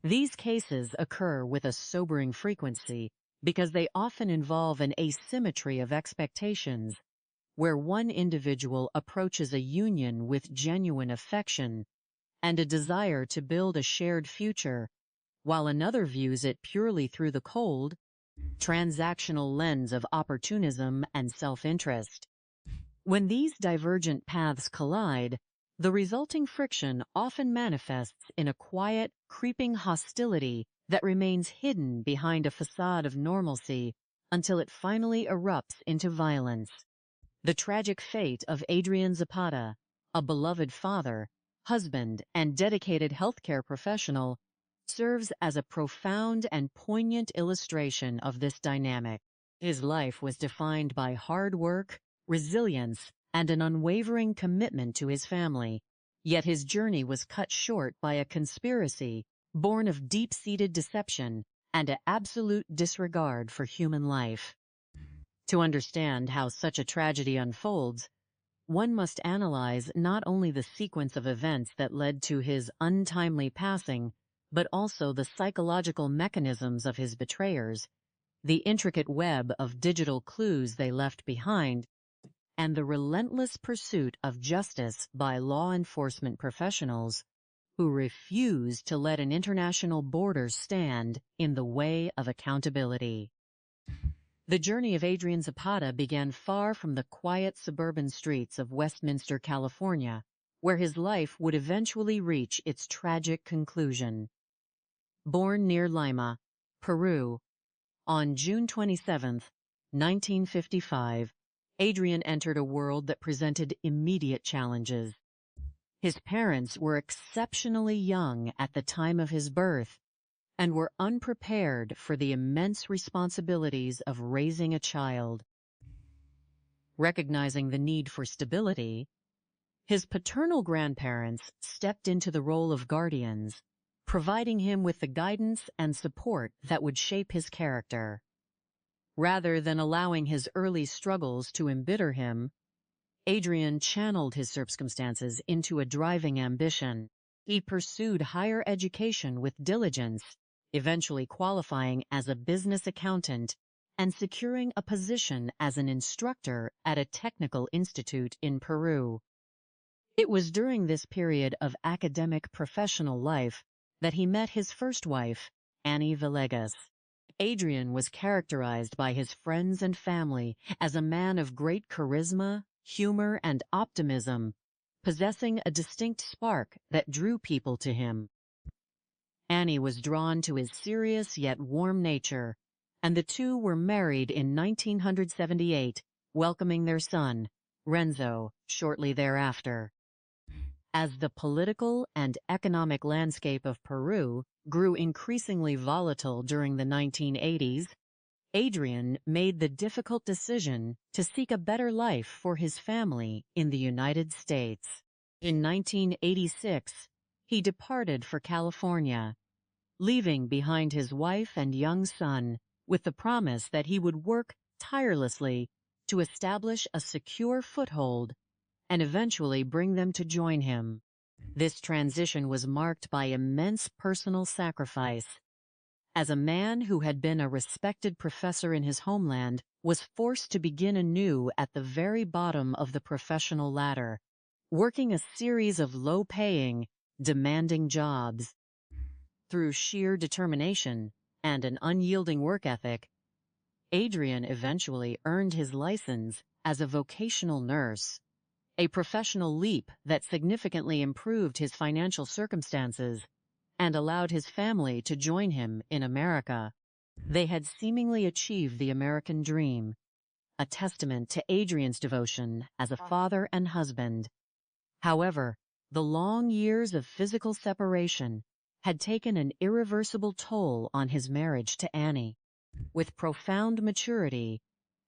These cases occur with a sobering frequency because they often involve an asymmetry of expectations, where one individual approaches a union with genuine affection and a desire to build a shared future, while another views it purely through the cold, transactional lens of opportunism and self-interest. When these divergent paths collide, the resulting friction often manifests in a quiet, creeping hostility that remains hidden behind a facade of normalcy until it finally erupts into violence. The tragic fate of Adrienne Zapata, a beloved father, husband, and dedicated healthcare professional, serves as a profound and poignant illustration of this dynamic. His life was defined by hard work, resilience, and an unwavering commitment to his family, yet his journey was cut short by a conspiracy born of deep-seated deception and an absolute disregard for human life. To understand how such a tragedy unfolds, one must analyze not only the sequence of events that led to his untimely passing, but also the psychological mechanisms of his betrayers, the intricate web of digital clues they left behind, and the relentless pursuit of justice by law enforcement professionals who refuse to let an international border stand in the way of accountability. The journey of Adrienne Zapata began far from the quiet suburban streets of Westminster, California, where his life would eventually reach its tragic conclusion. Born near Lima, Peru, on June 27, 1955, Adrienne entered a world that presented immediate challenges. His parents were exceptionally young at the time of his birth and were unprepared for the immense responsibilities of raising a child. Recognizing the need for stability, his paternal grandparents stepped into the role of guardians, providing him with the guidance and support that would shape his character. Rather than allowing his early struggles to embitter him, Adrienne channeled his circumstances into a driving ambition. He pursued higher education with diligence, eventually qualifying as a business accountant and securing a position as an instructor at a technical institute in Peru. It was during this period of academic professional life that he met his first wife, Annie Villegas. Adrienne was characterized by his friends and family as a man of great charisma, humor, and optimism, possessing a distinct spark that drew people to him. Annie was drawn to his serious yet warm nature, and the two were married in 1978, welcoming their son, Renzo, shortly thereafter. As the political and economic landscape of Peru grew increasingly volatile during the 1980s, Adrienne made the difficult decision to seek a better life for his family in the United States. In 1986, he departed for California, leaving behind his wife and young son with the promise that he would work tirelessly to establish a secure foothold and eventually bring them to join him. This transition was marked by immense personal sacrifice, as a man who had been a respected professor in his homeland was forced to begin anew at the very bottom of the professional ladder, working a series of low-paying, demanding jobs. Through sheer determination and an unyielding work ethic, Adrienne eventually earned his license as a vocational nurse, a professional leap that significantly improved his financial circumstances and allowed his family to join him in America. They had seemingly achieved the American dream, a testament to Adrienne's devotion as a father and husband. However, the long years of physical separation had taken an irreversible toll on his marriage to Annie. With profound maturity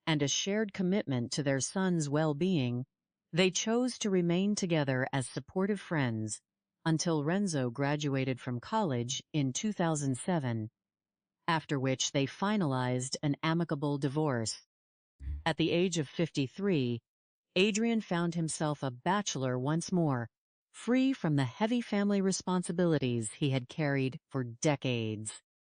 and a shared commitment to their son's well-being, they chose to remain together as supportive friends until Renzo graduated from college in 2007, after which they finalized an amicable divorce. At the age of 53, Adrienne found himself a bachelor once more, free from the heavy family responsibilities he had carried for decades.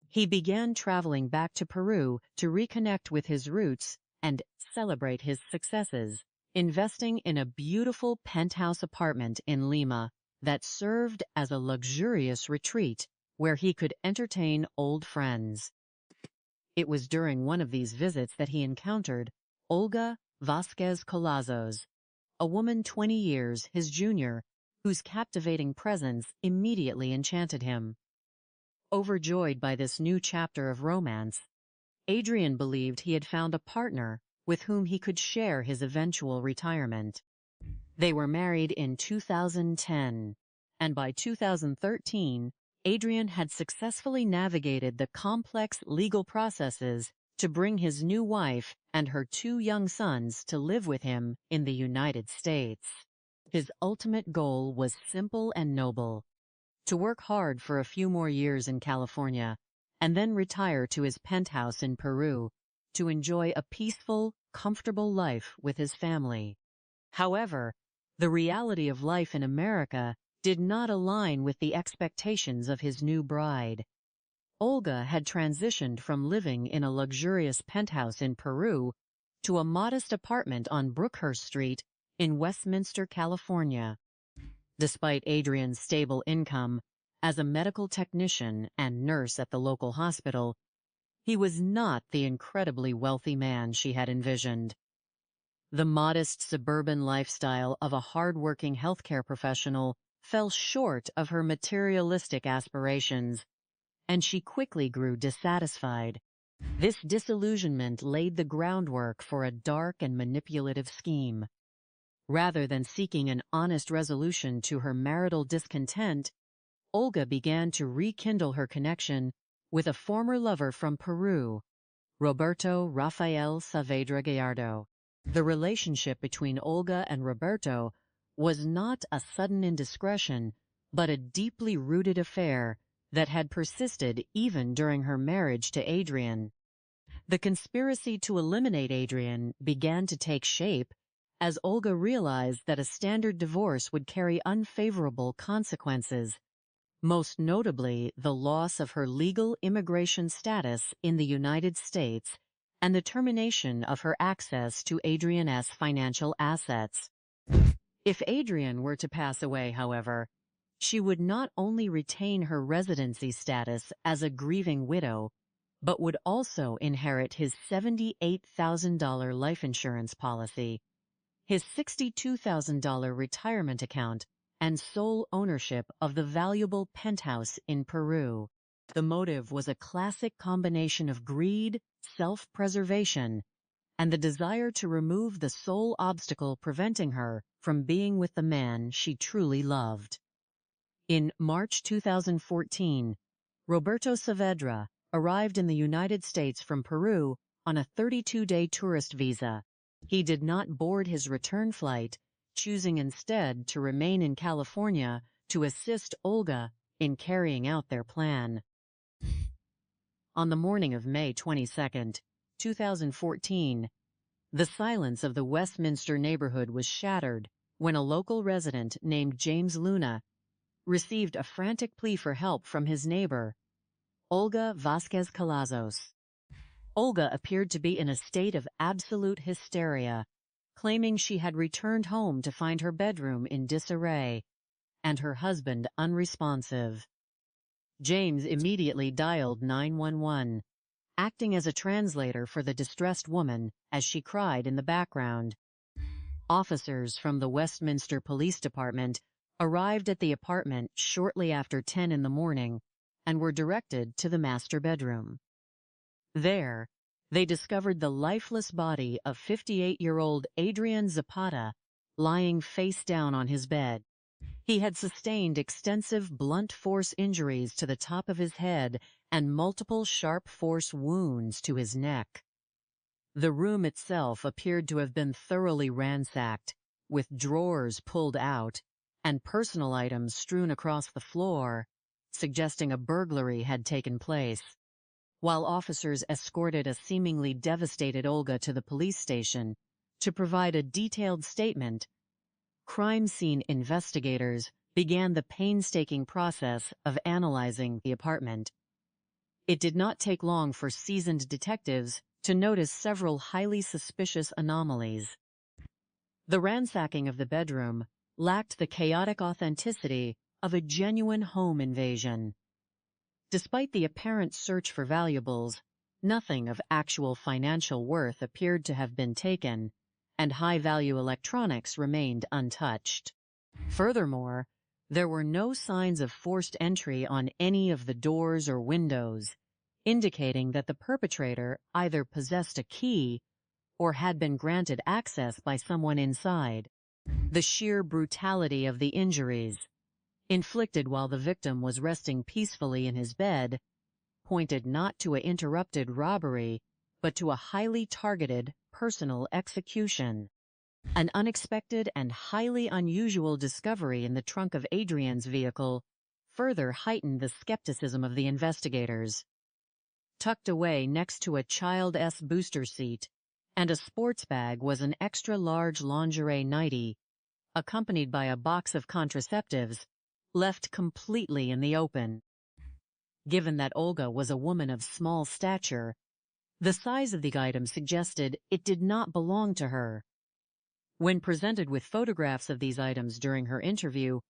He began traveling back to Peru to reconnect with his roots and celebrate his successes, investing in a beautiful penthouse apartment in Lima that served as a luxurious retreat where he could entertain old friends. It was during one of these visits that he encountered Olga Vasquez-Collazos, a woman 20 years his junior, whose captivating presence immediately enchanted him. Overjoyed by this new chapter of romance, Adrienne believed he had found a partner with whom he could share his eventual retirement. They were married in 2010, and by 2013, Adrienne had successfully navigated the complex legal processes to bring his new wife and her 2 young sons to live with him in the United States. His ultimate goal was simple and noble: to work hard for a few more years in California and then retire to his penthouse in Peru to enjoy a peaceful, comfortable life with his family. However, the reality of life in America did not align with the expectations of his new bride. Olga had transitioned from living in a luxurious penthouse in Peru to a modest apartment on Brookhurst Street in Westminster, California. Despite Adrienne's stable income as a medical technician and nurse at the local hospital, He was not the incredibly wealthy man she had envisioned. The modest suburban lifestyle of a hard-working healthcare professional fell short of her materialistic aspirations, and she quickly grew dissatisfied. This disillusionment laid the groundwork for a dark and manipulative scheme. Rather than seeking an honest resolution to her marital discontent, Olga began to rekindle her connection with a former lover from Peru, Roberto Rafael Saavedra Gallardo. The relationship between Olga and Roberto was not a sudden indiscretion, but a deeply rooted affair that had persisted even during her marriage to Adrienne. The conspiracy to eliminate Adrienne began to take shape as Olga realized that a standard divorce would carry unfavorable consequences, most notably the loss of her legal immigration status in the United States and the termination of her access to Adrienne's financial assets. If Adrienne were to pass away, however, she would not only retain her residency status as a grieving widow, but would also inherit his $78,000 life insurance policy, his $62,000 retirement account, and sole ownership of the valuable penthouse in Peru. The motive was a classic combination of greed, self-preservation, and the desire to remove the sole obstacle preventing her from being with the man she truly loved. In March 2014, Roberto Saavedra arrived in the United States from Peru on a 32-day tourist visa. He did not board his return flight, choosing instead to remain in California to assist Olga in carrying out their plan. On the morning of May 22, 2014, the silence of the Westminster neighborhood was shattered when a local resident named James Luna received a frantic plea for help from his neighbor, Olga Vasquez-Collazos. Olga appeared to be in a state of absolute hysteria, claiming she had returned home to find her bedroom in disarray and her husband unresponsive. James immediately dialed 911, acting as a translator for the distressed woman as she cried in the background. Officers from the Westminster Police Department arrived at the apartment shortly after 10 in the morning and were directed to the master bedroom. There, they discovered the lifeless body of 58-year-old Adrienne Zapata lying face down on his bed. He had sustained extensive blunt force injuries to the top of his head and multiple sharp force wounds to his neck. The room itself appeared to have been thoroughly ransacked, with drawers pulled out and personal items strewn across the floor, suggesting a burglary had taken place. While officers escorted a seemingly devastated Olga to the police station to provide a detailed statement, crime scene investigators began the painstaking process of analyzing the apartment. It did not take long for seasoned detectives to notice several highly suspicious anomalies. The ransacking of the bedroom lacked the chaotic authenticity of a genuine home invasion. Despite the apparent search for valuables, nothing of actual financial worth appeared to have been taken, and high-value electronics remained untouched. Furthermore, there were no signs of forced entry on any of the doors or windows, indicating that the perpetrator either possessed a key or had been granted access by someone inside. The sheer brutality of the injuries, inflicted while the victim was resting peacefully in his bed, pointed not to an interrupted robbery, but to a highly targeted personal execution. An unexpected and highly unusual discovery in the trunk of Adrienne's vehicle further heightened the skepticism of the investigators. Tucked away next to a Child-S booster seat and a sports bag was an extra-large lingerie nightie, accompanied by a box of contraceptives, left completely in the open. Given that Olga was a woman of small stature, the size of the item suggested it did not belong to her. When presented with photographs of these items during her interview,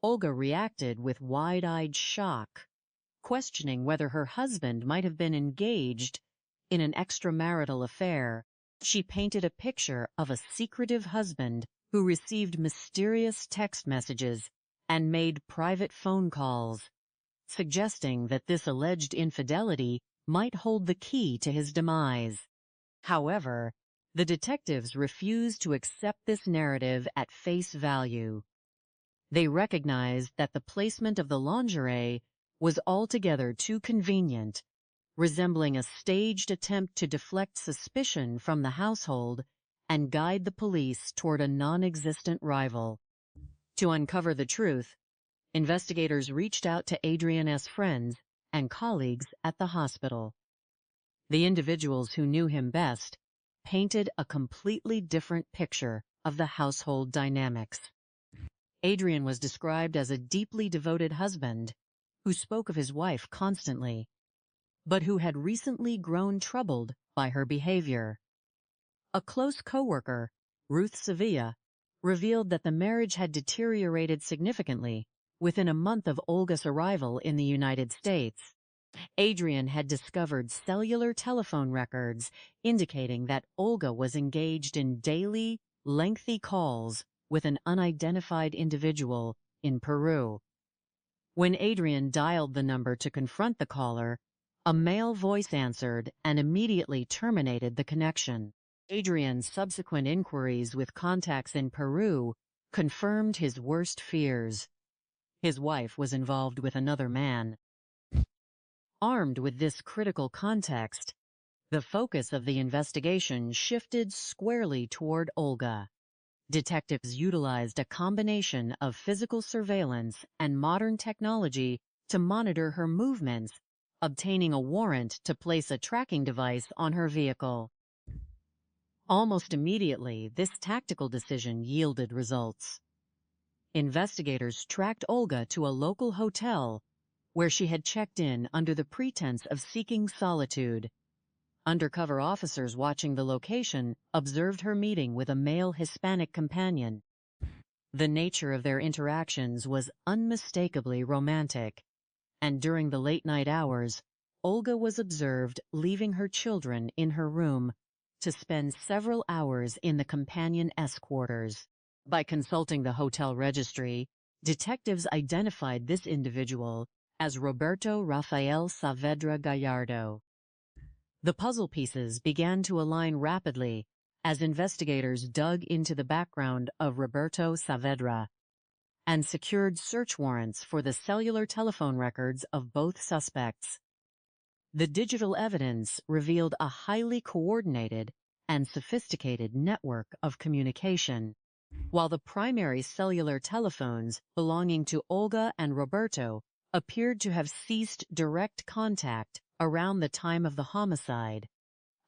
Olga reacted with wide-eyed shock, questioning whether her husband might have been engaged in an extramarital affair. She painted a picture of a secretive husband who received mysterious text messages and made private phone calls, suggesting that this alleged infidelity might hold the key to his demise. However, the detectives refused to accept this narrative at face value. They recognized that the placement of the lingerie was altogether too convenient, resembling a staged attempt to deflect suspicion from the household and guide the police toward a non-existent rival. To uncover the truth, investigators reached out to Adrienne's friends and colleagues at the hospital. The individuals who knew him best painted a completely different picture of the household dynamics. Adrienne was described as a deeply devoted husband who spoke of his wife constantly, but who had recently grown troubled by her behavior. A close coworker, Ruth Sevilla, revealed that the marriage had deteriorated significantly within a month of Olga's arrival in the United States. Adrienne had discovered cellular telephone records indicating that Olga was engaged in daily, lengthy calls with an unidentified individual in Peru. When Adrienne dialed the number to confront the caller, a male voice answered and immediately terminated the connection. Adrienne's subsequent inquiries with contacts in Peru confirmed his worst fears. His wife was involved with another man. Armed with this critical context, the focus of the investigation shifted squarely toward Olga. Detectives utilized a combination of physical surveillance and modern technology to monitor her movements, obtaining a warrant to place a tracking device on her vehicle. Almost immediately, this tactical decision yielded results. Investigators tracked Olga to a local hotel where she had checked in under the pretense of seeking solitude. Undercover officers watching the location observed her meeting with a male Hispanic companion. The nature of their interactions was unmistakably romantic, and during the late-night hours, Olga was observed leaving her children in her room to spend several hours in the companion's quarters. By consulting the hotel registry, detectives identified this individual as Roberto Rafael Saavedra Gallardo. The puzzle pieces began to align rapidly as investigators dug into the background of Roberto Saavedra and secured search warrants for the cellular telephone records of both suspects. The digital evidence revealed a highly coordinated and sophisticated network of communication. While the primary cellular telephones belonging to Olga and Roberto appeared to have ceased direct contact around the time of the homicide,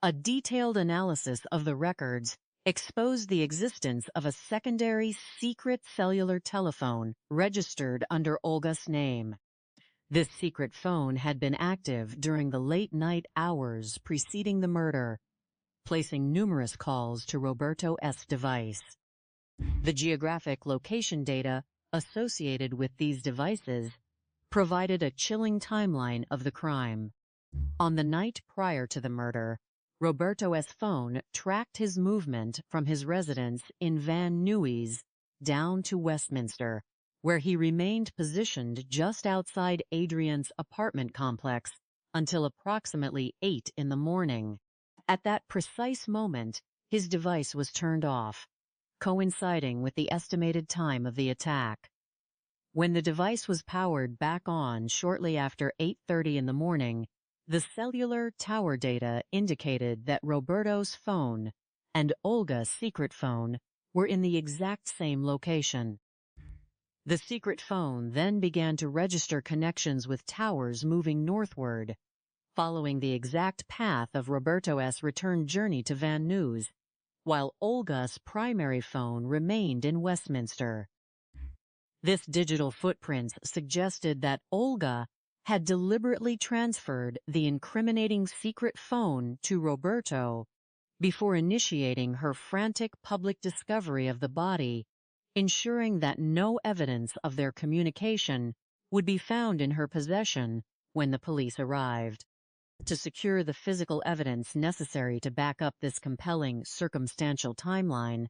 a detailed analysis of the records exposed the existence of a secondary secret cellular telephone registered under Olga's name. This secret phone had been active during the late-night hours preceding the murder, placing numerous calls to Roberto's device. The geographic location data associated with these devices provided a chilling timeline of the crime. On the night prior to the murder, Roberto's phone tracked his movement from his residence in Van Nuys down to Westminster, where he remained positioned just outside Adrienne's apartment complex until approximately 8 in the morning. At that precise moment, his device was turned off, coinciding with the estimated time of the attack. When the device was powered back on shortly after 8:30 in the morning, the cellular tower data indicated that Roberto's phone and Olga's secret phone were in the exact same location. The secret phone then began to register connections with towers moving northward, following the exact path of Roberto's return journey to Van Nuys, while Olga's primary phone remained in Westminster. This digital footprint suggested that Olga had deliberately transferred the incriminating secret phone to Roberto before initiating her frantic public discovery of the body, ensuring that no evidence of their communication would be found in her possession when the police arrived. To secure the physical evidence necessary to back up this compelling circumstantial timeline,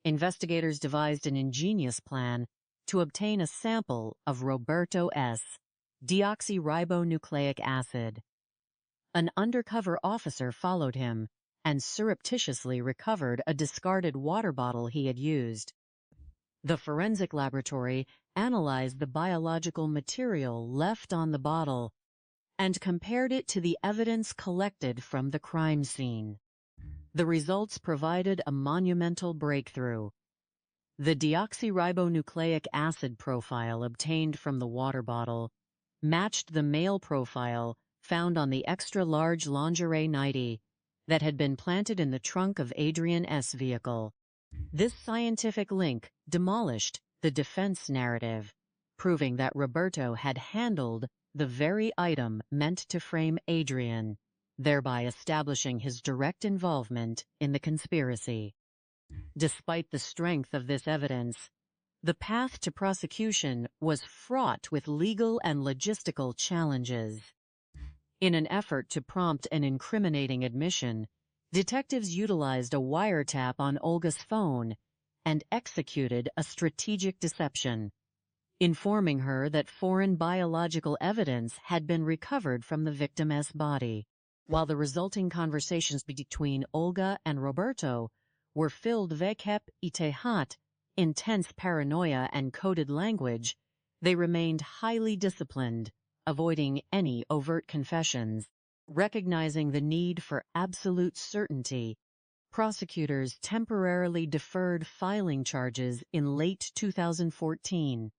investigators devised an ingenious plan to obtain a sample of Roberto S. deoxyribonucleic acid. An undercover officer followed him and surreptitiously recovered a discarded water bottle he had used. The forensic laboratory analyzed the biological material left on the bottle and compared it to the evidence collected from the crime scene. The results provided a monumental breakthrough. The deoxyribonucleic acid profile obtained from the water bottle matched the male profile found on the extra-large lingerie nightie that had been planted in the trunk of Adrienne's vehicle. This scientific link demolished the defense narrative, proving that Roberto had handled the very item meant to frame Adrienne, thereby establishing his direct involvement in the conspiracy. Despite the strength of this evidence, the path to prosecution was fraught with legal and logistical challenges. In an effort to prompt an incriminating admission, detectives utilized a wiretap on Olga's phone and executed a strategic deception, informing her that foreign biological evidence had been recovered from the victim's body. While the resulting conversations between Olga and Roberto were filled with intense paranoia and coded language, they remained highly disciplined, avoiding any overt confessions. Recognizing the need for absolute certainty, prosecutors temporarily deferred filing charges in late 2014,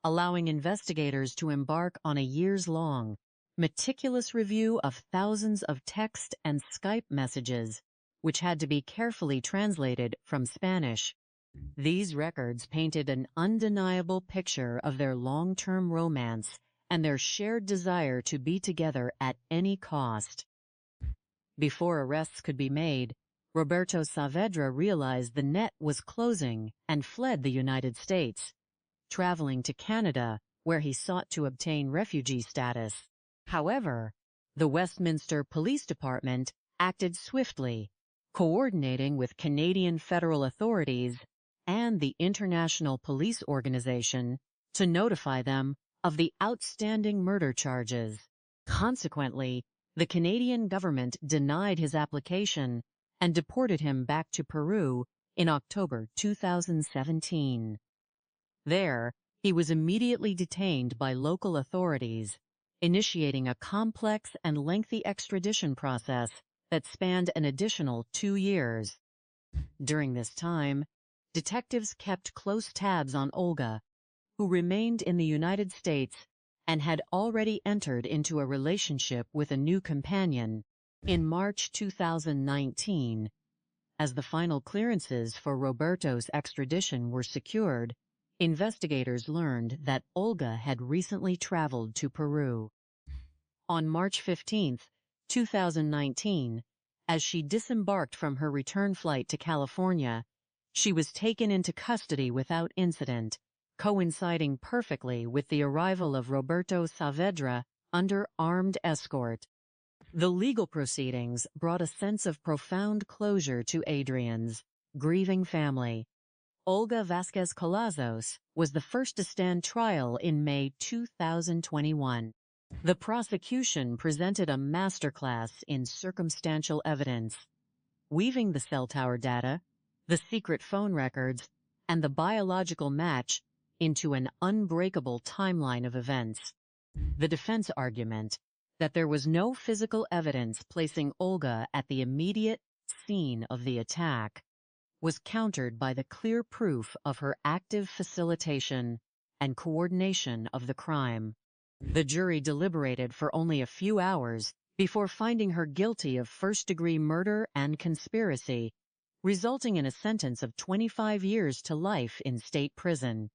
allowing investigators to embark on a years-long, meticulous review of thousands of text and Skype messages, which had to be carefully translated from Spanish. These records painted an undeniable picture of their long-term romance and their shared desire to be together at any cost. Before arrests could be made, Roberto Saavedra realized the net was closing and fled the United States, traveling to Canada, where he sought to obtain refugee status. However, the Westminster Police Department acted swiftly, coordinating with Canadian federal authorities and the International Police Organization to notify them of the outstanding murder charges. Consequently, the Canadian government denied his application and deported him back to Peru in October 2017. There, he was immediately detained by local authorities, initiating a complex and lengthy extradition process that spanned an additional 2 years. During this time, detectives kept close tabs on Olga, who remained in the United States and had already entered into a relationship with a new companion. In March 2019, as the final clearances for Roberto's extradition were secured, investigators learned that Olga had recently traveled to Peru. On March 15, 2019, as she disembarked from her return flight to California, she was taken into custody without incident, coinciding perfectly with the arrival of Roberto Saavedra under armed escort. The legal proceedings brought a sense of profound closure to Adrienne's grieving family. Olga Vasquez-Collazos was the first to stand trial in May 2021. The prosecution presented a masterclass in circumstantial evidence, weaving the cell tower data, the secret phone records, and the biological match into an unbreakable timeline of events. The defense argument that there was no physical evidence placing Olga at the immediate scene of the attack was countered by the clear proof of her active facilitation and coordination of the crime. The jury deliberated for only a few hours before finding her guilty of first-degree murder and conspiracy, resulting in a sentence of 25 years to life in state prison.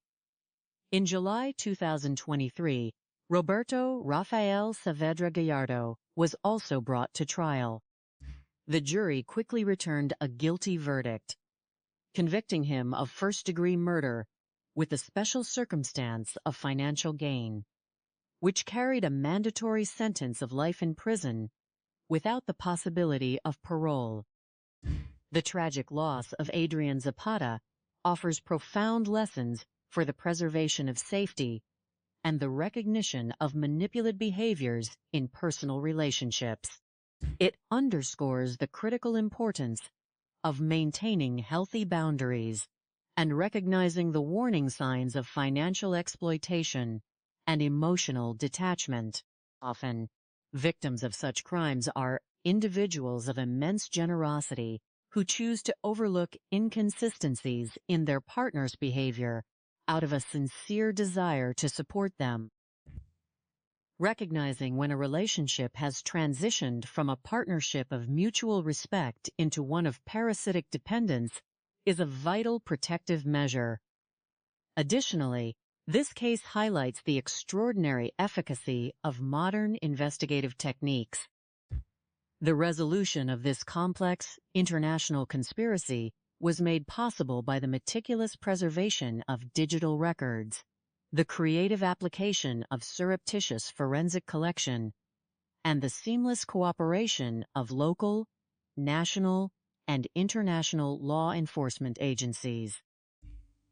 In July 2023, Roberto Rafael Saavedra Gallardo was also brought to trial. The jury quickly returned a guilty verdict, convicting him of first-degree murder with the special circumstance of financial gain. which carried a mandatory sentence of life in prison without the possibility of parole. The tragic loss of Adrienne Zapata offers profound lessons for the preservation of safety and the recognition of manipulative behaviors in personal relationships. It underscores the critical importance of maintaining healthy boundaries and recognizing the warning signs of financial exploitation and emotional detachment. Often, victims of such crimes are individuals of immense generosity who choose to overlook inconsistencies in their partner's behavior out of a sincere desire to support them. Recognizing when a relationship has transitioned from a partnership of mutual respect into one of parasitic dependence is a vital protective measure. Additionally, this case highlights the extraordinary efficacy of modern investigative techniques. The resolution of this complex international conspiracy was made possible by the meticulous preservation of digital records, the creative application of surreptitious forensic collection, and the seamless cooperation of local, national, and international law enforcement agencies.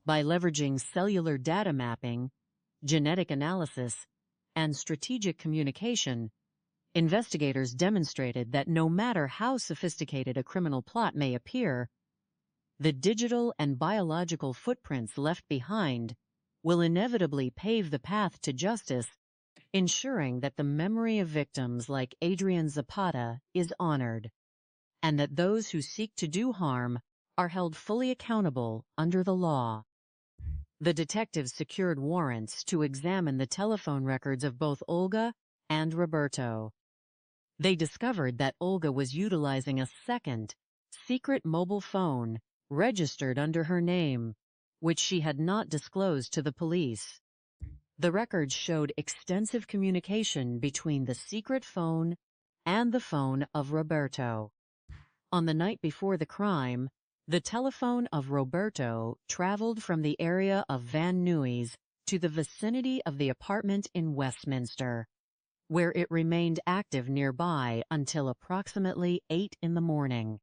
By leveraging cellular data mapping, genetic analysis, and strategic communication, investigators demonstrated that no matter how sophisticated a criminal plot may appear, the digital and biological footprints left behind will inevitably pave the path to justice, ensuring that the memory of victims like Adrienne Zapata is honored, and that those who seek to do harm are held fully accountable under the law. The detectives secured warrants to examine the telephone records of both Olga and Roberto. They discovered that Olga was utilizing a second, secret mobile phone registered under her name, which she had not disclosed to the police. The records showed extensive communication between the secret phone and the phone of Roberto. On the night before the crime, the telephone of Roberto traveled from the area of Van Nuys to the vicinity of the apartment in Westminster, where it remained active nearby until approximately 8 in the morning.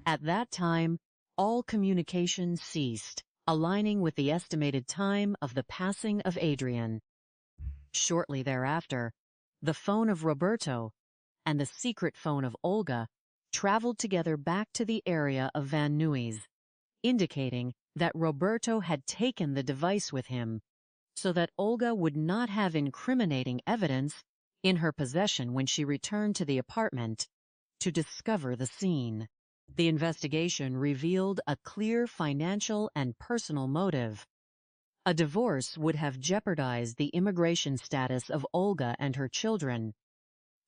At that time, all communication ceased, aligning with the estimated time of the passing of Adrienne. Shortly thereafter, the phone of Roberto and the secret phone of Olga traveled together back to the area of Van Nuys, indicating that Roberto had taken the device with him so that Olga would not have incriminating evidence in her possession when she returned to the apartment to discover the scene. The investigation revealed a clear financial and personal motive. A divorce would have jeopardized the immigration status of Olga and her children,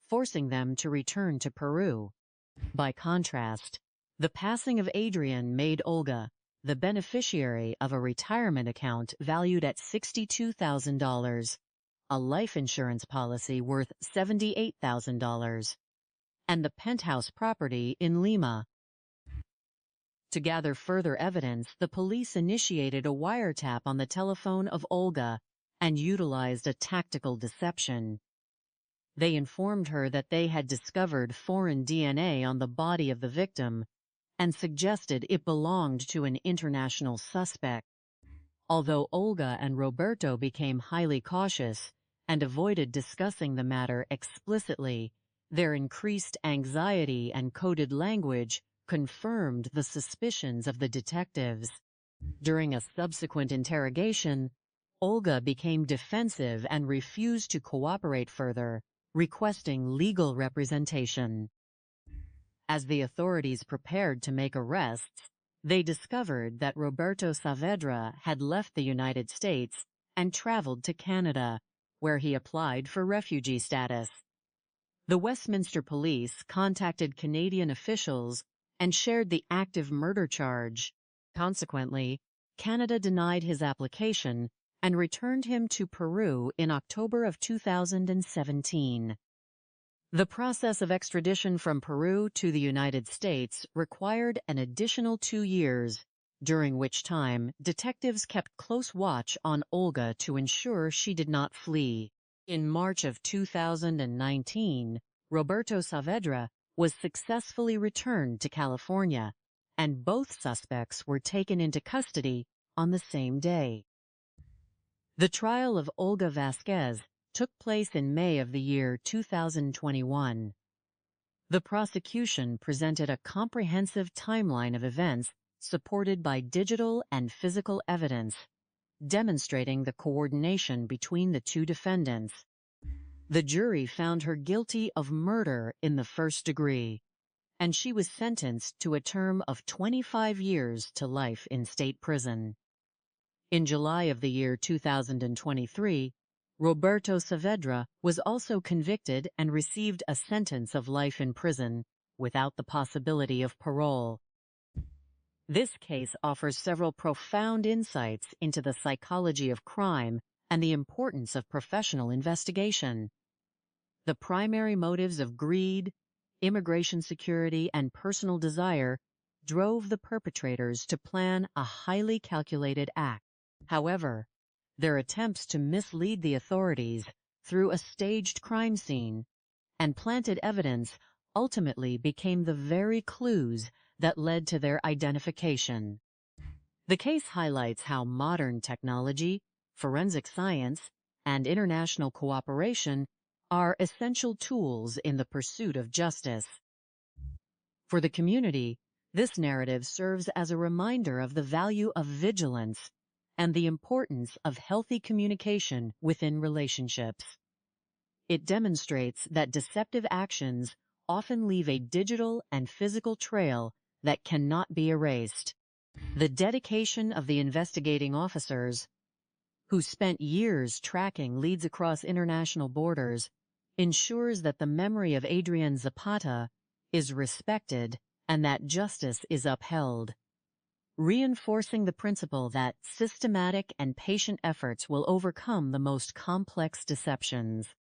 forcing them to return to Peru. By contrast, the passing of Adrienne made Olga the beneficiary of a retirement account valued at $62,000, a life insurance policy worth $78,000, and the penthouse property in Lima. To gather further evidence, the police initiated a wiretap on the telephone of Olga and utilized a tactical deception. They informed her that they had discovered foreign DNA on the body of the victim and suggested it belonged to an international suspect. Although Olga and Roberto became highly cautious and avoided discussing the matter explicitly, their increased anxiety and coded language confirmed the suspicions of the detectives. During a subsequent interrogation, Olga became defensive and refused to cooperate further, requesting legal representation. As the authorities prepared to make arrests, they discovered that Roberto Saavedra had left the United States and traveled to Canada, where he applied for refugee status. The Westminster Police contacted Canadian officials and shared the active murder charge. Consequently, Canada denied his application and returned him to Peru in October of 2017. The process of extradition from Peru to the United States required an additional 2 years, during which time detectives kept close watch on Olga to ensure she did not flee. In March of 2019, Roberto Saavedra was successfully returned to California, and both suspects were taken into custody on the same day. The trial of Olga Vasquez took place in May of the year 2021. The prosecution presented a comprehensive timeline of events supported by digital and physical evidence, demonstrating the coordination between the two defendants. The jury found her guilty of murder in the first degree, and she was sentenced to a term of 25 years to life in state prison. In July of the year 2023, Roberto Saavedra was also convicted and received a sentence of life in prison without the possibility of parole. This case offers several profound insights into the psychology of crime and the importance of professional investigation. The primary motives of greed, immigration security, and personal desire drove the perpetrators to plan a highly calculated act. However, their attempts to mislead the authorities through a staged crime scene and planted evidence ultimately became the very clues that led to their identification. The case highlights how modern technology, forensic science, and international cooperation are essential tools in the pursuit of justice. For the community, this narrative serves as a reminder of the value of vigilance and the importance of healthy communication within relationships. It demonstrates that deceptive actions often leave a digital and physical trail that cannot be erased. The dedication of the investigating officers, who spent years tracking leads across international borders, ensures that the memory of Adrienne Zapata is respected and that justice is upheld, reinforcing the principle that systematic and patient efforts will overcome the most complex deceptions.